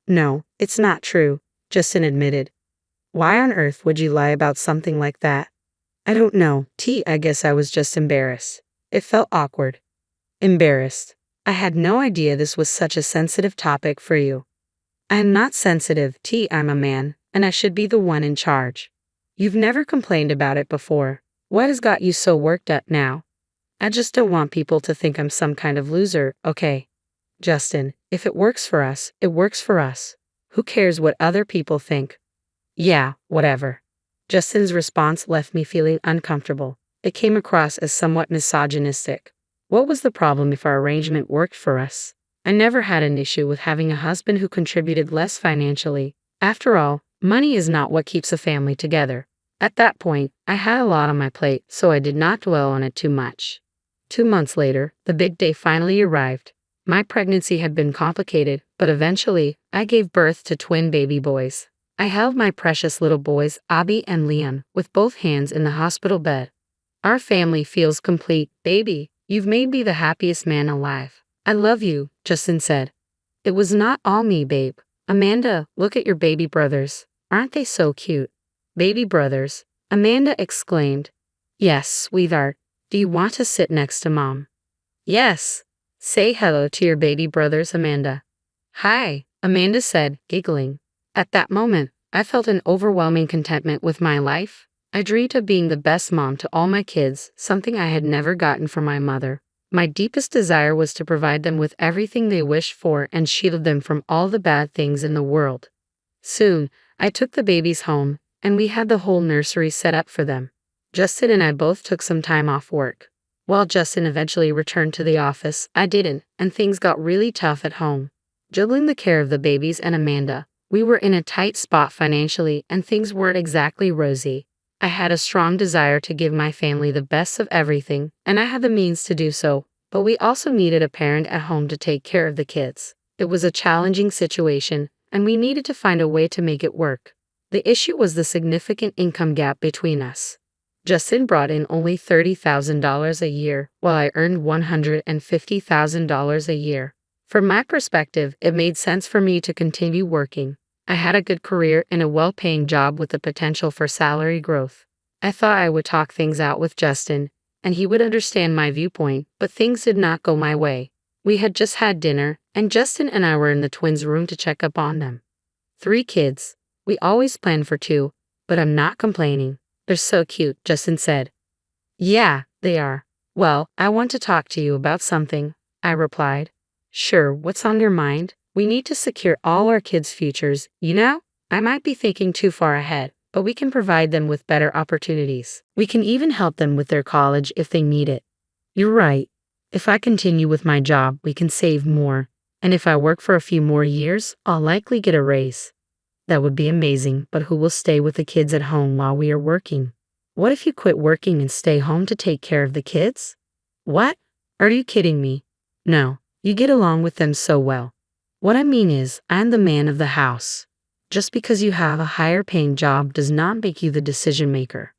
"No, it's not true," Justin admitted. "Why on earth would you lie about something like that?" "I don't know, I guess I was just embarrassed." It felt awkward. Embarrassed. I had no idea this was such a sensitive topic for you. "I am not sensitive, I'm a man, and I should be the one in charge. You've never complained about it before. What has got you so worked up now?" "I just don't want people to think I'm some kind of loser, okay?" Justin, if it works for us, it works for us. Who cares what other people think? Yeah, whatever. Justin's response left me feeling uncomfortable. It came across as somewhat misogynistic. What was the problem if our arrangement worked for us? I never had an issue with having a husband who contributed less financially. After all, money is not what keeps a family together. At that point, I had a lot on my plate, so I did not dwell on it too much. 2 months later, the big day finally arrived. My pregnancy had been complicated, but eventually, I gave birth to twin baby boys. I held my precious little boys, Abby and Leon, with both hands in the hospital bed. Our family feels complete, baby. You've made me the happiest man alive. I love you, Justin said. It was not all me, babe. Amanda, look at your baby brothers. Aren't they so cute? Baby brothers, Amanda exclaimed. Yes, sweetheart. Do you want to sit next to Mom? Yes. Say hello to your baby brothers, Amanda. Hi, Amanda said, giggling. At that moment, I felt an overwhelming contentment with my life. I dreamed of being the best mom to all my kids, something I had never gotten from my mother. My deepest desire was to provide them with everything they wished for and shield them from all the bad things in the world. Soon, I took the babies home, and we had the whole nursery set up for them. Justin and I both took some time off work. While Justin eventually returned to the office, I didn't, and things got really tough at home. Juggling the care of the babies and Amanda, we were in a tight spot financially and things weren't exactly rosy. I had a strong desire to give my family the best of everything, and I had the means to do so, but we also needed a parent at home to take care of the kids. It was a challenging situation, and we needed to find a way to make it work. The issue was the significant income gap between us. Justin brought in only $30,000 a year, while I earned $150,000 a year. From my perspective, it made sense for me to continue working. I had a good career and a well-paying job with the potential for salary growth. I thought I would talk things out with Justin, and he would understand my viewpoint, but things did not go my way. We had just had dinner, and Justin and I were in the twins' room to check up on them. 3 kids. We always planned for 2, but I'm not complaining. They're so cute, Justin said. Yeah, they are. Well, I want to talk to you about something, I replied. Sure, what's on your mind? We need to secure all our kids' futures, you know? I might be thinking too far ahead, but we can provide them with better opportunities. We can even help them with their college if they need it. You're right. If I continue with my job, we can save more. And if I work for a few more years, I'll likely get a raise. That would be amazing, but who will stay with the kids at home while we are working? What if you quit working and stay home to take care of the kids? What? Are you kidding me? No, you get along with them so well. What I mean is, I'm the man of the house. Just because you have a higher paying job does not make you the decision maker.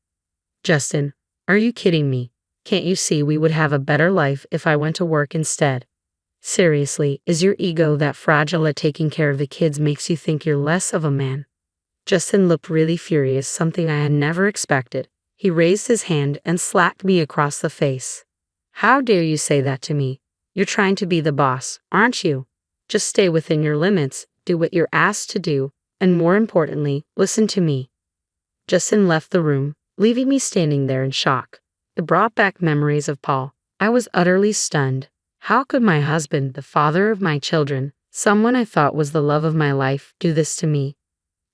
Justin, are you kidding me? Can't you see we would have a better life if I went to work instead? Seriously, is your ego that fragile that taking care of the kids makes you think you're less of a man? Justin looked really furious, something I had never expected. He raised his hand and slapped me across the face. How dare you say that to me? You're trying to be the boss, aren't you? Just stay within your limits, do what you're asked to do, and more importantly, listen to me. Justin left the room, leaving me standing there in shock. It brought back memories of Paul. I was utterly stunned. How could my husband, the father of my children, someone I thought was the love of my life, do this to me?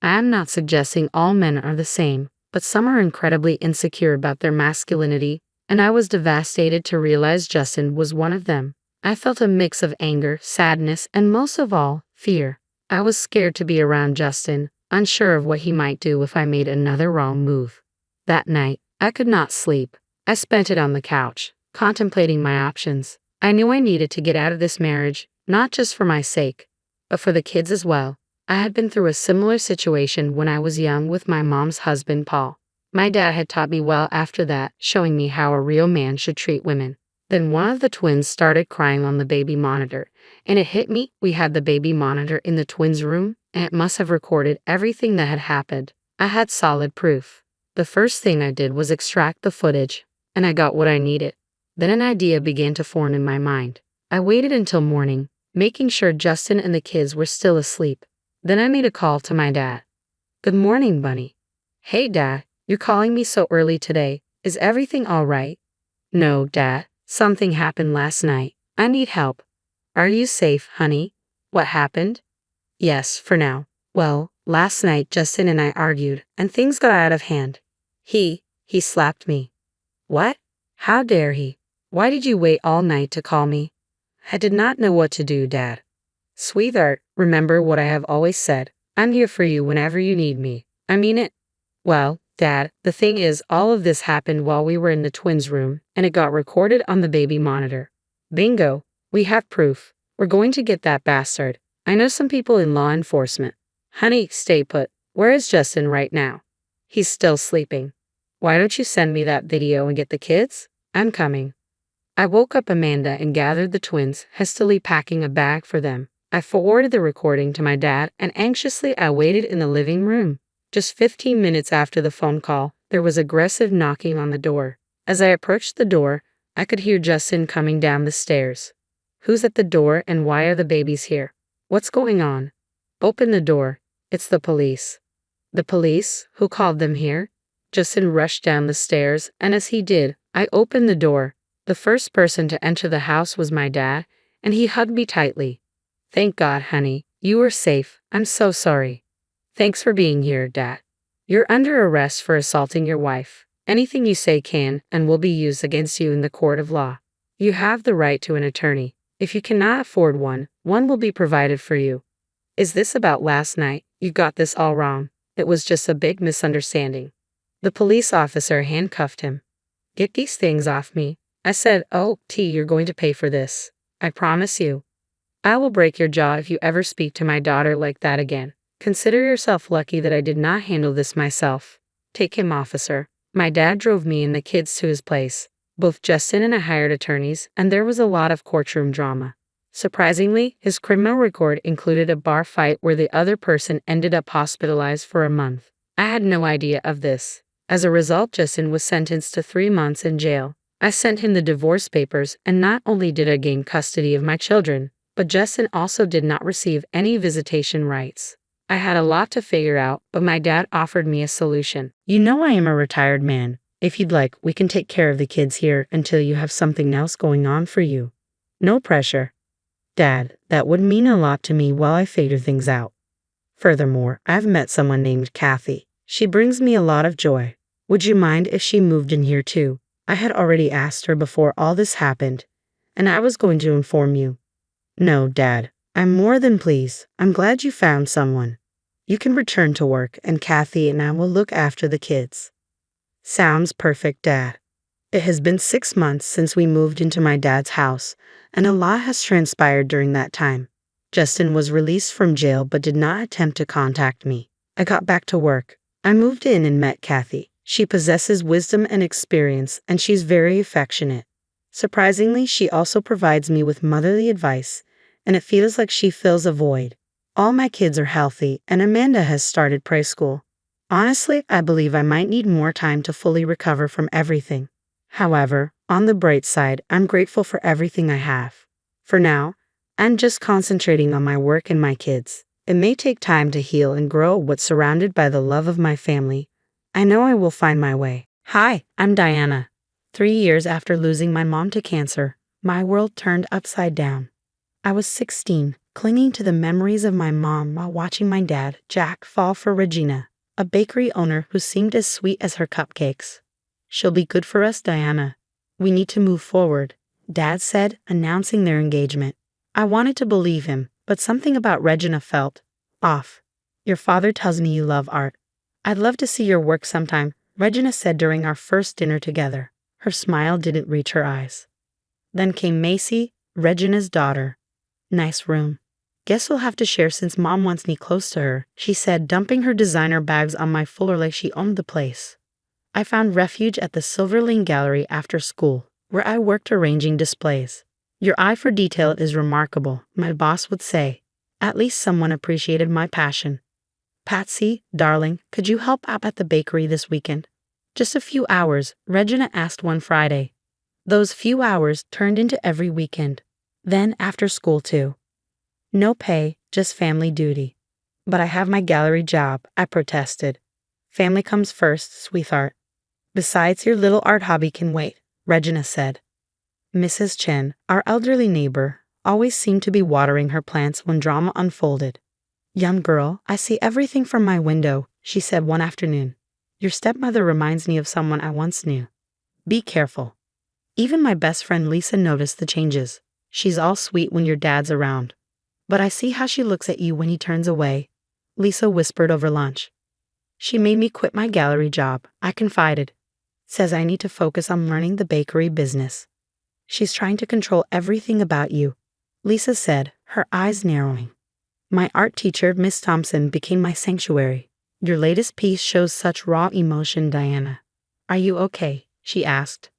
I am not suggesting all men are the same, but some are incredibly insecure about their masculinity, and I was devastated to realize Justin was one of them. I felt a mix of anger, sadness, and most of all, fear. I was scared to be around Justin, unsure of what he might do if I made another wrong move. That night, I could not sleep. I spent it on the couch, contemplating my options. I knew I needed to get out of this marriage, not just for my sake, but for the kids as well. I had been through a similar situation when I was young with my mom's husband, Paul. My dad had taught me well after that, showing me how a real man should treat women. Then one of the twins started crying on the baby monitor, and it hit me. We had the baby monitor in the twins' room, and it must have recorded everything that had happened. I had solid proof. The first thing I did was extract the footage, and I got what I needed. Then an idea began to form in my mind. I waited until morning, making sure Justin and the kids were still asleep. Then I made a call to my dad. Good morning, Bunny. Hey, Dad, you're calling me so early today. Is everything all right? No, Dad. Something happened last night. I need help. Are you safe, honey? What happened? Yes, for now. Well, last night Justin and I argued, and things got out of hand. He slapped me. What? How dare he? Why did you wait all night to call me? I did not know what to do, Dad. Sweetheart, remember what I have always said. I'm here for you whenever you need me. I mean it. Well, Dad, the thing is, all of this happened while we were in the twins' room, and it got recorded on the baby monitor. Bingo. We have proof. We're going to get that bastard. I know some people in law enforcement. Honey, stay put. Where is Justin right now? He's still sleeping. Why don't you send me that video and get the kids? I'm coming. I woke up Amanda and gathered the twins, hastily packing a bag for them. I forwarded the recording to my dad, and anxiously I waited in the living room. Just 15 minutes after the phone call, there was aggressive knocking on the door. As I approached the door, I could hear Justin coming down the stairs. Who's at the door and why are the babies here? What's going on? Open the door. It's the police. The police? Who called them here? Justin rushed down the stairs, and as he did, I opened the door. The first person to enter the house was my dad, and he hugged me tightly. Thank God, honey. You were safe. I'm so sorry. Thanks for being here, Dad. You're under arrest for assaulting your wife. Anything you say can and will be used against you in the court of law. You have the right to an attorney. If you cannot afford one, one will be provided for you. Is this about last night? You got this all wrong. It was just a big misunderstanding. The police officer handcuffed him. Get these things off me. I said, oh, you're going to pay for this. I promise you. I will break your jaw if you ever speak to my daughter like that again. Consider yourself lucky that I did not handle this myself. Take him, officer. My dad drove me and the kids to his place. Both Justin and I hired attorneys, and there was a lot of courtroom drama. Surprisingly, his criminal record included a bar fight where the other person ended up hospitalized for a month. I had no idea of this. As a result, Justin was sentenced to 3 months in jail. I sent him the divorce papers, and not only did I gain custody of my children, but Justin also did not receive any visitation rights. I had a lot to figure out, but my dad offered me a solution. You know I am a retired man. If you'd like, we can take care of the kids here until you have something else going on for you. No pressure. Dad, that would mean a lot to me while I figure things out. Furthermore, I've met someone named Kathy. She brings me a lot of joy. Would you mind if she moved in here too? I had already asked her before all this happened, and I was going to inform you. No, Dad. I'm more than pleased. I'm glad you found someone. You can return to work, and Kathy and I will look after the kids. Sounds perfect, Dad. It has been 6 months since we moved into my dad's house, and a lot has transpired during that time. Justin was released from jail but did not attempt to contact me. I got back to work. I moved in and met Kathy. She possesses wisdom and experience, and she's very affectionate. Surprisingly, she also provides me with motherly advice, and it feels like she fills a void. All my kids are healthy, and Amanda has started preschool. Honestly, I believe I might need more time to fully recover from everything. However, on the bright side, I'm grateful for everything I have. For now, I'm just concentrating on my work and my kids. It may take time to heal and grow what's surrounded by the love of my family. I know I will find my way. Hi, I'm Diana. 3 years after losing my mom to cancer, my world turned upside down. I was 16, clinging to the memories of my mom while watching my dad, Jack, fall for Regina, a bakery owner who seemed as sweet as her cupcakes. She'll be good for us, Diana. We need to move forward, Dad said, announcing their engagement. I wanted to believe him, but something about Regina felt off. Your father tells me you love art. I'd love to see your work sometime, Regina said during our first dinner together. Her smile didn't reach her eyes. Then came Macy, Regina's daughter. Nice room. Guess we'll have to share since Mom wants me close to her, she said, dumping her designer bags on my floor like she owned the place. I found refuge at the Silverlane Gallery after school, where I worked arranging displays. Your eye for detail is remarkable, my boss would say. At least someone appreciated my passion. Patsy, darling, could you help out at the bakery this weekend? Just a few hours, Regina asked one Friday. Those few hours turned into every weekend. Then after school too. No pay, just family duty. But I have my gallery job, I protested. Family comes first, sweetheart. Besides, your little art hobby can wait, Regina said. Mrs. Chen, our elderly neighbor, always seemed to be watering her plants when drama unfolded. "Young girl, I see everything from my window," she said one afternoon. "Your stepmother reminds me of someone I once knew. Be careful." Even my best friend Lisa noticed the changes. "She's all sweet when your dad's around. But I see how she looks at you when he turns away," Lisa whispered over lunch. "She made me quit my gallery job," I confided. "Says I need to focus on learning the bakery business." "She's trying to control everything about you," Lisa said, her eyes narrowing. "My art teacher, Miss Thompson, became my sanctuary. Your latest piece shows such raw emotion, Diana. Are you okay?" she asked.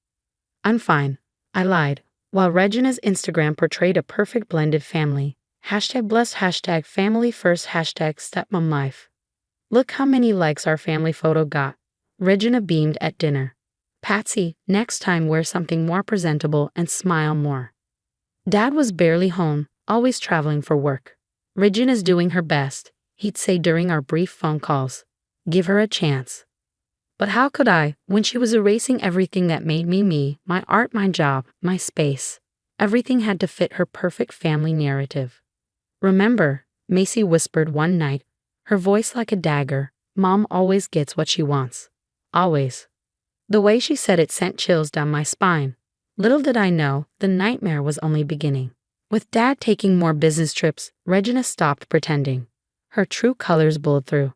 "I'm fine," I lied, while Regina's Instagram portrayed a perfect blended family. #blessed, #family first, #stepmom life. "Look how many likes our family photo got," Regina beamed at dinner. "Patsy, next time wear something more presentable and smile more." Dad was barely home, always traveling for work. "Regina's doing her best," he'd say during our brief phone calls. "Give her a chance." But how could I, when she was erasing everything that made me me, my art, my job, my space? Everything had to fit her perfect family narrative. "Remember," Macy whispered one night, her voice like a dagger, "Mom always gets what she wants. Always." The way she said it sent chills down my spine. Little did I know, the nightmare was only beginning. With Dad taking more business trips, Regina stopped pretending. Her true colors bled through.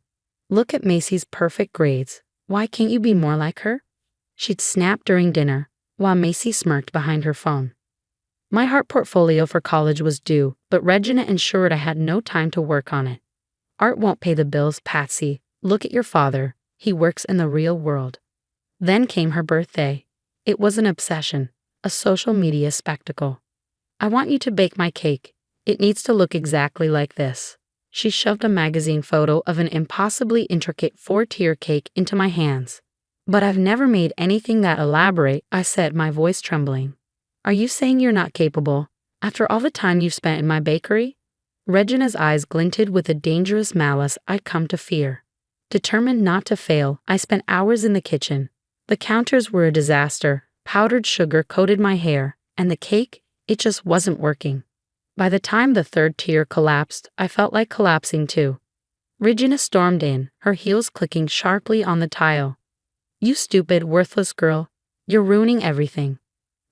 "Look at Macy's perfect grades. Why can't you be more like her?" She'd snap during dinner, while Macy smirked behind her phone. My art portfolio for college was due, but Regina ensured I had no time to work on it. "Art won't pay the bills, Patsy. Look at your father. He works in the real world." Then came her birthday. It was an obsession, a social media spectacle. "I want you to bake my cake. It needs to look exactly like this." She shoved a magazine photo of an impossibly intricate 4-tier cake into my hands. "But I've never made anything that elaborate," I said, my voice trembling. "Are you saying you're not capable, after all the time you've spent in my bakery?" Regina's eyes glinted with a dangerous malice I'd come to fear. Determined not to fail, I spent hours in the kitchen. The counters were a disaster, powdered sugar coated my hair, and the cake, it just wasn't working. By the time the 3rd tier collapsed, I felt like collapsing too. Regina stormed in, her heels clicking sharply on the tile. "You stupid, worthless girl. You're ruining everything."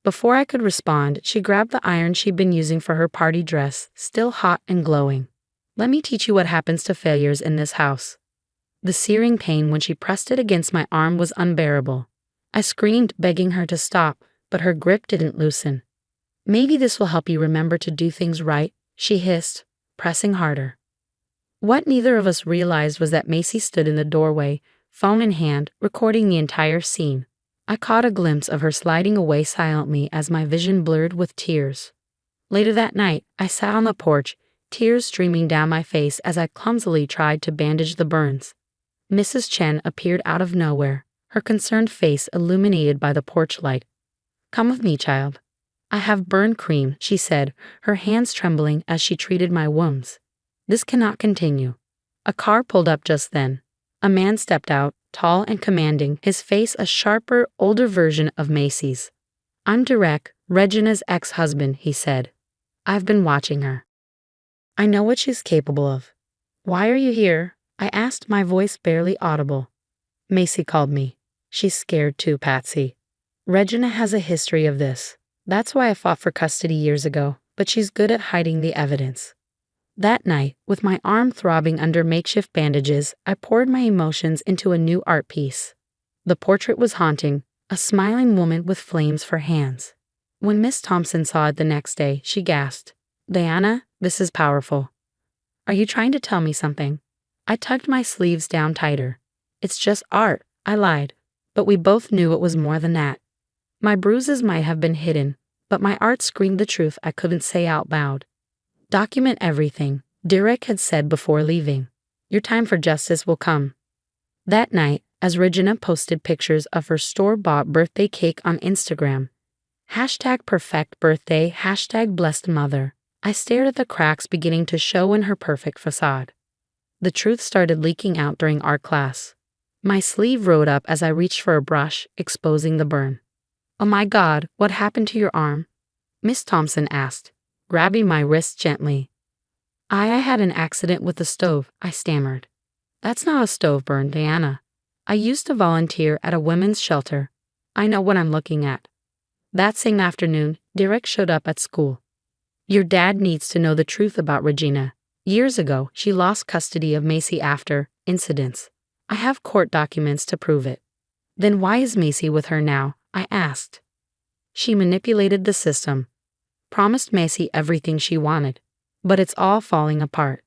Before I could respond, she grabbed the iron she'd been using for her party dress, still hot and glowing. "Let me teach you what happens to failures in this house." The searing pain when she pressed it against my arm was unbearable. I screamed, begging her to stop, but her grip didn't loosen. "Maybe this will help you remember to do things right," she hissed, pressing harder. What neither of us realized was that Macy stood in the doorway, phone in hand, recording the entire scene. I caught a glimpse of her sliding away silently as my vision blurred with tears. Later that night, I sat on the porch, tears streaming down my face as I clumsily tried to bandage the burns. Mrs. Chen appeared out of nowhere, her concerned face illuminated by the porch light. "Come with me, child. I have burn cream," she said, her hands trembling as she treated my wounds. "This cannot continue." A car pulled up just then. A man stepped out, tall and commanding, his face a sharper, older version of Macy's. "I'm Derek, Regina's ex-husband," he said. "I've been watching her. I know what she's capable of." "Why are you here?" I asked, my voice barely audible. "Macy called me. She's scared too, Patsy. Regina has a history of this. That's why I fought for custody years ago, but she's good at hiding the evidence." That night, with my arm throbbing under makeshift bandages, I poured my emotions into a new art piece. The portrait was haunting, a smiling woman with flames for hands. When Miss Thompson saw it the next day, she gasped, "Diana, this is powerful. Are you trying to tell me something?" I tugged my sleeves down tighter. "It's just art," I lied, but we both knew it was more than that. My bruises might have been hidden, but my art screamed the truth I couldn't say out loud. "Document everything," Derek had said before leaving. "Your time for justice will come." That night, as Regina posted pictures of her store-bought birthday cake on Instagram, #perfectbirthday, #blessedmother, I stared at the cracks beginning to show in her perfect facade. The truth started leaking out during art class. My sleeve rode up as I reached for a brush, exposing the burn. "Oh my God, what happened to your arm?" Miss Thompson asked. grabbing my wrist gently. I had an accident with the stove, I stammered. That's not a stove burn, Diana. I used to volunteer at a women's shelter. I know what I'm looking at. That same afternoon, Derek showed up at school. Your dad needs to know the truth about Regina. Years ago, she lost custody of Macy after incidents. I have court documents to prove it. Then why is Macy with her now? I asked. She manipulated the system. Promised Macy everything she wanted. But it's all falling apart.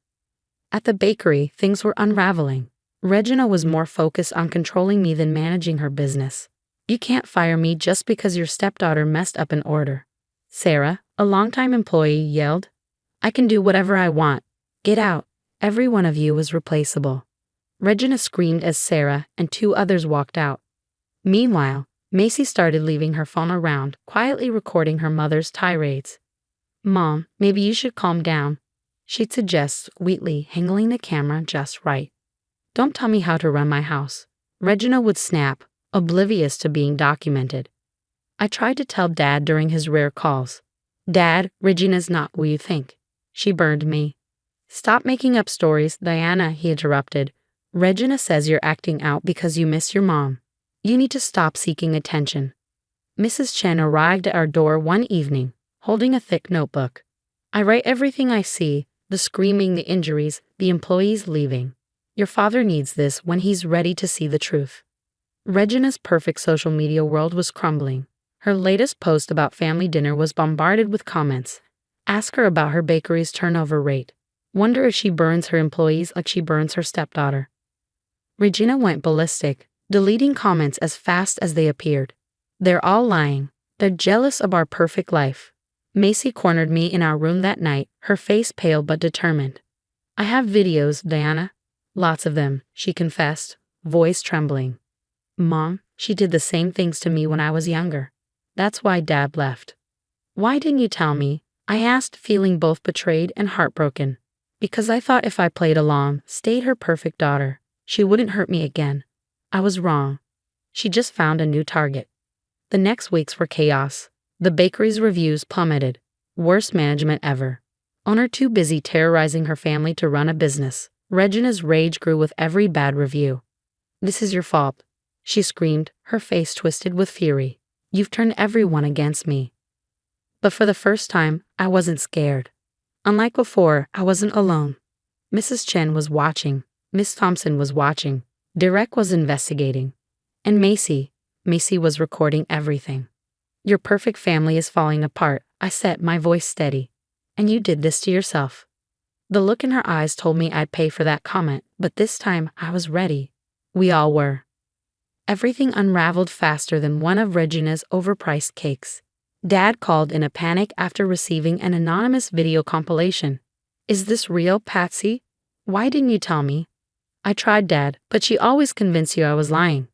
At the bakery, things were unraveling. Regina was more focused on controlling me than managing her business. You can't fire me just because your stepdaughter messed up an order. Sarah, a longtime employee, yelled. I can do whatever I want. Get out. Every one of you is replaceable. Regina screamed as Sarah and two others walked out. Meanwhile, Macy started leaving her phone around, quietly recording her mother's tirades. Mom, maybe you should calm down, she'd suggest sweetly, handling the camera just right. Don't tell me how to run my house. Regina would snap, oblivious to being documented. I tried to tell Dad during his rare calls. Dad, Regina's not who you think. She burned me. Stop making up stories, Diana, he interrupted. Regina says you're acting out because you miss your mom. You need to stop seeking attention. Mrs. Chen arrived at our door one evening, holding a thick notebook. I write everything I see, the screaming, the injuries, the employees leaving. Your father needs this when he's ready to see the truth. Regina's perfect social media world was crumbling. Her latest post about family dinner was bombarded with comments. Ask her about her bakery's turnover rate. Wonder if she burns her employees like she burns her stepdaughter. Regina went ballistic, deleting comments as fast as they appeared. They're all lying. They're jealous of our perfect life. Macy cornered me in our room that night, her face pale but determined. I have videos, Diana. Lots of them, she confessed, voice trembling. Mom, she did the same things to me when I was younger. That's why Dad left. Why didn't you tell me? I asked, feeling both betrayed and heartbroken. Because I thought if I played along, stayed her perfect daughter, she wouldn't hurt me again. I was wrong. She just found a new target. The next weeks were chaos. The bakery's reviews plummeted. Worst management ever. Owner too busy terrorizing her family to run a business. Regina's rage grew with every bad review. This is your fault, she screamed, her face twisted with fury. You've turned everyone against me. But for the first time, I wasn't scared. Unlike before, I wasn't alone. Mrs. Chen was watching. Miss Thompson was watching. Derek was investigating. And Macy was recording everything. Your perfect family is falling apart, I said, my voice steady. And you did this to yourself. The look in her eyes told me I'd pay for that comment, but this time I was ready. We all were. Everything unraveled faster than one of Regina's overpriced cakes. Dad called in a panic after receiving an anonymous video compilation. Is this real, Patsy? Why didn't you tell me? I tried, Dad, but she always convinced you I was lying.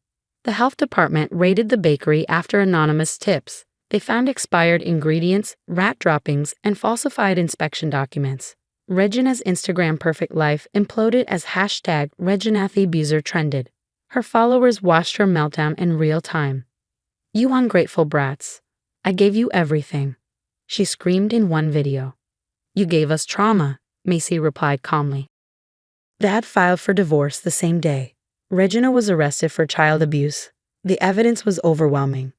The health department raided the bakery after anonymous tips. They found expired ingredients, rat droppings, and falsified inspection documents. Regina's Instagram perfect life imploded as hashtag #ReginaTheAbuser trended. Her followers watched her meltdown in real time. You ungrateful brats. I gave you everything, she screamed in one video. You gave us trauma, Macy replied calmly. Dad filed for divorce the same day. Regina was arrested for child abuse. The evidence was overwhelming.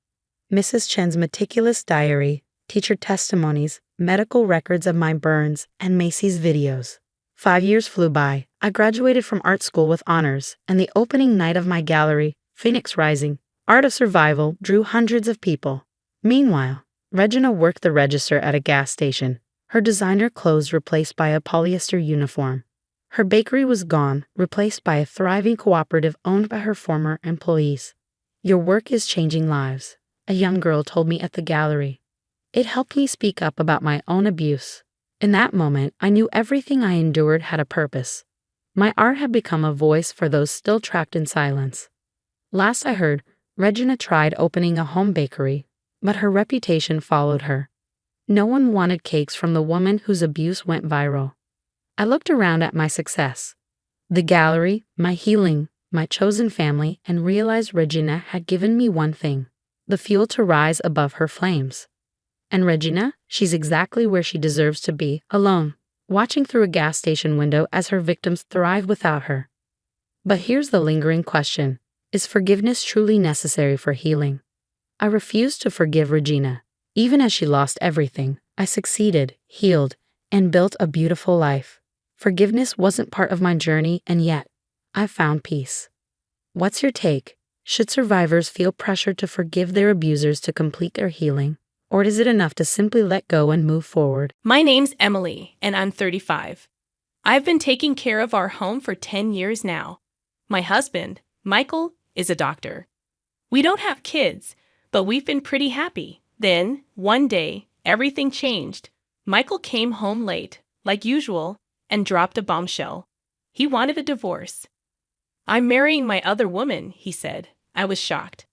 Mrs. Chen's meticulous diary, teacher testimonies, medical records of my burns, and Macy's videos. 5 years flew by. I graduated from art school with honors, and the opening night of my gallery, Phoenix Rising, Art of Survival, drew hundreds of people. Meanwhile, Regina worked the register at a gas station, her designer clothes replaced by a polyester uniform. Her bakery was gone, replaced by a thriving cooperative owned by her former employees. Your work is changing lives, a young girl told me at the gallery. It helped me speak up about my own abuse. In that moment, I knew everything I endured had a purpose. My art had become a voice for those still trapped in silence. Last I heard, Regina tried opening a home bakery, but her reputation followed her. No one wanted cakes from the woman whose abuse went viral. I looked around at my success, the gallery, my healing, my chosen family, and realized Regina had given me one thing, the fuel to rise above her flames. And Regina, she's exactly where she deserves to be, alone, watching through a gas station window as her victims thrive without her. But here's the lingering question. Is forgiveness truly necessary for healing? I refuse to forgive Regina. Even as she lost everything, I succeeded, healed, and built a beautiful life. Forgiveness wasn't part of my journey, and yet, I found peace. What's your take? Should survivors feel pressured to forgive their abusers to complete their healing? Or is it enough to simply let go and move forward? My name's Emily, and I'm 35. I've been taking care of our home for 10 years now. My husband, Michael, is a doctor. We don't have kids, but we've been pretty happy. Then, one day, everything changed. Michael came home late, like usual, and dropped a bombshell. He wanted a divorce. "I'm marrying my other woman," he said. I was shocked.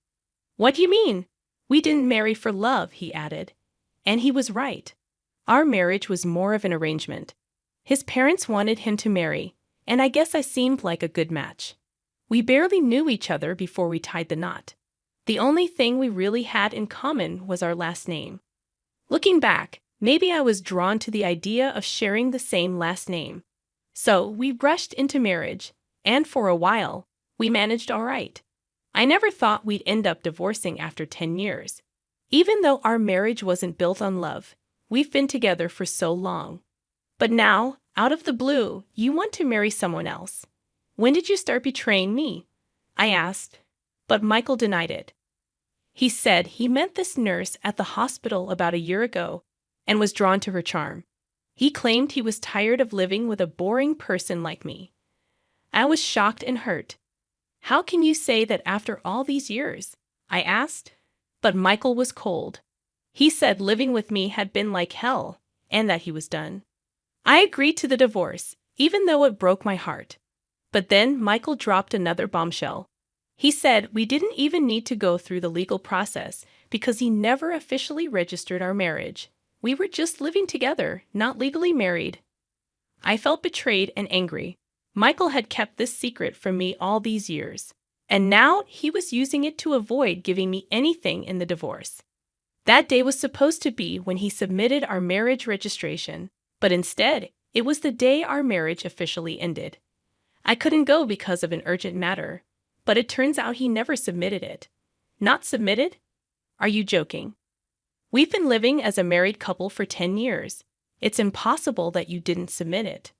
"What do you mean?" "We didn't marry for love," he added. And he was right. Our marriage was more of an arrangement. His parents wanted him to marry, and I guess I seemed like a good match. We barely knew each other before we tied the knot. The only thing we really had in common was our last name. Looking back, maybe I was drawn to the idea of sharing the same last name. So we rushed into marriage, and for a while, we managed all right. I never thought we'd end up divorcing after 10 years. Even though our marriage wasn't built on love, we've been together for so long. But now, out of the blue, you want to marry someone else. When did you start betraying me? I asked, but Michael denied it. He said he met this nurse at the hospital about a year ago and was drawn to her charm. He claimed he was tired of living with a boring person like me. I was shocked and hurt. "How can you say that after all these years?" I asked. But Michael was cold. He said living with me had been like hell and that he was done. I agreed to the divorce, even though it broke my heart. But then Michael dropped another bombshell. He said we didn't even need to go through the legal process because he never officially registered our marriage. We were just living together, not legally married. I felt betrayed and angry. Michael had kept this secret from me all these years, and now he was using it to avoid giving me anything in the divorce. That day was supposed to be when he submitted our marriage registration, but instead, it was the day our marriage officially ended. I couldn't go because of an urgent matter, but it turns out he never submitted it. Not submitted? Are you joking? We've been living as a married couple for 10 years. It's impossible that you didn't submit it.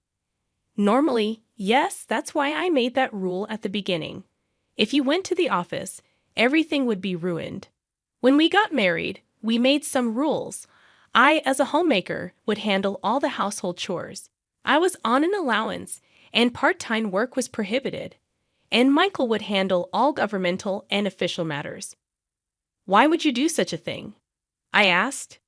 Normally, yes, that's why I made that rule at the beginning. If you went to the office, everything would be ruined. When we got married, we made some rules. I, as a homemaker, would handle all the household chores. I was on an allowance, and part-time work was prohibited. And Michael would handle all governmental and official matters. "Why would you do such a thing?" I asked.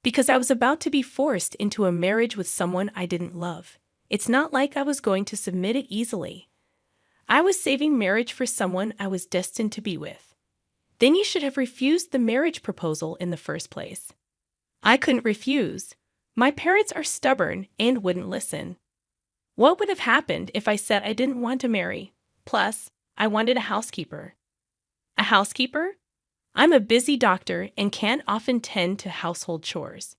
"Because I was about to be forced into a marriage with someone I didn't love. It's not like I was going to submit it easily. I was saving marriage for someone I was destined to be with. Then you should have refused the marriage proposal in the first place." I couldn't refuse. My parents are stubborn and wouldn't listen. What would have happened if I said I didn't want to marry? Plus, I wanted a housekeeper. A housekeeper? I'm a busy doctor and can't often tend to household chores.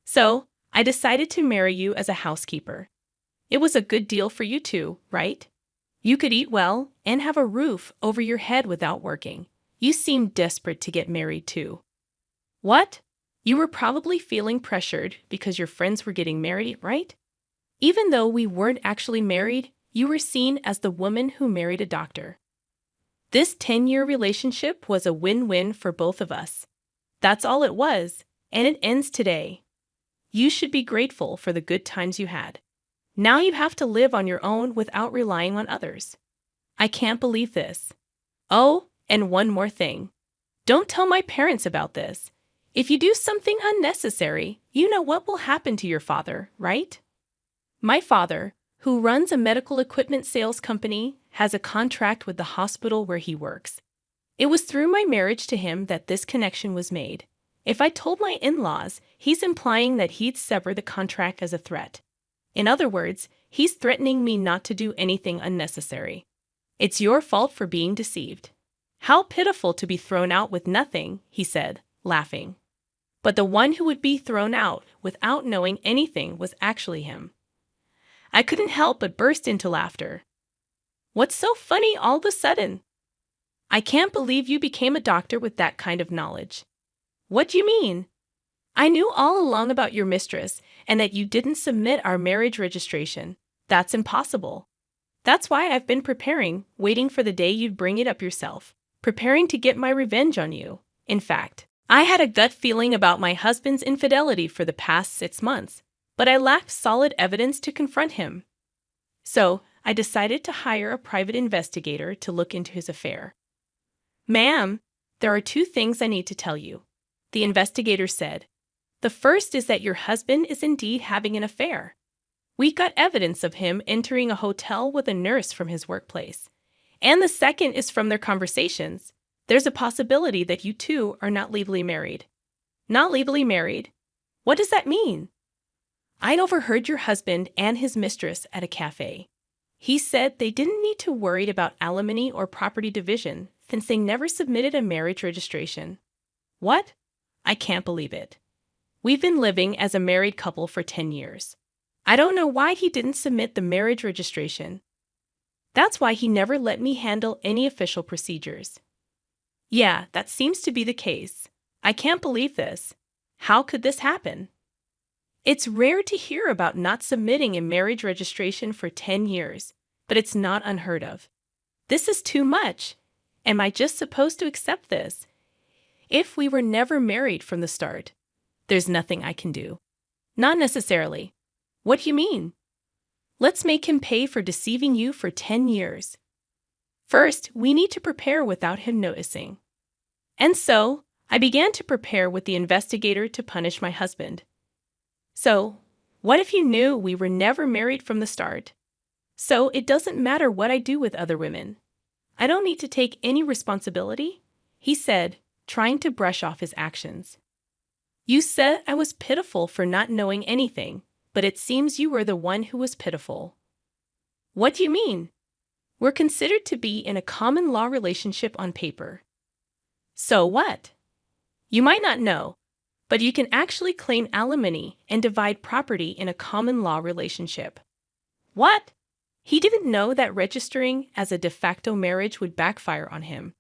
So, I decided to marry you as a housekeeper. It was a good deal for you too, right? You could eat well and have a roof over your head without working. You seemed desperate to get married too. What? You were probably feeling pressured because your friends were getting married, right? Even though we weren't actually married, you were seen as the woman who married a doctor. This 10-year relationship was a win-win for both of us. That's all it was, and it ends today. You should be grateful for the good times you had. Now you have to live on your own without relying on others. I can't believe this. Oh, and one more thing. Don't tell my parents about this. If you do something unnecessary, you know what will happen to your father, right? My father, who runs a medical equipment sales company, has a contract with the hospital where he works. It was through my marriage to him that this connection was made. If I told my in-laws, he's implying that he'd sever the contract as a threat. In other words, he's threatening me not to do anything unnecessary. It's your fault for being deceived. How pitiful to be thrown out with nothing, he said, laughing. But the one who would be thrown out without knowing anything was actually him. I couldn't help but burst into laughter. What's so funny all of a sudden? I can't believe you became a doctor with that kind of knowledge. What do you mean? I knew all along about your mistress and that you didn't submit our marriage registration. That's impossible. That's why I've been preparing, waiting for the day you'd bring it up yourself, preparing to get my revenge on you. In fact, I had a gut feeling about my husband's infidelity for the past 6 months, but I lacked solid evidence to confront him. So, I decided to hire a private investigator to look into his affair. Ma'am, there are 2 things I need to tell you, the investigator said. The first is that your husband is indeed having an affair. We got evidence of him entering a hotel with a nurse from his workplace. And the second is from their conversations. There's a possibility that you two are not legally married. Not legally married? What does that mean? I'd overheard your husband and his mistress at a cafe. He said they didn't need to worry about alimony or property division since they never submitted a marriage registration. What? I can't believe it. We've been living as a married couple for 10 years. I don't know why he didn't submit the marriage registration. That's why he never let me handle any official procedures. Yeah, that seems to be the case. I can't believe this. How could this happen? It's rare to hear about not submitting a marriage registration for 10 years, but it's not unheard of. This is too much. Am I just supposed to accept this? If we were never married from the start, there's nothing I can do. Not necessarily. What do you mean? Let's make him pay for deceiving you for 10 years. First, we need to prepare without him noticing. And so, I began to prepare with the investigator to punish my husband. So, what if you knew we were never married from the start? So, it doesn't matter what I do with other women. I don't need to take any responsibility, he said, trying to brush off his actions. You said I was pitiful for not knowing anything, but it seems you were the one who was pitiful. What do you mean? We're considered to be in a common law relationship on paper. So what? You might not know, but you can actually claim alimony and divide property in a common law relationship. What? He didn't know that registering as a de facto marriage would backfire on him.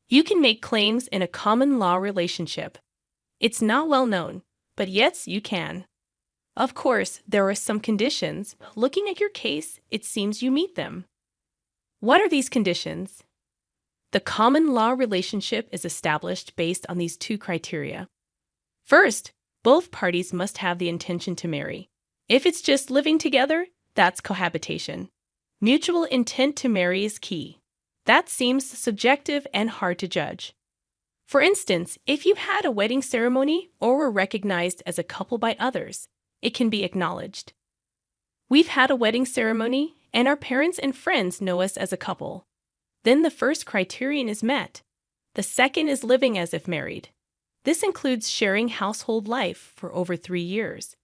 You can make claims in a common law relationship. It's not well known, but yes, you can. Of course, there are some conditions. Looking at your case, it seems you meet them. What are these conditions? The common law relationship is established based on these 2 criteria. First, both parties must have the intention to marry. If it's just living together, that's cohabitation. Mutual intent to marry is key. That seems subjective and hard to judge. For instance, if you had a wedding ceremony or were recognized as a couple by others, it can be acknowledged. We've had a wedding ceremony, and our parents and friends know us as a couple. Then the first criterion is met. The second is living as if married. This includes sharing household life for over 3 years.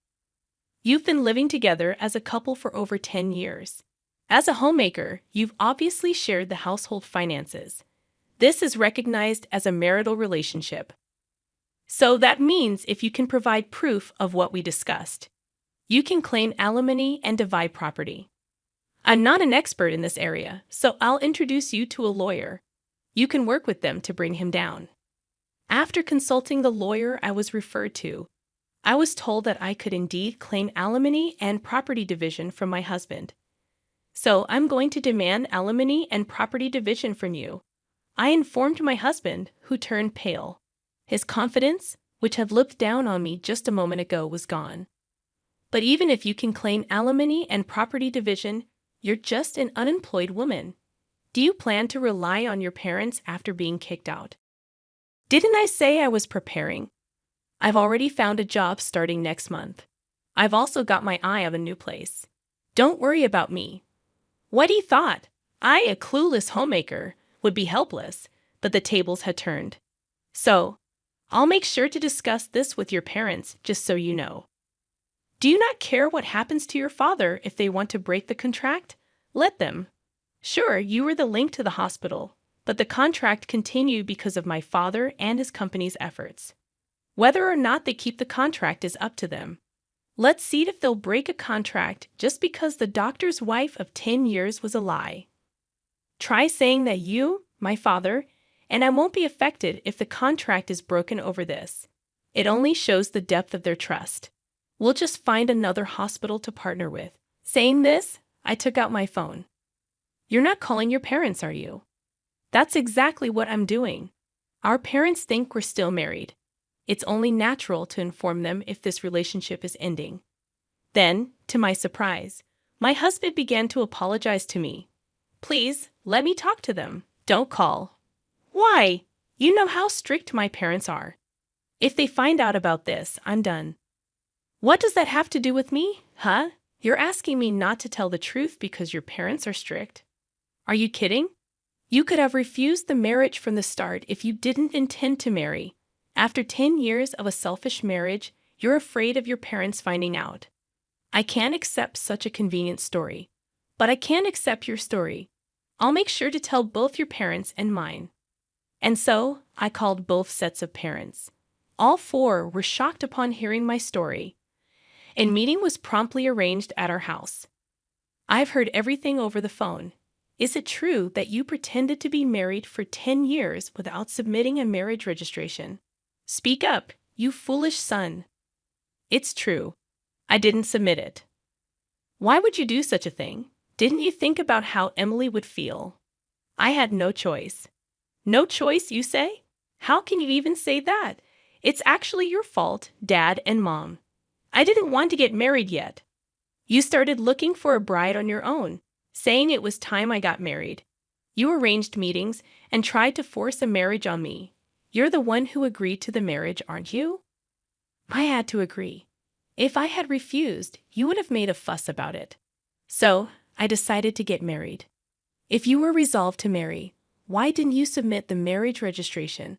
You've been living together as a couple for over 10 years. As a homemaker, you've obviously shared the household finances. This is recognized as a marital relationship. So that means if you can provide proof of what we discussed, you can claim alimony and divide property. I'm not an expert in this area, so I'll introduce you to a lawyer. You can work with them to bring him down. After consulting the lawyer I was referred to, I was told that I could indeed claim alimony and property division from my husband. So I'm going to demand alimony and property division from you. I informed my husband, who turned pale. His confidence, which had looked down on me just a moment ago, was gone. But even if you can claim alimony and property division, you're just an unemployed woman. Do you plan to rely on your parents after being kicked out? Didn't I say I was preparing? I've already found a job starting next month. I've also got my eye on a new place. Don't worry about me. What he thought, I, a clueless homemaker, would be helpless, but the tables had turned. So, I'll make sure to discuss this with your parents, just so you know. Do you not care what happens to your father if they want to break the contract? Let them. Sure, you were the link to the hospital, but the contract continued because of my father and his company's efforts. Whether or not they keep the contract is up to them. Let's see if they'll break a contract just because the doctor's wife of 10 years was a lie. Try saying that you, my father, and I won't be affected if the contract is broken over this. It only shows the depth of their trust. We'll just find another hospital to partner with. Saying this, I took out my phone. You're not calling your parents, are you? That's exactly what I'm doing. Our parents think we're still married. It's only natural to inform them if this relationship is ending. Then, to my surprise, my husband began to apologize to me. Please, let me talk to them. Don't call. Why? You know how strict my parents are. If they find out about this, I'm done. What does that have to do with me, huh? You're asking me not to tell the truth because your parents are strict. Are you kidding? You could have refused the marriage from the start if you didn't intend to marry. After 10 years of a selfish marriage, you're afraid of your parents finding out. I can't accept such a convenient story. But I can accept your story. I'll make sure to tell both your parents and mine. And so, I called both sets of parents. All four were shocked upon hearing my story. A meeting was promptly arranged at our house. I've heard everything over the phone. Is it true that you pretended to be married for 10 years without submitting a marriage registration? Speak up, you foolish son. It's true. I didn't submit it. Why would you do such a thing? Didn't you think about how Emily would feel? I had no choice. No choice, you say? How can you even say that? It's actually your fault, Dad and Mom. I didn't want to get married yet. You started looking for a bride on your own, saying it was time I got married. You arranged meetings and tried to force a marriage on me. You're the one who agreed to the marriage, aren't you? I had to agree. If I had refused, you would have made a fuss about it. So, I decided to get married. If you were resolved to marry, why didn't you submit the marriage registration?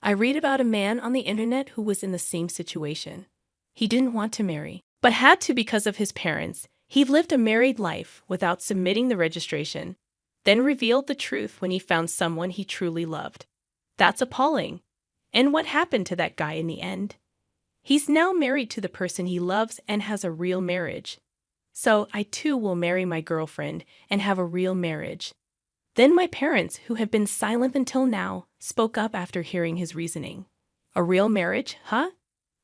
I read about a man on the internet who was in the same situation. He didn't want to marry, but had to because of his parents. He lived a married life without submitting the registration, then revealed the truth when he found someone he truly loved. That's appalling. And what happened to that guy in the end? He's now married to the person he loves and has a real marriage. So I too will marry my girlfriend and have a real marriage. Then my parents, who have been silent until now, spoke up after hearing his reasoning. A real marriage, huh?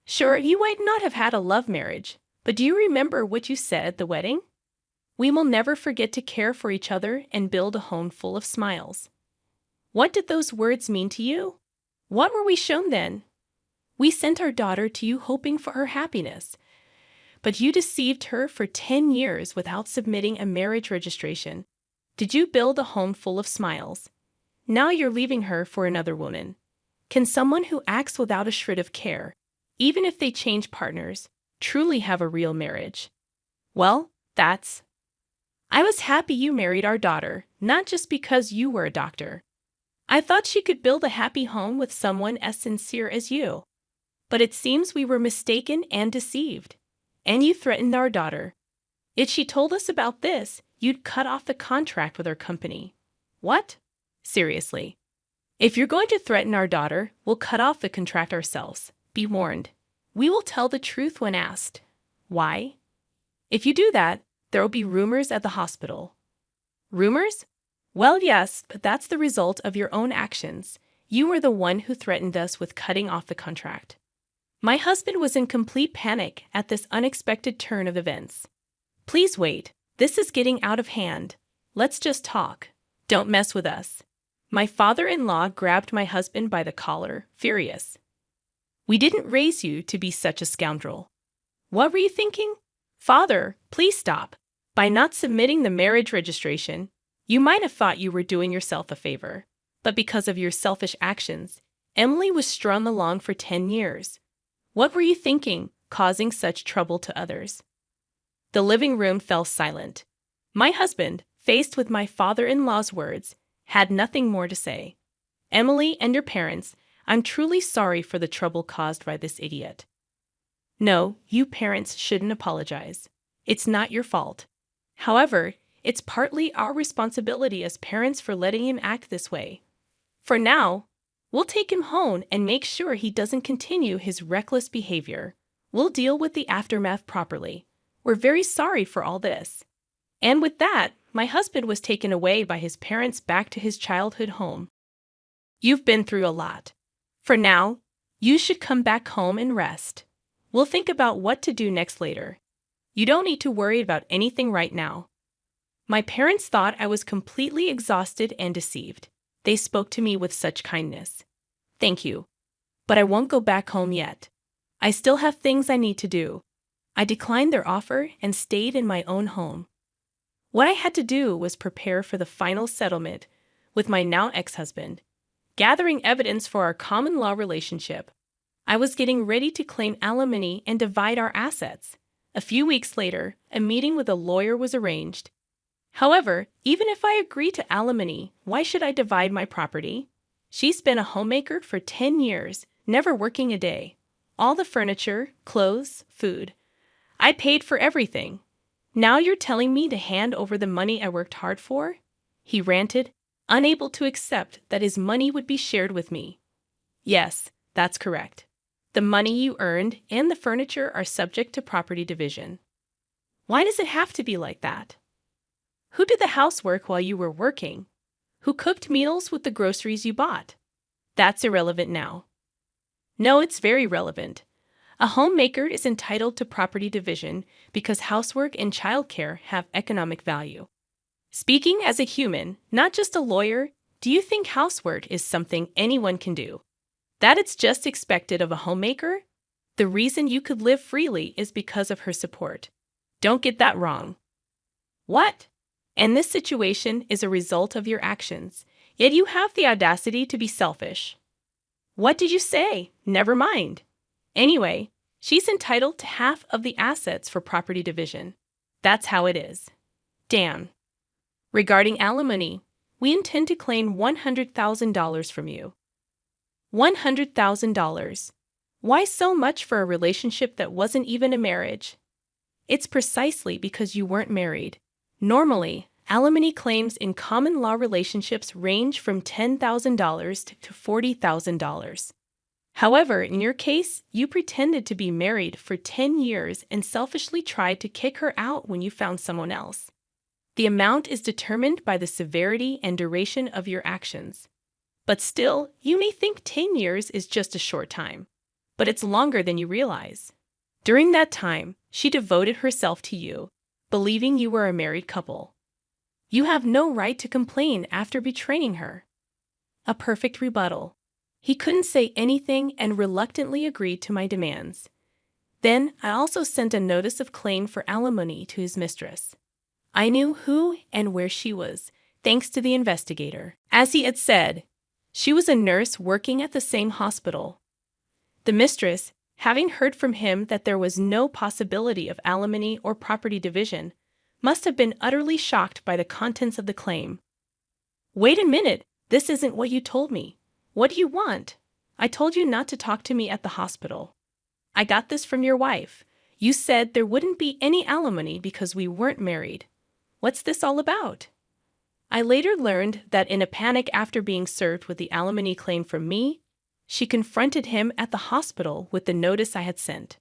Sure, you might not have had a love marriage, but do you remember what you said at the wedding? We will never forget to care for each other and build a home full of smiles. What did those words mean to you? What were we shown then? We sent our daughter to you hoping for her happiness, but you deceived her for 10 years without submitting a marriage registration. Did you build a home full of smiles? Now you're leaving her for another woman. Can someone who acts without a shred of care, even if they change partners, truly have a real marriage? Well, that's... I was happy you married our daughter, not just because you were a doctor. I thought she could build a happy home with someone as sincere as you. But it seems we were mistaken and deceived. And you threatened our daughter. If she told us about this, you'd cut off the contract with our company. What? Seriously. If you're going to threaten our daughter, we'll cut off the contract ourselves. Be warned. We will tell the truth when asked. Why? If you do that, there will be rumors at the hospital. Rumors? Well, yes, but that's the result of your own actions. You were the one who threatened us with cutting off the contract. My husband was in complete panic at this unexpected turn of events. Please wait. This is getting out of hand. Let's just talk. Don't mess with us. My father-in-law grabbed my husband by the collar, furious. We didn't raise you to be such a scoundrel. What were you thinking? Father, please stop. By not submitting the marriage registration, you might have thought you were doing yourself a favor. But because of your selfish actions, Emily was strung along for 10 years. What were you thinking, causing such trouble to others? The living room fell silent. My husband, faced with my father-in-law's words, had nothing more to say. Emily and your parents, I'm truly sorry for the trouble caused by this idiot. No, you parents shouldn't apologize. It's not your fault. However, it's partly our responsibility as parents for letting him act this way. For now, We'll take him home and make sure he doesn't continue his reckless behavior. We'll deal with the aftermath properly. We're very sorry for all this." And with that, my husband was taken away by his parents back to his childhood home. "You've been through a lot. For now, you should come back home and rest. We'll think about what to do next later. You don't need to worry about anything right now." My parents thought I was completely exhausted and deceived. They spoke to me with such kindness. "Thank you. But I won't go back home yet. I still have things I need to do." I declined their offer and stayed in my own home. What I had to do was prepare for the final settlement with my now ex-husband, gathering evidence for our common law relationship. I was getting ready to claim alimony and divide our assets. A few weeks later, a meeting with a lawyer was arranged. However, even if I agree to alimony, why should I divide my property? She's been a homemaker for 10 years, never working a day. All the furniture, clothes, food. I paid for everything. Now you're telling me to hand over the money I worked hard for? He ranted, unable to accept that his money would be shared with me. Yes, that's correct. The money you earned and the furniture are subject to property division. Why does it have to be like that? Who did the housework while you were working? Who cooked meals with the groceries you bought? That's irrelevant now. No, it's very relevant. A homemaker is entitled to property division because housework and childcare have economic value. Speaking as a human, not just a lawyer, do you think housework is something anyone can do? That it's just expected of a homemaker? The reason you could live freely is because of her support. Don't get that wrong. What? And this situation is a result of your actions, yet you have the audacity to be selfish. What did you say? Never mind. Anyway, she's entitled to half of the assets for property division. That's how it is. Damn. Regarding alimony, we intend to claim $100,000 from you. $100,000. Why so much for a relationship that wasn't even a marriage? It's precisely because you weren't married. Normally, alimony claims in common law relationships range from $10,000 to $40,000. However, in your case, you pretended to be married for 10 years and selfishly tried to kick her out when you found someone else. The amount is determined by the severity and duration of your actions. But still, you may think 10 years is just a short time, but it's longer than you realize. During that time, she devoted herself to you, believing you were a married couple. You have no right to complain after betraying her. A perfect rebuttal. He couldn't say anything and reluctantly agreed to my demands. Then I also sent a notice of claim for alimony to his mistress. I knew who and where she was, thanks to the investigator. As he had said, she was a nurse working at the same hospital. The mistress, having heard from him that there was no possibility of alimony or property division, must have been utterly shocked by the contents of the claim. Wait a minute, this isn't what you told me. What do you want? I told you not to talk to me at the hospital. I got this from your wife. You said there wouldn't be any alimony because we weren't married. What's this all about? I later learned that in a panic after being served with the alimony claim from me, she confronted him at the hospital with the notice I had sent.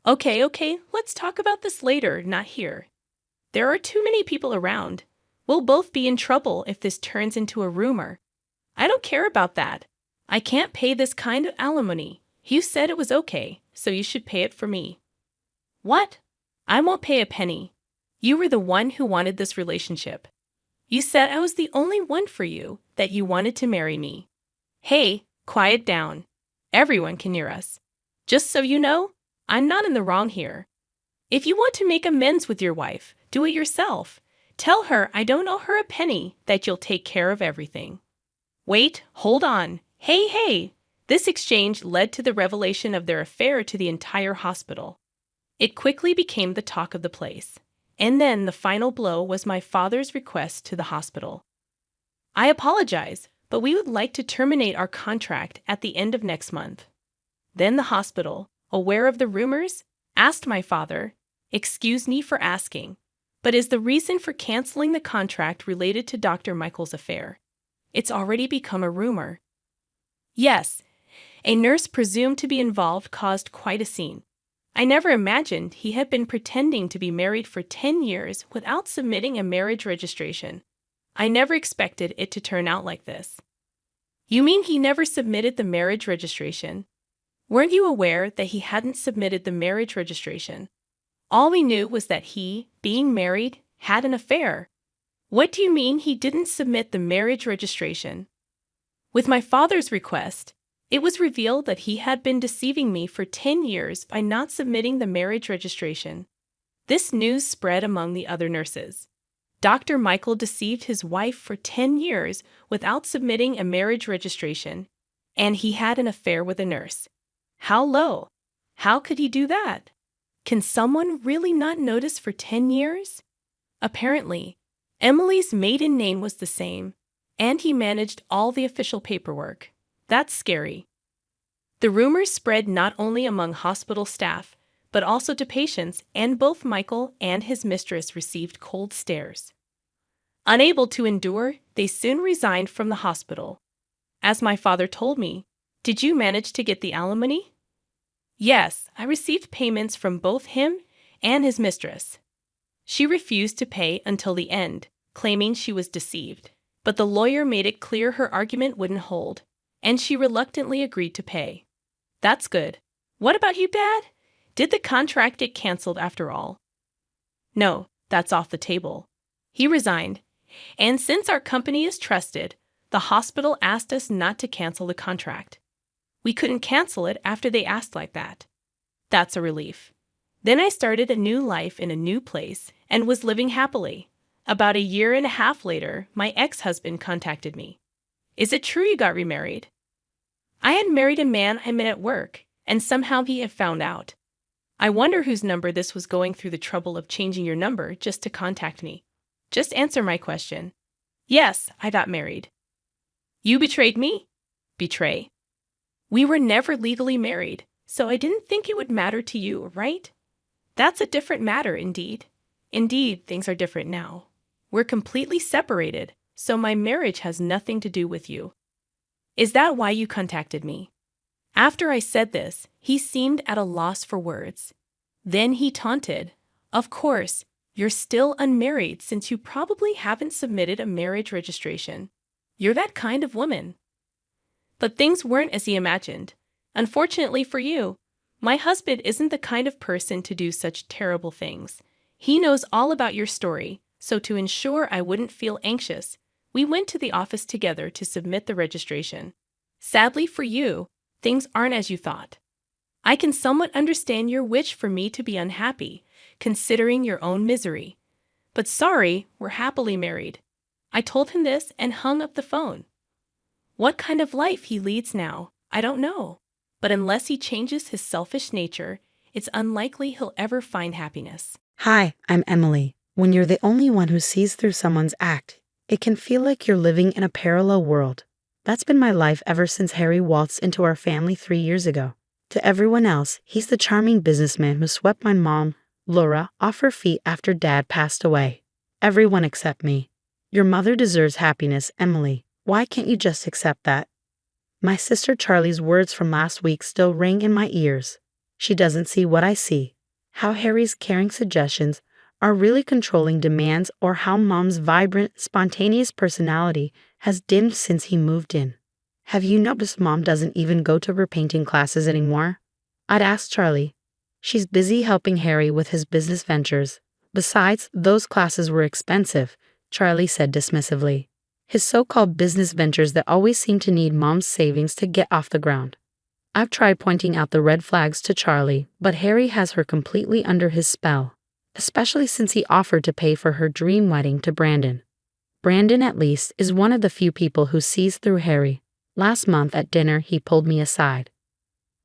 Okay, let's talk about this later, not here. There are too many people around. We'll both be in trouble if this turns into a rumor. I don't care about that. I can't pay this kind of alimony. You said it was okay, so you should pay it for me. What? I won't pay a penny. You were the one who wanted this relationship. You said I was the only one for you, that you wanted to marry me. Hey, quiet down. Everyone can hear us. Just so you know, I'm not in the wrong here. If you want to make amends with your wife, do it yourself. Tell her I don't owe her a penny, that you'll take care of everything. Wait, hold on. Hey. This exchange led to the revelation of their affair to the entire hospital. It quickly became the talk of the place. And then the final blow was my father's request to the hospital. I apologize, but we would like to terminate our contract at the end of next month. Then the hospital, aware of the rumors, asked my father, "Excuse me for asking, but is the reason for canceling the contract related to Dr. Michael's affair? It's already become a rumor." Yes, a nurse presumed to be involved caused quite a scene. I never imagined he had been pretending to be married for 10 years without submitting a marriage registration. I never expected it to turn out like this. You mean he never submitted the marriage registration? Weren't you aware that he hadn't submitted the marriage registration? All we knew was that he, being married, had an affair. What do you mean he didn't submit the marriage registration? With my father's request, it was revealed that he had been deceiving me for 10 years by not submitting the marriage registration. This news spread among the other nurses. Dr. Michael deceived his wife for 10 years without submitting a marriage registration, and he had an affair with a nurse. How low? How could he do that? Can someone really not notice for 10 years? Apparently, Emily's maiden name was the same, and he managed all the official paperwork. That's scary. The rumors spread not only among hospital staff, but also to patients, and both Michael and his mistress received cold stares. Unable to endure, they soon resigned from the hospital. As my father told me, did you manage to get the alimony? Yes, I received payments from both him and his mistress. She refused to pay until the end, claiming she was deceived. But the lawyer made it clear her argument wouldn't hold, and she reluctantly agreed to pay. That's good. What about you, Dad? Did the contract get canceled after all? No, that's off the table. He resigned, and since our company is trusted, the hospital asked us not to cancel the contract. We couldn't cancel it after they asked like that. That's a relief. Then I started a new life in a new place and was living happily. About a year and a half later, my ex-husband contacted me. Is it true you got remarried? I had married a man I met at work, and somehow he had found out. I wonder whose number this was going through the trouble of changing your number just to contact me. Just answer my question. Yes, I got married. You betrayed me? Betray. We were never legally married, so I didn't think it would matter to you, right? That's a different matter, indeed. Indeed, things are different now. We're completely separated, so my marriage has nothing to do with you. Is that why you contacted me? After I said this, he seemed at a loss for words. Then he taunted, Of course, you're still unmarried since you probably haven't submitted a marriage registration. You're that kind of woman. But things weren't as he imagined. Unfortunately for you, my husband isn't the kind of person to do such terrible things. He knows all about your story, so to ensure I wouldn't feel anxious, we went to the office together to submit the registration. Sadly for you, things aren't as you thought. I can somewhat understand your wish for me to be unhappy, considering your own misery. But sorry, we're happily married. I told him this and hung up the phone. What kind of life he leads now, I don't know. But unless he changes his selfish nature, it's unlikely he'll ever find happiness. Hi, I'm Emily. When you're the only one who sees through someone's act, it can feel like you're living in a parallel world. That's been my life ever since Harry waltzed into our family 3 years ago. To everyone else, he's the charming businessman who swept my mom, Laura, off her feet after Dad passed away. Everyone except me. Your mother deserves happiness, Emily. Why can't you just accept that? My sister Charlie's words from last week still ring in my ears. She doesn't see what I see. How Harry's caring suggestions are really controlling demands, or how Mom's vibrant, spontaneous personality has dimmed since he moved in. Have you noticed Mom doesn't even go to her painting classes anymore? I'd asked Charlie. She's busy helping Harry with his business ventures. Besides, those classes were expensive, Charlie said dismissively. His so-called business ventures that always seem to need Mom's savings to get off the ground. I've tried pointing out the red flags to Charlie, but Harry has her completely under his spell, especially since he offered to pay for her dream wedding to Brandon. Brandon, at least, is one of the few people who sees through Harry. Last month at dinner, he pulled me aside.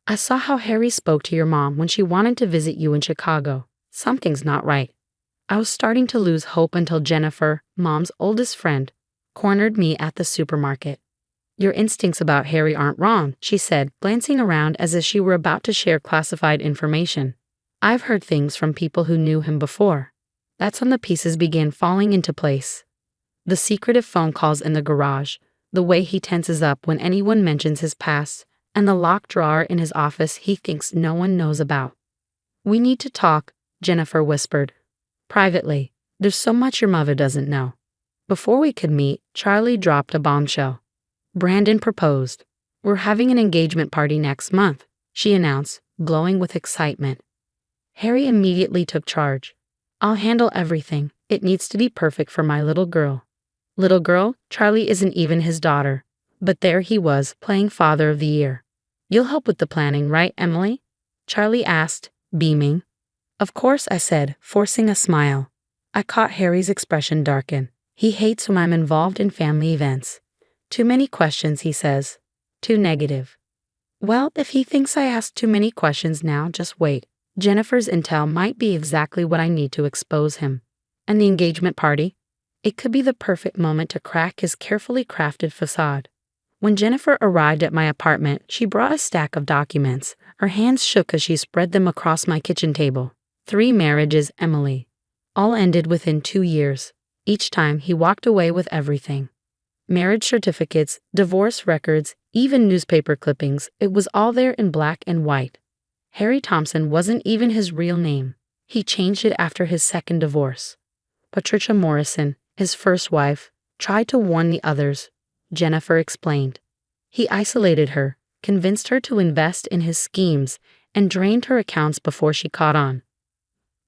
I saw how Harry spoke to your mom when she wanted to visit you in Chicago. Something's not right. I was starting to lose hope until Jennifer, Mom's oldest friend, cornered me at the supermarket. Your instincts about Harry aren't wrong, she said, glancing around as if she were about to share classified information. I've heard things from people who knew him before. That's when the pieces began falling into place. The secretive phone calls in the garage, The way he tenses up when anyone mentions his past, and the locked drawer in his office he thinks no one knows about. "We need to talk," Jennifer whispered. "Privately. There's so much your mother doesn't know." Before we could meet, Charlie dropped a bombshell. Brandon proposed. "We're having an engagement party next month," she announced, glowing with excitement. Harry immediately took charge. "I'll handle everything. It needs to be perfect for my little girl." Little girl? Charlie isn't even his daughter. But there he was, playing Father of the Year. "You'll help with the planning, right, Emily?" Charlie asked, beaming. "Of course," I said, forcing a smile. I caught Harry's expression darken. He hates when I'm involved in family events. "Too many questions," he says. "Too negative." Well, if he thinks I asked too many questions now, just wait. Jennifer's intel might be exactly what I need to expose him. And the engagement party? It could be the perfect moment to crack his carefully crafted facade. When Jennifer arrived at my apartment, she brought a stack of documents. Her hands shook as she spread them across my kitchen table. 3 marriages, Emily. All ended within 2 years. Each time he walked away with everything. Marriage certificates, divorce records, even newspaper clippings, it was all there in black and white. Harry Thompson wasn't even his real name. He changed it after his second divorce. Patricia Morrison, his first wife, tried to warn the others, Jennifer explained. He isolated her, convinced her to invest in his schemes, and drained her accounts before she caught on.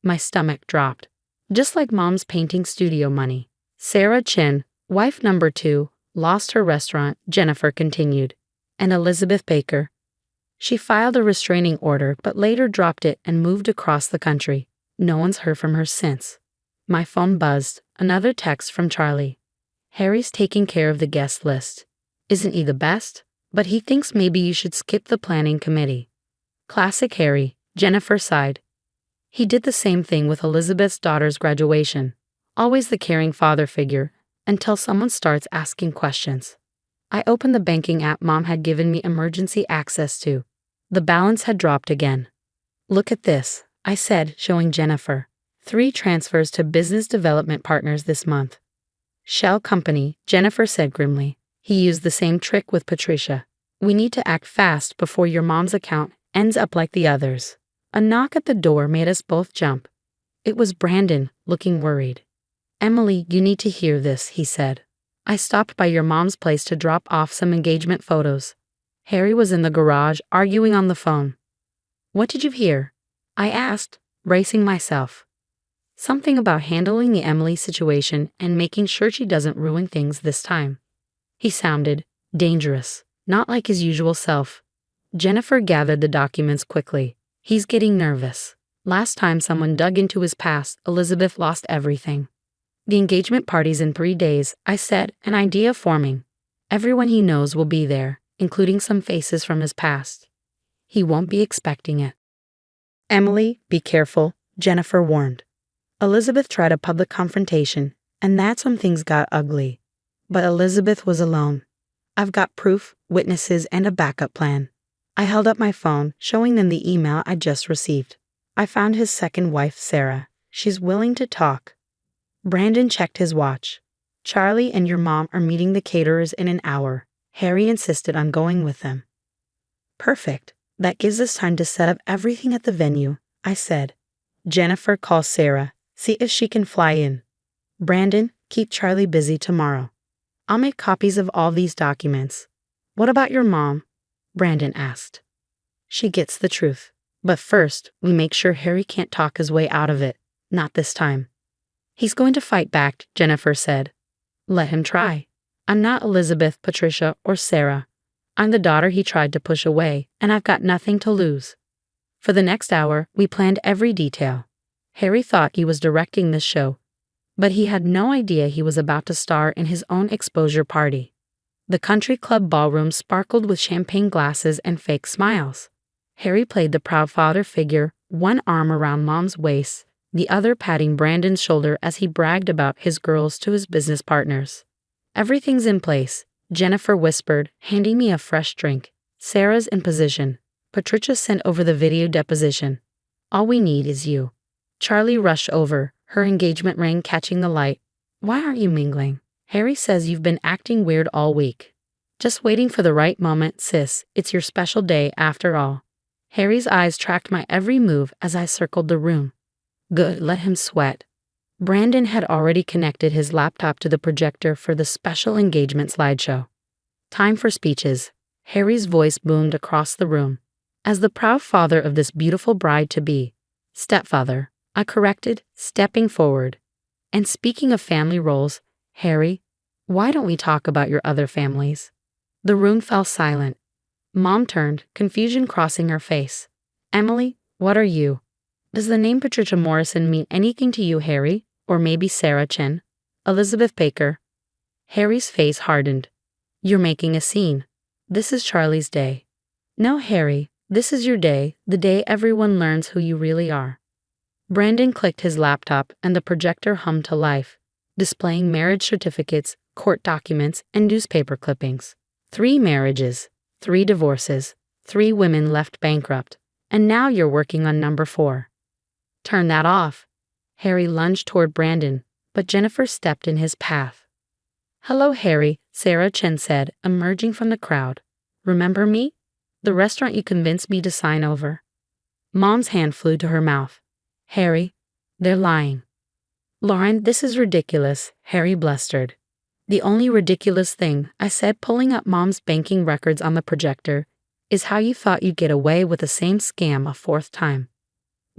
My stomach dropped. Just like Mom's painting studio money. Sarah Chin, wife number 2, lost her restaurant, Jennifer continued. And Elizabeth Baker. She filed a restraining order but later dropped it and moved across the country. No one's heard from her since. My phone buzzed, another text from Charlie. "Harry's taking care of the guest list. Isn't he the best? But he thinks maybe you should skip the planning committee." Classic Harry, Jennifer sighed. He did the same thing with Elizabeth's daughter's graduation. Always the caring father figure, until someone starts asking questions. I opened the banking app Mom had given me emergency access to. The balance had dropped again. "Look at this," I said, showing Jennifer. 3 transfers to business development partners this month. "Shell Company," Jennifer said grimly. "He used the same trick with Patricia. We need to act fast before your mom's account ends up like the others." A knock at the door made us both jump. It was Brandon, looking worried. "Emily, you need to hear this," he said. "I stopped by your mom's place to drop off some engagement photos." Harry was in the garage, arguing on the phone. "What did you hear?" I asked, bracing myself. Something about handling the Emily situation and making sure she doesn't ruin things this time. He sounded dangerous, not like his usual self. Jennifer gathered the documents quickly. "He's getting nervous. Last time someone dug into his past, Elizabeth lost everything." "The engagement party's in 3 days," I said, an idea forming. "Everyone he knows will be there, including some faces from his past. He won't be expecting it." "Emily, be careful," Jennifer warned. Elizabeth tried a public confrontation, and that's when things got ugly. But Elizabeth was alone. "I've got proof, witnesses, and a backup plan." I held up my phone, showing them the email I just received. "I found his second wife, Sarah. She's willing to talk." Brandon checked his watch. "Charlie and your mom are meeting the caterers in an hour. Harry insisted on going with them." "Perfect. That gives us time to set up everything at the venue," I said. "Jennifer, call Sarah. See if she can fly in. Brandon, keep Charlie busy tomorrow. I'll make copies of all these documents." "What about your mom?" Brandon asked. "She gets the truth. But first, we make sure Harry can't talk his way out of it. Not this time." "He's going to fight back," Jennifer said. "Let him try. I'm not Elizabeth, Patricia, or Sarah. I'm the daughter he tried to push away, and I've got nothing to lose." For the next hour, we planned every detail. Harry thought he was directing this show, but he had no idea he was about to star in his own exposure party. The country club ballroom sparkled with champagne glasses and fake smiles. Harry played the proud father figure, one arm around Mom's waist, the other patting Brandon's shoulder as he bragged about his girls to his business partners. "Everything's in place," Jennifer whispered, handing me a fresh drink. "Sarah's in position. Patricia sent over the video deposition. All we need is you." Charlie rushed over, her engagement ring catching the light. "Why aren't you mingling? Harry says you've been acting weird all week." Just waiting for the right moment, sis. It's your special day after all. Harry's eyes tracked my every move as I circled the room. Good, let him sweat. Brandon had already connected his laptop to the projector for the special engagement slideshow. Time for speeches. Harry's voice boomed across the room. As the proud father of this beautiful bride-to-be, stepfather, I corrected, stepping forward. And speaking of family roles, Harry, why don't we talk about your other families? The room fell silent. Mom turned, confusion crossing her face. Emily, what are you? Does the name Patricia Morrison mean anything to you, Harry? Or maybe Sarah Chen? Elizabeth Baker? Harry's face hardened. You're making a scene. This is Charlie's day. No, Harry, this is your day, the day everyone learns who you really are. Brandon clicked his laptop and the projector hummed to life, displaying marriage certificates, court documents, and newspaper clippings. 3 marriages, 3 divorces, 3 women left bankrupt, and now you're working on number 4. Turn that off. Harry lunged toward Brandon, but Jennifer stepped in his path. Hello, Harry, Sarah Chen said, emerging from the crowd. Remember me? The restaurant you convinced me to sign over. Mom's hand flew to her mouth. Harry, they're lying. Lauren, this is ridiculous, Harry blustered. The only ridiculous thing, I said, pulling up Mom's banking records on the projector, is how you thought you'd get away with the same scam a 4th time.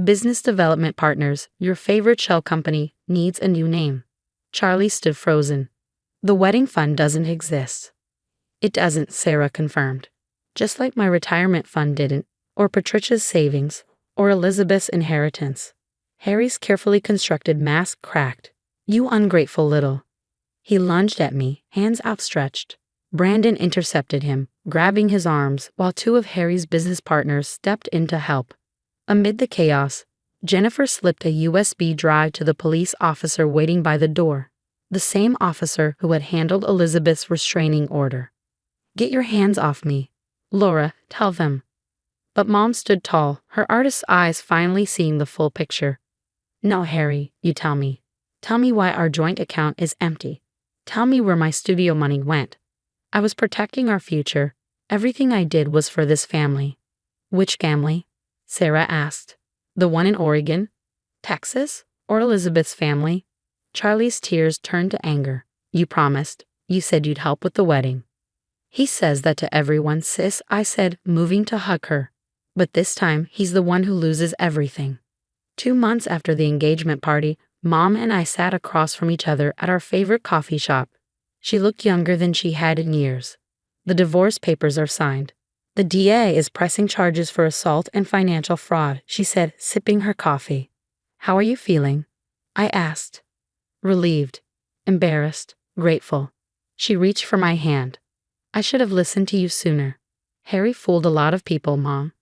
Business Development Partners, your favorite shell company, needs a new name. Charlie stood frozen. The wedding fund doesn't exist. It doesn't, Sarah confirmed. Just like my retirement fund didn't, or Patricia's savings, or Elizabeth's inheritance. Harry's carefully constructed mask cracked. You ungrateful little. He lunged at me, hands outstretched. Brandon intercepted him, grabbing his arms, while 2 of Harry's business partners stepped in to help. Amid the chaos, Jennifer slipped a USB drive to the police officer waiting by the door, the same officer who had handled Elizabeth's restraining order. Get your hands off me. Laura, tell them. But Mom stood tall, her artist's eyes finally seeing the full picture. No, Harry, you tell me. Tell me why our joint account is empty. Tell me where my studio money went. I was protecting our future. Everything I did was for this family. Which family? Sarah asked. The one in Oregon? Texas? Or Elizabeth's family? Charlie's tears turned to anger. You promised. You said you'd help with the wedding. He says that to everyone, sis, I said, moving to hug her. But this time, he's the one who loses everything. 2 months after the engagement party, Mom and I sat across from each other at our favorite coffee shop. She looked younger than she had in years. The divorce papers are signed. The DA is pressing charges for assault and financial fraud, she said, sipping her coffee. How are you feeling? I asked. Relieved, embarrassed, grateful. She reached for my hand. I should have listened to you sooner. Harry fooled a lot of people, Mom.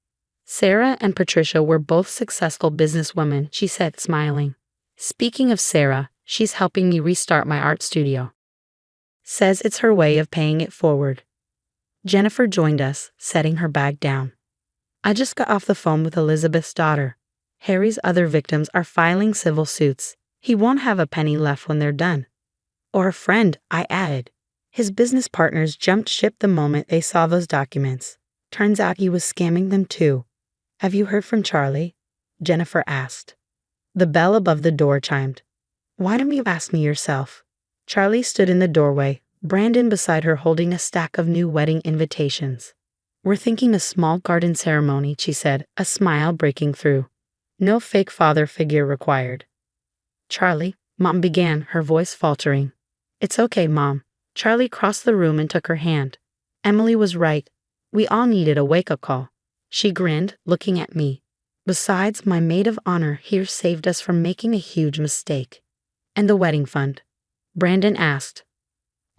Sarah and Patricia were both successful businesswomen, she said, smiling. Speaking of Sarah, she's helping me restart my art studio. Says it's her way of paying it forward. Jennifer joined us, setting her bag down. I just got off the phone with Elizabeth's daughter. Harry's other victims are filing civil suits. He won't have a penny left when they're done. Or a friend, I added. His business partners jumped ship the moment they saw those documents. Turns out he was scamming them too. Have you heard from Charlie? Jennifer asked. The bell above the door chimed. Why don't you ask me yourself? Charlie stood in the doorway, Brandon beside her holding a stack of new wedding invitations. We're thinking a small garden ceremony, she said, a smile breaking through. No fake father figure required. Charlie, Mom began, her voice faltering. It's okay, Mom. Charlie crossed the room and took her hand. Emily was right. We all needed a wake-up call. She grinned, looking at me. Besides, my maid of honor here saved us from making a huge mistake. And the wedding fund? Brandon asked.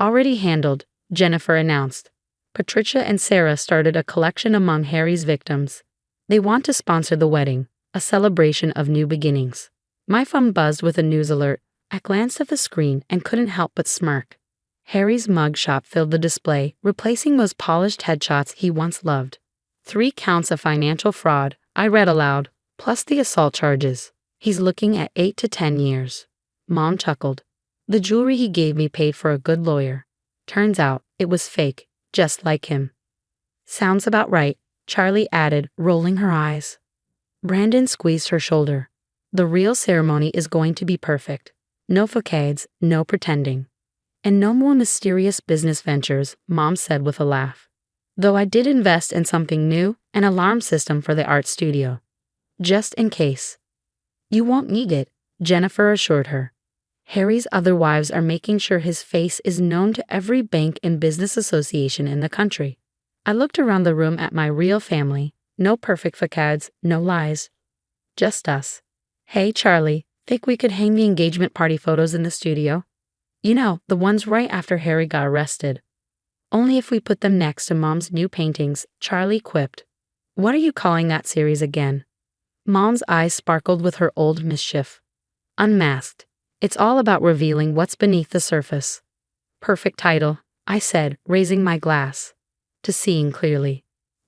Already handled, Jennifer announced. Patricia and Sarah started a collection among Harry's victims. They want to sponsor the wedding, a celebration of new beginnings. My phone buzzed with a news alert. I glanced at the screen and couldn't help but smirk. Harry's mugshot filled the display, replacing those polished headshots he once loved. 3 counts of financial fraud, I read aloud, plus the assault charges. He's looking at 8 to 10 years. Mom chuckled. The jewelry he gave me paid for a good lawyer. Turns out, it was fake, just like him. Sounds about right, Charlie added, rolling her eyes. Brandon squeezed her shoulder. The real ceremony is going to be perfect. No facades, no pretending. And no more mysterious business ventures, Mom said with a laugh. Though I did invest in something new, an alarm system for the art studio. Just in case. You won't need it, Jennifer assured her. Harry's other wives are making sure his face is known to every bank and business association in the country. I looked around the room at my real family. No perfect facades, no lies. Just us. Hey, Charlie, think we could hang the engagement party photos in the studio? You know, the ones right after Harry got arrested. Only if we put them next to Mom's new paintings, Charlie quipped. What are you calling that series again? Mom's eyes sparkled with her old mischief. Unmasked. It's all about revealing what's beneath the surface. Perfect title, I said, raising my glass. To seeing clearly.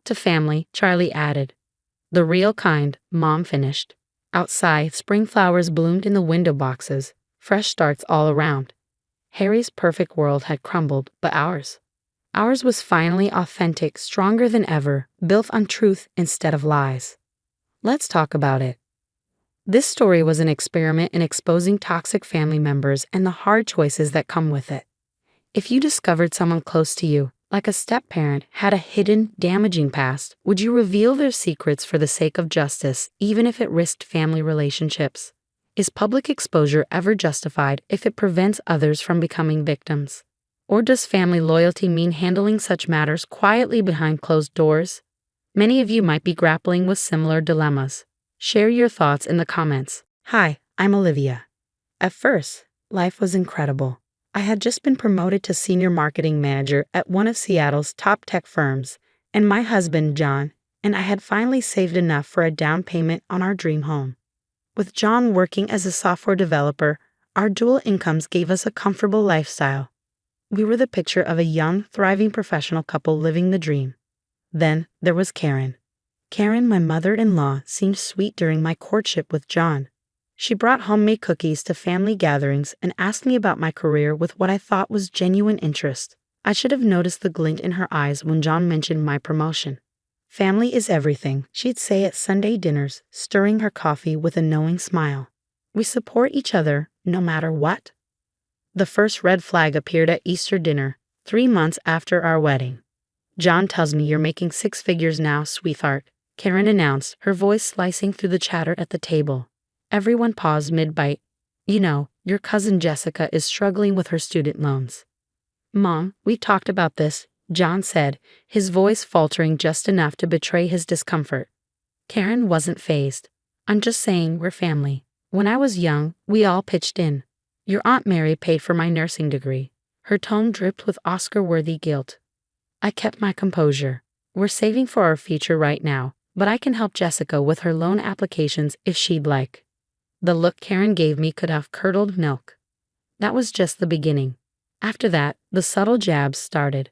To family, Charlie added. The real kind, Mom finished. Outside, spring flowers bloomed in the window boxes, fresh starts all around. Harry's perfect world had crumbled, but ours was finally authentic, stronger than ever, built on truth instead of lies. Let's talk about it. This story was an experiment in exposing toxic family members and the hard choices that come with it. If you discovered someone close to you, like a step-parent, had a hidden, damaging past, would you reveal their secrets for the sake of justice, even if it risked family relationships? Is public exposure ever justified if it prevents others from becoming victims? Or does family loyalty mean handling such matters quietly behind closed doors? Many of you might be grappling with similar dilemmas. Share your thoughts in the comments. Hi, I'm Olivia. At first, life was incredible. I had just been promoted to senior marketing manager at one of Seattle's top tech firms, and my husband, John, and I had finally saved enough for a down payment on our dream home. With John working as a software developer, our dual incomes gave us a comfortable lifestyle. We were the picture of a young, thriving professional couple living the dream. Then there was Karen. Karen, my mother-in-law, seemed sweet during my courtship with John. She brought homemade cookies to family gatherings and asked me about my career with what I thought was genuine interest. I should have noticed the glint in her eyes when John mentioned my promotion. Family is everything, she'd say at Sunday dinners, stirring her coffee with a knowing smile. We support each other, no matter what. The first red flag appeared at Easter dinner, 3 months after our wedding. John tells me you're making 6 figures now, sweetheart, Karen announced, her voice slicing through the chatter at the table. Everyone paused mid-bite. You know, your cousin Jessica is struggling with her student loans. Mom, we talked about this, John said, his voice faltering just enough to betray his discomfort. Karen wasn't fazed. I'm just saying we're family. When I was young, we all pitched in. Your Aunt Mary paid for my nursing degree. Her tone dripped with Oscar-worthy guilt. I kept my composure. We're saving for our future right now, but I can help Jessica with her loan applications if she'd like. The look Karen gave me could have curdled milk. That was just the beginning. After that, the subtle jabs started.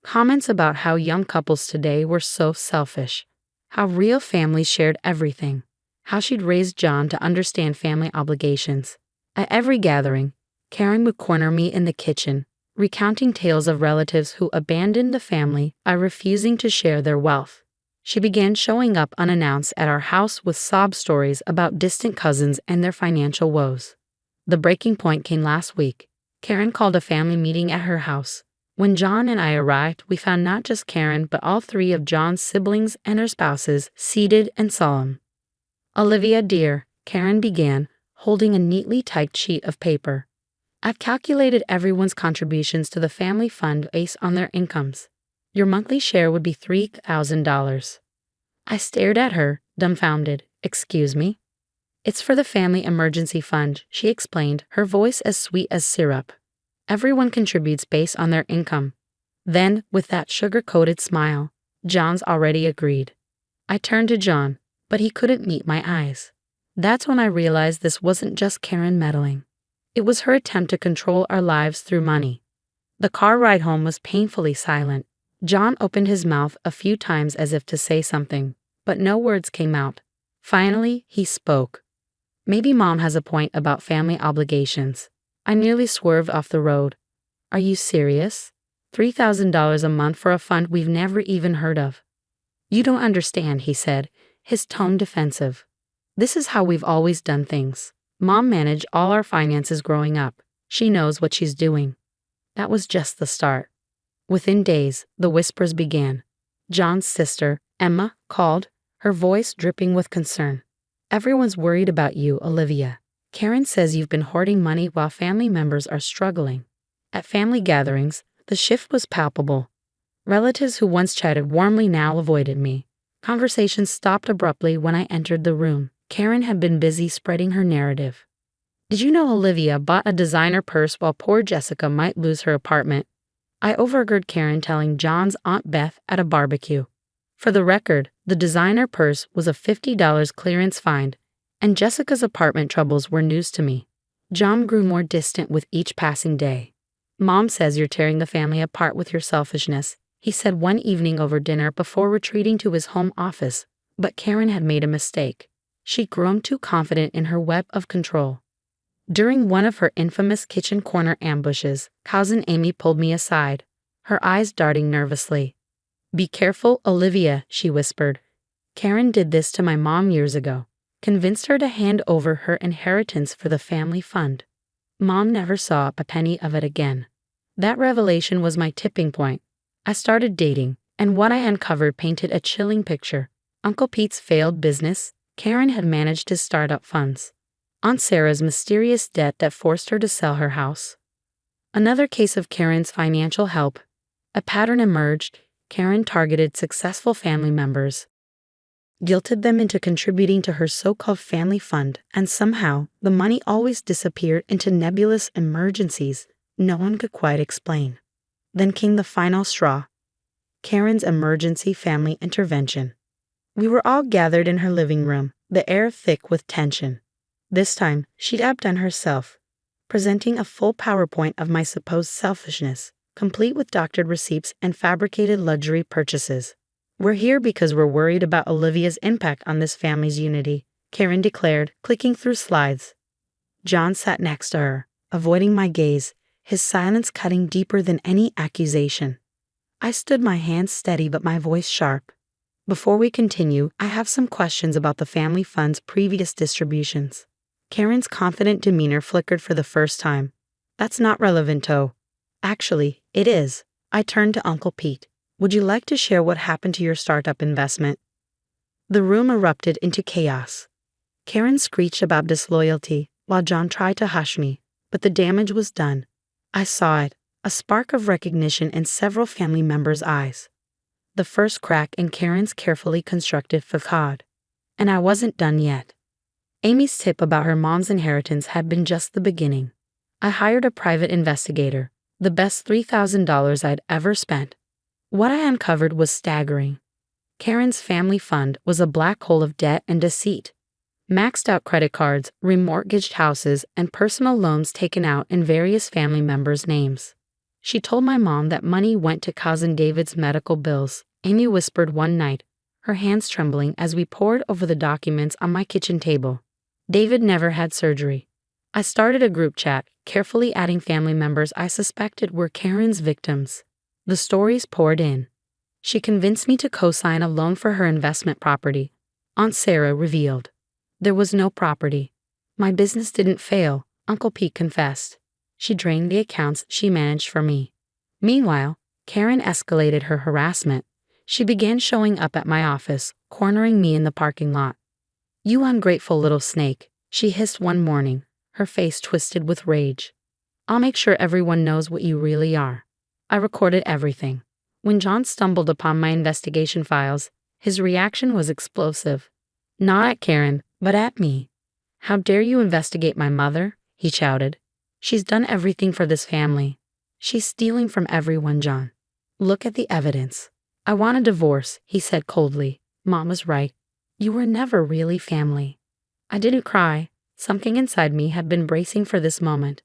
Comments about how young couples today were so selfish. How real families shared everything. How she'd raised John to understand family obligations. At every gathering, Karen would corner me in the kitchen, recounting tales of relatives who abandoned the family by refusing to share their wealth. She began showing up unannounced at our house with sob stories about distant cousins and their financial woes. The breaking point came last week. Karen called a family meeting at her house. When John and I arrived, we found not just Karen but all 3 of John's siblings and their spouses seated and solemn. Olivia, dear, Karen began, holding a neatly typed sheet of paper. I've calculated everyone's contributions to the family fund based on their incomes. Your monthly share would be $3,000. I stared at her, dumbfounded. Excuse me? It's for the family emergency fund, she explained, her voice as sweet as syrup. Everyone contributes based on their income. Then, with that sugar-coated smile, John's already agreed. I turned to John, but he couldn't meet my eyes. That's when I realized this wasn't just Karen meddling. It was her attempt to control our lives through money. The car ride home was painfully silent. John opened his mouth a few times as if to say something, but no words came out. Finally, he spoke. Maybe Mom has a point about family obligations. I nearly swerved off the road. Are you serious? $3,000 a month for a fund we've never even heard of. You don't understand, he said, his tone defensive. This is how we've always done things. Mom managed all our finances growing up. She knows what she's doing. That was just the start. Within days, the whispers began. John's sister, Emma, called, her voice dripping with concern. Everyone's worried about you, Olivia. Karen says you've been hoarding money while family members are struggling. At family gatherings, the shift was palpable. Relatives who once chatted warmly now avoided me. Conversations stopped abruptly when I entered the room. Karen had been busy spreading her narrative. Did you know Olivia bought a designer purse while poor Jessica might lose her apartment? I overheard Karen telling John's Aunt Beth at a barbecue. For the record, the designer purse was a $50 clearance find, and Jessica's apartment troubles were news to me. John grew more distant with each passing day. Mom says you're tearing the family apart with your selfishness, he said one evening over dinner before retreating to his home office, but Karen had made a mistake. She'd grown too confident in her web of control. During one of her infamous kitchen corner ambushes, cousin Amy pulled me aside, her eyes darting nervously. Be careful, Olivia, she whispered. Karen did this to my mom years ago, convinced her to hand over her inheritance for the family fund. Mom never saw a penny of it again. That revelation was my tipping point. I started dating, and what I uncovered painted a chilling picture. Uncle Pete's failed business, Karen had managed his startup funds. Aunt Sarah's mysterious debt that forced her to sell her house. Another case of Karen's financial help. A pattern emerged. Karen targeted successful family members, guilted them into contributing to her so-called family fund, and somehow the money always disappeared into nebulous emergencies no one could quite explain. Then came the final straw. Karen's emergency family intervention. We were all gathered in her living room, the air thick with tension. This time, she'd outdone herself, presenting a full PowerPoint of my supposed selfishness, complete with doctored receipts and fabricated luxury purchases. We're here because we're worried about Olivia's impact on this family's unity, Karen declared, clicking through slides. John sat next to her, avoiding my gaze, his silence cutting deeper than any accusation. I stood, my hands steady but my voice sharp. Before we continue, I have some questions about the family fund's previous distributions. Karen's confident demeanor flickered for the first time. That's not relevant, Oh. Actually, it is. I turned to Uncle Pete. Would you like to share what happened to your startup investment? The room erupted into chaos. Karen screeched about disloyalty, while John tried to hush me, but the damage was done. I saw it, a spark of recognition in several family members' eyes. The first crack in Karen's carefully constructed facade. And I wasn't done yet. Amy's tip about her mom's inheritance had been just the beginning. I hired a private investigator, the best $3,000 I'd ever spent. What I uncovered was staggering. Karen's family fund was a black hole of debt and deceit. Maxed out credit cards, remortgaged houses, and personal loans taken out in various family members' names. She told my mom that money went to cousin David's medical bills, Amy whispered one night, her hands trembling as we pored over the documents on my kitchen table. David never had surgery. I started a group chat, carefully adding family members I suspected were Karen's victims. The stories poured in. She convinced me to co-sign a loan for her investment property. Aunt Sarah revealed. There was no property. My business didn't fail, Uncle Pete confessed. She drained the accounts she managed for me. Meanwhile, Karen escalated her harassment. She began showing up at my office, cornering me in the parking lot. You ungrateful little snake, she hissed one morning, her face twisted with rage. I'll make sure everyone knows what you really are. I recorded everything. When John stumbled upon my investigation files, his reaction was explosive. Not at Karen, but at me. How dare you investigate my mother? He shouted. She's done everything for this family. She's stealing from everyone, John. Look at the evidence. I want a divorce, he said coldly. Mom was right. You were never really family. I didn't cry. Something inside me had been bracing for this moment.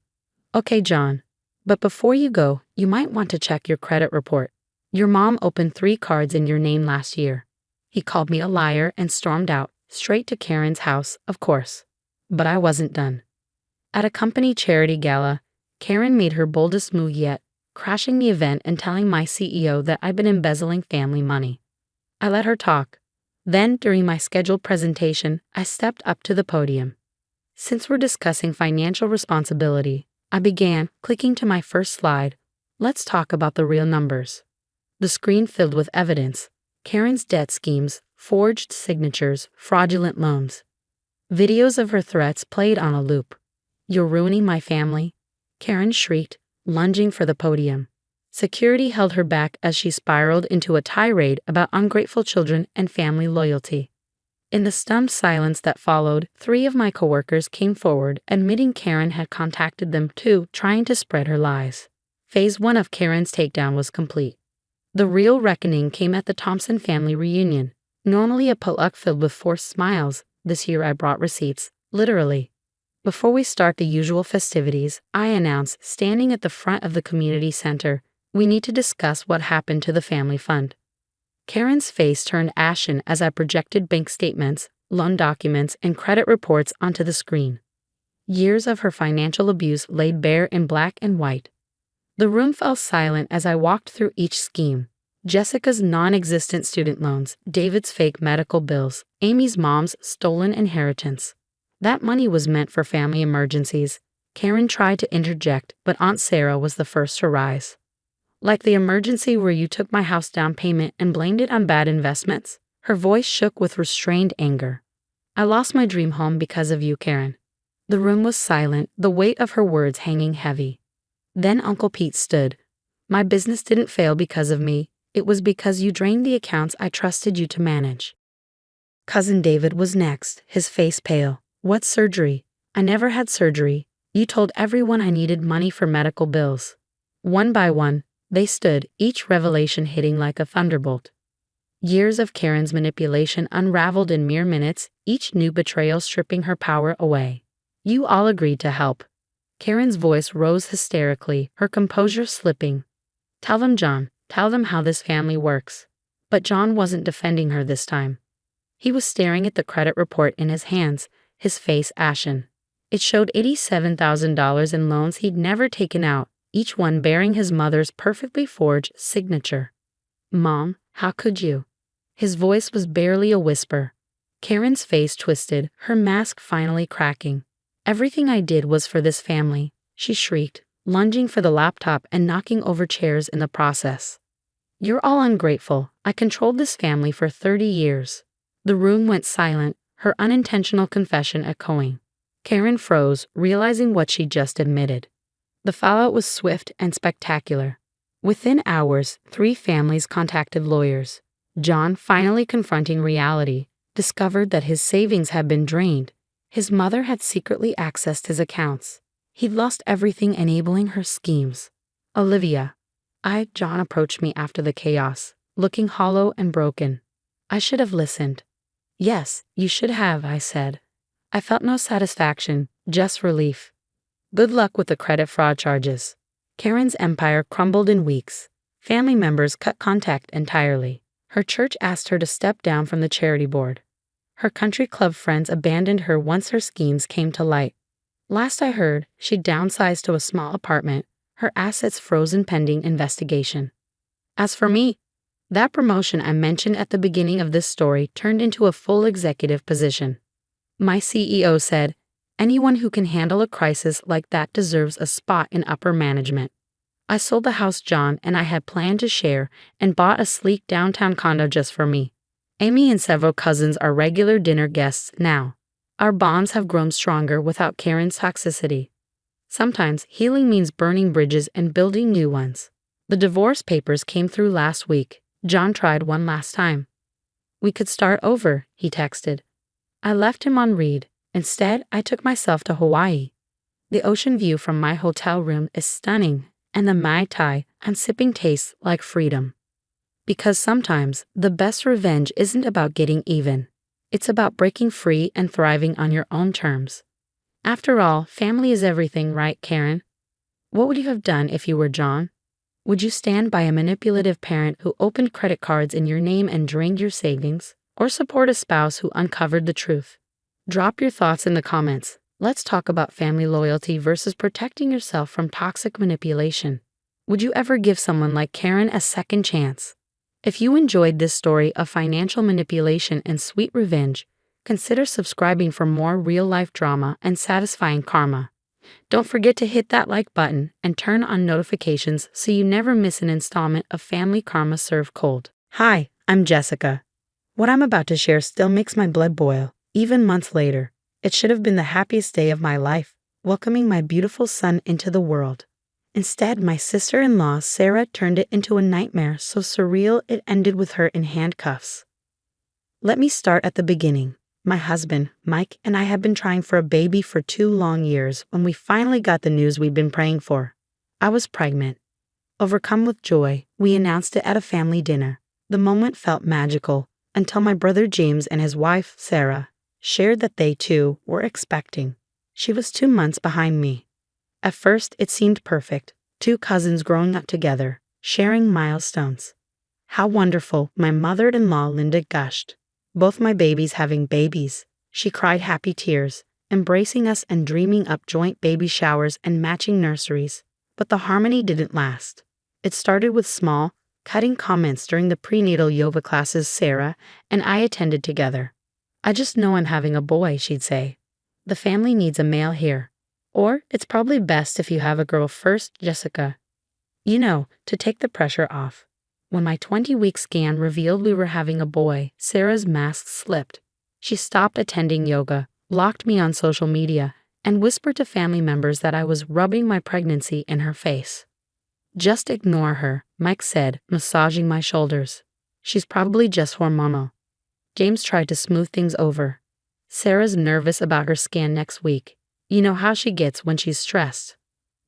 Okay, John. But before you go, you might want to check your credit report. Your mom opened 3 cards in your name last year. He called me a liar and stormed out, straight to Karen's house, of course. But I wasn't done. At a company charity gala, Karen made her boldest move yet, crashing the event and telling my CEO that I'd been embezzling family money. I let her talk. Then, during my scheduled presentation, I stepped up to the podium. Since we're discussing financial responsibility, I began, clicking to my first slide. Let's talk about the real numbers. The screen filled with evidence: Karen's debt schemes, forged signatures, fraudulent loans. Videos of her threats played on a loop. "You're ruining my family," Karen shrieked, lunging for the podium. Security held her back as she spiraled into a tirade about ungrateful children and family loyalty. In the stunned silence that followed, 3 of my coworkers came forward, admitting Karen had contacted them too, trying to spread her lies. Phase 1 of Karen's takedown was complete. The real reckoning came at the Thompson family reunion. Normally a potluck filled with forced smiles, this year I brought receipts, literally. Before we start the usual festivities, I announced, standing at the front of the community center, "We need to discuss what happened to the family fund." Karen's face turned ashen as I projected bank statements, loan documents, and credit reports onto the screen. Years of her financial abuse laid bare in black and white. The room fell silent as I walked through each scheme. Jessica's non-existent student loans, David's fake medical bills, Amy's mom's stolen inheritance. That money was meant for family emergencies. Karen tried to interject, but Aunt Sarah was the first to rise. "Like the emergency where you took my house down payment and blamed it on bad investments?" Her voice shook with restrained anger. "I lost my dream home because of you, Karen." The room was silent, the weight of her words hanging heavy. Then Uncle Pete stood. "My business didn't fail because of me. It was because you drained the accounts I trusted you to manage." Cousin David was next, his face pale. "What surgery? I never had surgery. You told everyone I needed money for medical bills." One by one, they stood, each revelation hitting like a thunderbolt. Years of Karen's manipulation unraveled in mere minutes, each new betrayal stripping her power away. "You all agreed to help." Karen's voice rose hysterically, her composure slipping. "Tell them, John. Tell them how this family works." But John wasn't defending her this time. He was staring at the credit report in his hands, his face ashen. It showed $87,000 in loans he'd never taken out, each one bearing his mother's perfectly forged signature. "Mom, how could you?" His voice was barely a whisper. Karen's face twisted, her mask finally cracking. "Everything I did was for this family," she shrieked, lunging for the laptop and knocking over chairs in the process. "You're all ungrateful. I controlled this family for 30 years. The room went silent, her unintentional confession echoing. Karen froze, realizing what she just admitted. The fallout was swift and spectacular. Within hours, 3 families contacted lawyers. John, finally confronting reality, discovered that his savings had been drained. His mother had secretly accessed his accounts. He'd lost everything enabling her schemes. "Olivia." John approached me after the chaos, looking hollow and broken. "I should have listened." "Yes, you should have," I said. I felt no satisfaction, just relief. Good luck with the credit fraud charges. Karen's empire crumbled in weeks. Family members cut contact entirely. Her church asked her to step down from the charity board. Her country club friends abandoned her once her schemes came to light. Last I heard, she downsized to a small apartment, her assets frozen pending investigation. As for me, that promotion I mentioned at the beginning of this story turned into a full executive position. My CEO said, "Anyone who can handle a crisis like that deserves a spot in upper management." I sold the house John and I had planned to share and bought a sleek downtown condo just for me. Amy and several cousins are regular dinner guests now. Our bonds have grown stronger without Karen's toxicity. Sometimes healing means burning bridges and building new ones. The divorce papers came through last week. John tried one last time. "We could start over," he texted. I left him on read. Instead, I took myself to Hawaii. The ocean view from my hotel room is stunning, and the Mai Tai I'm sipping tastes like freedom. Because sometimes, the best revenge isn't about getting even. It's about breaking free and thriving on your own terms. After all, family is everything, right, Karen? What would you have done if you were John? Would you stand by a manipulative parent who opened credit cards in your name and drained your savings, or support a spouse who uncovered the truth? Drop your thoughts in the comments. Let's talk about family loyalty versus protecting yourself from toxic manipulation. Would you ever give someone like Karen a second chance? If you enjoyed this story of financial manipulation and sweet revenge, consider subscribing for more real-life drama and satisfying karma. Don't forget to hit that like button and turn on notifications so you never miss an installment of Family Karma Served Cold. Hi, I'm Jessica. What I'm about to share still makes my blood boil, even months later. It should have been the happiest day of my life, welcoming my beautiful son into the world. Instead, my sister-in-law, Sarah, turned it into a nightmare so surreal it ended with her in handcuffs. Let me start at the beginning. My husband, Mike, and I have been trying for a baby for 2 long years when we finally got the news we'd been praying for. I was pregnant. Overcome with joy, we announced it at a family dinner. The moment felt magical until my brother James and his wife, Sarah, shared that they too were expecting. She was 2 months behind me. At first, it seemed perfect. 2 cousins growing up together, sharing milestones. How wonderful, my mother-in-law Linda gushed. Both my babies having babies. She cried happy tears, embracing us and dreaming up joint baby showers and matching nurseries. But the harmony didn't last. It started with small, cutting comments during the prenatal yoga classes Sarah and I attended together. "I just know I'm having a boy," she'd say. "The family needs a male here. Or, it's probably best if you have a girl first, Jessica. You know, to take the pressure off." When my 20-week scan revealed we were having a boy, Sarah's mask slipped. She stopped attending yoga, blocked me on social media, and whispered to family members that I was rubbing my pregnancy in her face. "Just ignore her," Mike said, massaging my shoulders. "She's probably just hormonal." James tried to smooth things over. "Sarah's nervous about her scan next week. You know how she gets when she's stressed."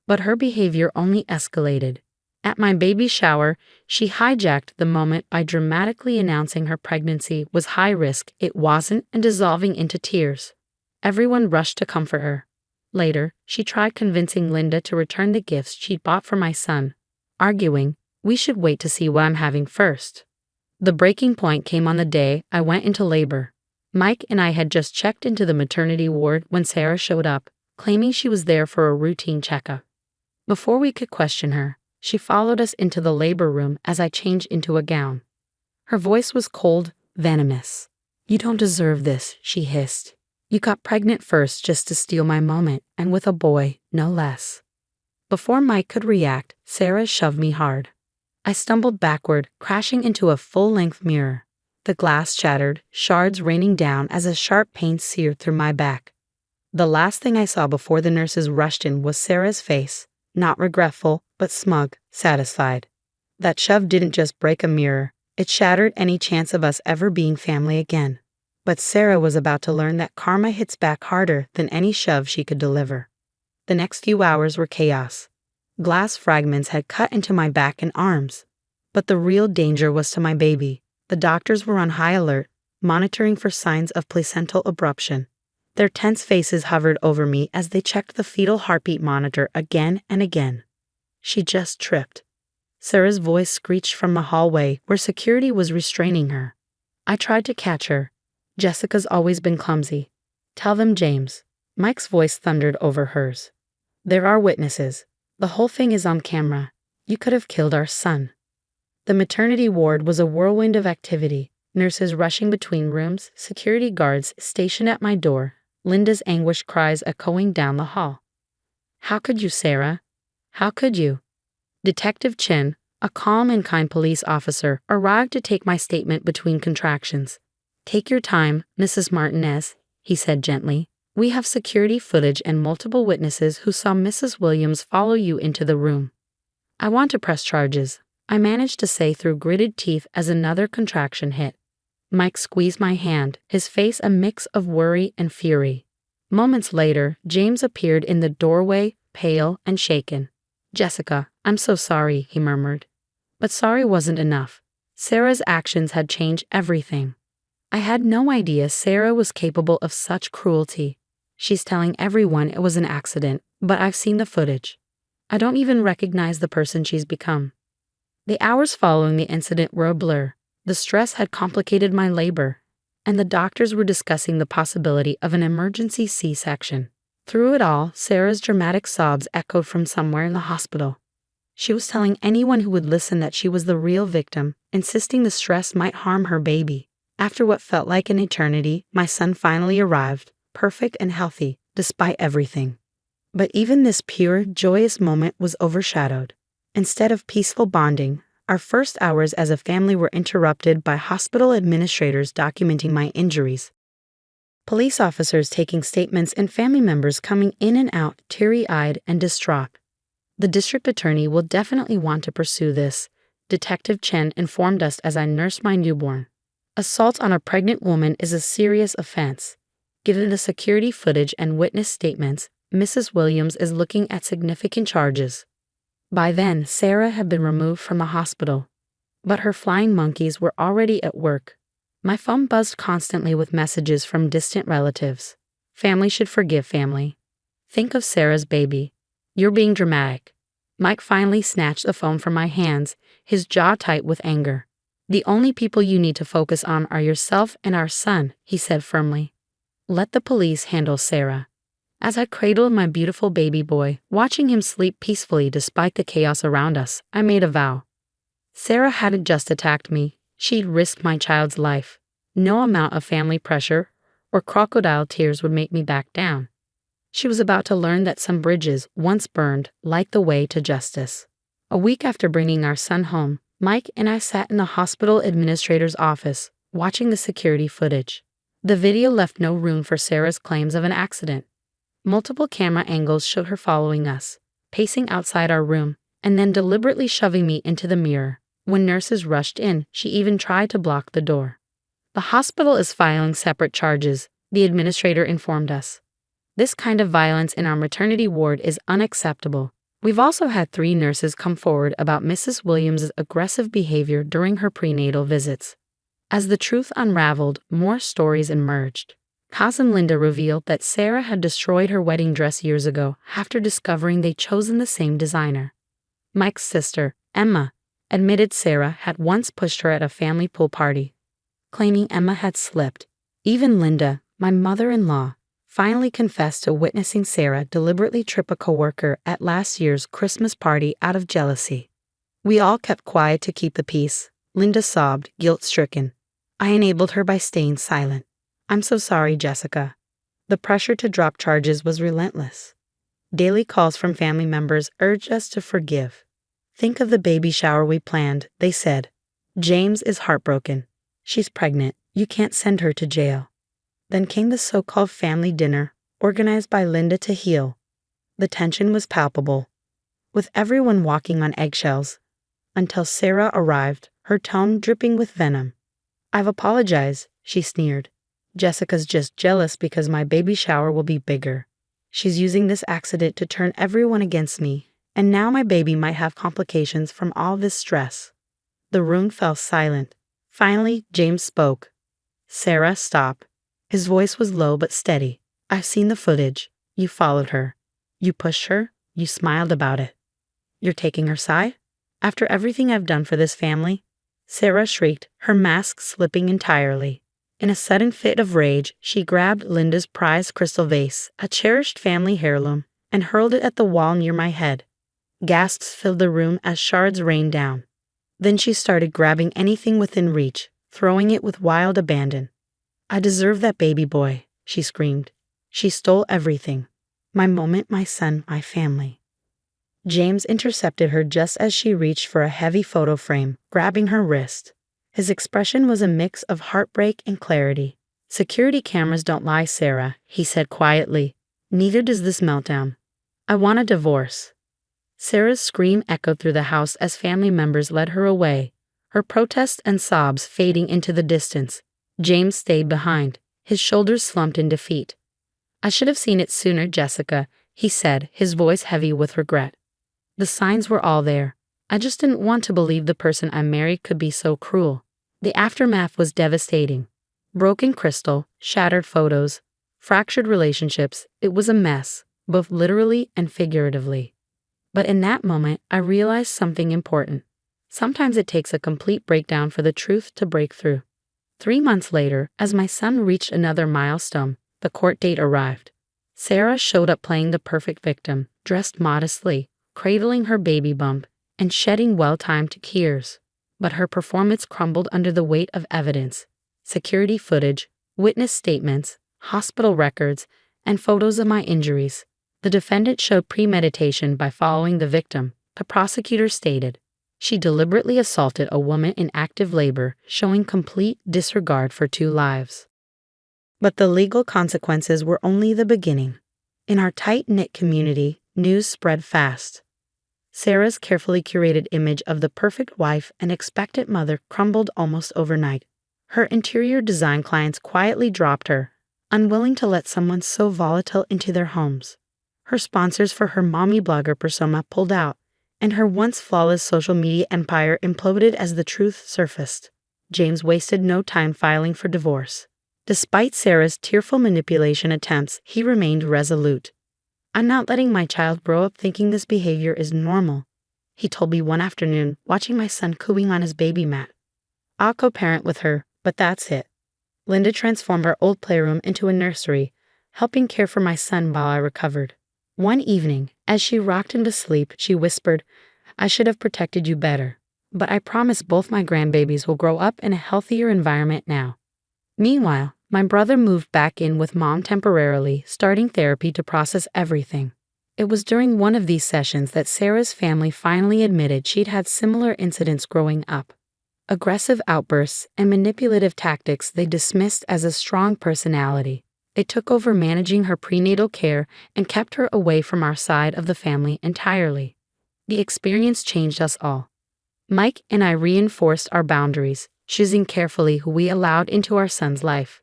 But her behavior only escalated. At my baby shower, she hijacked the moment by dramatically announcing her pregnancy was high risk, it wasn't, and dissolving into tears. Everyone rushed to comfort her. Later, she tried convincing Linda to return the gifts she'd bought for my son, arguing, "We should wait to see what I'm having first." The breaking point came on the day I went into labor. Mike and I had just checked into the maternity ward when Sarah showed up, claiming she was there for a routine checkup. Before we could question her, she followed us into the labor room as I changed into a gown. Her voice was cold, venomous. "You don't deserve this," she hissed. "You got pregnant first just to steal my moment, and with a boy, no less." Before Mike could react, Sarah shoved me hard. I stumbled backward, crashing into a full-length mirror. The glass shattered, shards raining down as a sharp pain seared through my back. The last thing I saw before the nurses rushed in was Sarah's face, not regretful, but smug, satisfied. That shove didn't just break a mirror, it shattered any chance of us ever being family again. But Sarah was about to learn that karma hits back harder than any shove she could deliver. The next few hours were chaos. Glass fragments had cut into my back and arms. But the real danger was to my baby. The doctors were on high alert, monitoring for signs of placental abruption. Their tense faces hovered over me as they checked the fetal heartbeat monitor again and again. She just tripped. Sarah's voice screeched from the hallway where security was restraining her. I tried to catch her. "Jessica's always been clumsy. Tell them, James." Mike's voice thundered over hers. "There are witnesses. The whole thing is on camera. You could have killed our son." The maternity ward was a whirlwind of activity. Nurses rushing between rooms, security guards stationed at my door, Linda's anguished cries echoing down the hall. "How could you, Sarah? How could you?" Detective Chin, a calm and kind police officer, arrived to take my statement between contractions. "Take your time, Mrs. Martinez," he said gently. "We have security footage and multiple witnesses who saw Mrs. Williams follow you into the room." "I want to press charges," I managed to say through gritted teeth as another contraction hit. Mike squeezed my hand, his face a mix of worry and fury. Moments later, James appeared in the doorway, pale and shaken. "Jessica, I'm so sorry," he murmured. But sorry wasn't enough. Sarah's actions had changed everything. I had no idea Sarah was capable of such cruelty. She's telling everyone it was an accident, but I've seen the footage. I don't even recognize the person she's become. The hours following the incident were a blur. The stress had complicated my labor, and the doctors were discussing the possibility of an emergency C-section. Through it all, Sarah's dramatic sobs echoed from somewhere in the hospital. She was telling anyone who would listen that she was the real victim, insisting the stress might harm her baby. After what felt like an eternity, my son finally arrived, perfect and healthy, despite everything. But even this pure, joyous moment was overshadowed. Instead of peaceful bonding, our first hours as a family were interrupted by hospital administrators documenting my injuries. Police officers taking statements and family members coming in and out, teary-eyed and distraught. The district attorney will definitely want to pursue this, Detective Chen informed us as I nursed my newborn. Assault on a pregnant woman is a serious offense. Given the security footage and witness statements, Mrs. Williams is looking at significant charges. By then, Sarah had been removed from the hospital, but her flying monkeys were already at work. My phone buzzed constantly with messages from distant relatives. Family should forgive family. Think of Sarah's baby. You're being dramatic. Mike finally snatched the phone from my hands, his jaw tight with anger. The only people you need to focus on are yourself and our son, he said firmly. Let the police handle Sarah. As I cradled my beautiful baby boy, watching him sleep peacefully despite the chaos around us, I made a vow. Sarah hadn't just attacked me, she'd risked my child's life. No amount of family pressure or crocodile tears would make me back down. She was about to learn that some bridges, once burned, light the way to justice. A week after bringing our son home, Mike and I sat in the hospital administrator's office, watching the security footage. The video left no room for Sarah's claims of an accident. Multiple camera angles showed her following us, pacing outside our room, and then deliberately shoving me into the mirror. When nurses rushed in, she even tried to block the door. The hospital is filing separate charges, the administrator informed us. This kind of violence in our maternity ward is unacceptable. We've also had 3 nurses come forward about Mrs. Williams' aggressive behavior during her prenatal visits. As the truth unraveled, more stories emerged. Cousin Linda revealed that Sarah had destroyed her wedding dress years ago after discovering they'd chosen the same designer. Mike's sister, Emma, admitted Sarah had once pushed her at a family pool party, claiming Emma had slipped. Even Linda, my mother-in-law, finally confessed to witnessing Sarah deliberately trip a coworker at last year's Christmas party out of jealousy. We all kept quiet to keep the peace. Linda sobbed, guilt-stricken. I enabled her by staying silent. I'm so sorry, Jessica. The pressure to drop charges was relentless. Daily calls from family members urged us to forgive. Think of the baby shower we planned, they said. James is heartbroken. She's pregnant. You can't send her to jail. Then came the so-called family dinner, organized by Linda to heal. The tension was palpable, with everyone walking on eggshells, until Sarah arrived, her tone dripping with venom. I've apologized, she sneered. Jessica's just jealous because my baby shower will be bigger. She's using this accident to turn everyone against me, and now my baby might have complications from all this stress. The room fell silent. Finally, James spoke. Sarah, stop. His voice was low but steady. I've seen the footage. You followed her. You pushed her. You smiled about it. You're taking her side? After everything I've done for this family? Sarah shrieked, her mask slipping entirely. In a sudden fit of rage, she grabbed Linda's prized crystal vase, a cherished family heirloom, and hurled it at the wall near my head. Gasps filled the room as shards rained down. Then she started grabbing anything within reach, throwing it with wild abandon. I deserve that baby boy, she screamed. She stole everything. My moment, my son, my family. James intercepted her just as she reached for a heavy photo frame, grabbing her wrist. His expression was a mix of heartbreak and clarity. Security cameras don't lie, Sarah, he said quietly. Neither does this meltdown. I want a divorce. Sarah's scream echoed through the house as family members led her away, her protests and sobs fading into the distance. James stayed behind, his shoulders slumped in defeat. I should have seen it sooner, Jessica, he said, his voice heavy with regret. The signs were all there. I just didn't want to believe the person I married could be so cruel. The aftermath was devastating. Broken crystal, shattered photos, fractured relationships. It was a mess, both literally and figuratively. But in that moment, I realized something important. Sometimes it takes a complete breakdown for the truth to break through. 3 months later, as my son reached another milestone, the court date arrived. Sarah showed up playing the perfect victim, dressed modestly, cradling her baby bump, and shedding well-timed tears. But her performance crumbled under the weight of evidence: security footage, witness statements, hospital records, and photos of my injuries. The defendant showed premeditation by following the victim, the prosecutor stated. She deliberately assaulted a woman in active labor, showing complete disregard for 2 lives. But the legal consequences were only the beginning. In our tight-knit community, news spread fast. Sarah's carefully curated image of the perfect wife and expectant mother crumbled almost overnight. Her interior design clients quietly dropped her, unwilling to let someone so volatile into their homes. Her sponsors for her mommy blogger persona pulled out, and her once flawless social media empire imploded as the truth surfaced. James wasted no time filing for divorce. Despite Sarah's tearful manipulation attempts, he remained resolute. "I'm not letting my child grow up thinking this behavior is normal," he told me one afternoon, watching my son cooing on his baby mat. "I'll co-parent with her, but that's it." Linda transformed our old playroom into a nursery, helping care for my son while I recovered. One evening, as she rocked him to sleep, she whispered, "I should have protected you better, but I promise both my grandbabies will grow up in a healthier environment now." Meanwhile, my brother moved back in with Mom temporarily, starting therapy to process everything. It was during one of these sessions that Sarah's family finally admitted she'd had similar incidents growing up. Aggressive outbursts and manipulative tactics they dismissed as a strong personality. They took over managing her prenatal care and kept her away from our side of the family entirely. The experience changed us all. Mike and I reinforced our boundaries, choosing carefully who we allowed into our son's life.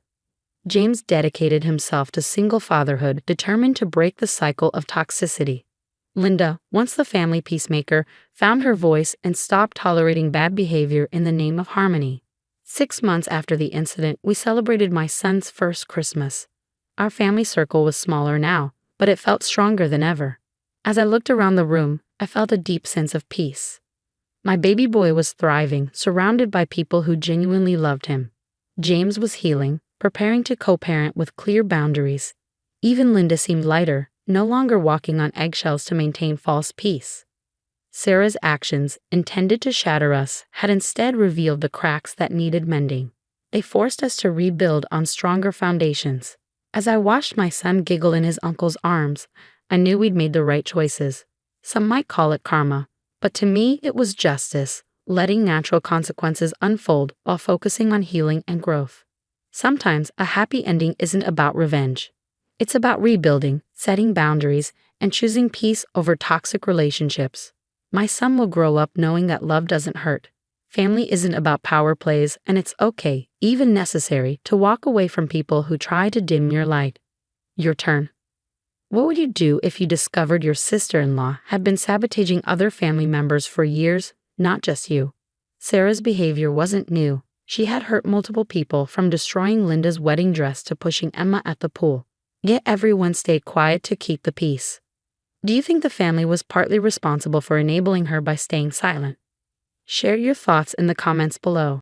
James dedicated himself to single fatherhood, determined to break the cycle of toxicity. Linda, once the family peacemaker, found her voice and stopped tolerating bad behavior in the name of harmony. 6 months after the incident, we celebrated my son's first Christmas. Our family circle was smaller now, but it felt stronger than ever. As I looked around the room, I felt a deep sense of peace. My baby boy was thriving, surrounded by people who genuinely loved him. James was healing, preparing to co-parent with clear boundaries. Even Linda seemed lighter, no longer walking on eggshells to maintain false peace. Sarah's actions, intended to shatter us, had instead revealed the cracks that needed mending. They forced us to rebuild on stronger foundations. As I watched my son giggle in his uncle's arms, I knew we'd made the right choices. Some might call it karma, but to me it was justice, letting natural consequences unfold while focusing on healing and growth. Sometimes a happy ending isn't about revenge. It's about rebuilding, setting boundaries, and choosing peace over toxic relationships. My son will grow up knowing that love doesn't hurt. Family isn't about power plays, and it's okay, even necessary, to walk away from people who try to dim your light. Your turn. What would you do if you discovered your sister-in-law had been sabotaging other family members for years, not just you? Sarah's behavior wasn't new. She had hurt multiple people, from destroying Linda's wedding dress to pushing Emma at the pool. Yet everyone stayed quiet to keep the peace. Do you think the family was partly responsible for enabling her by staying silent? Share your thoughts in the comments below.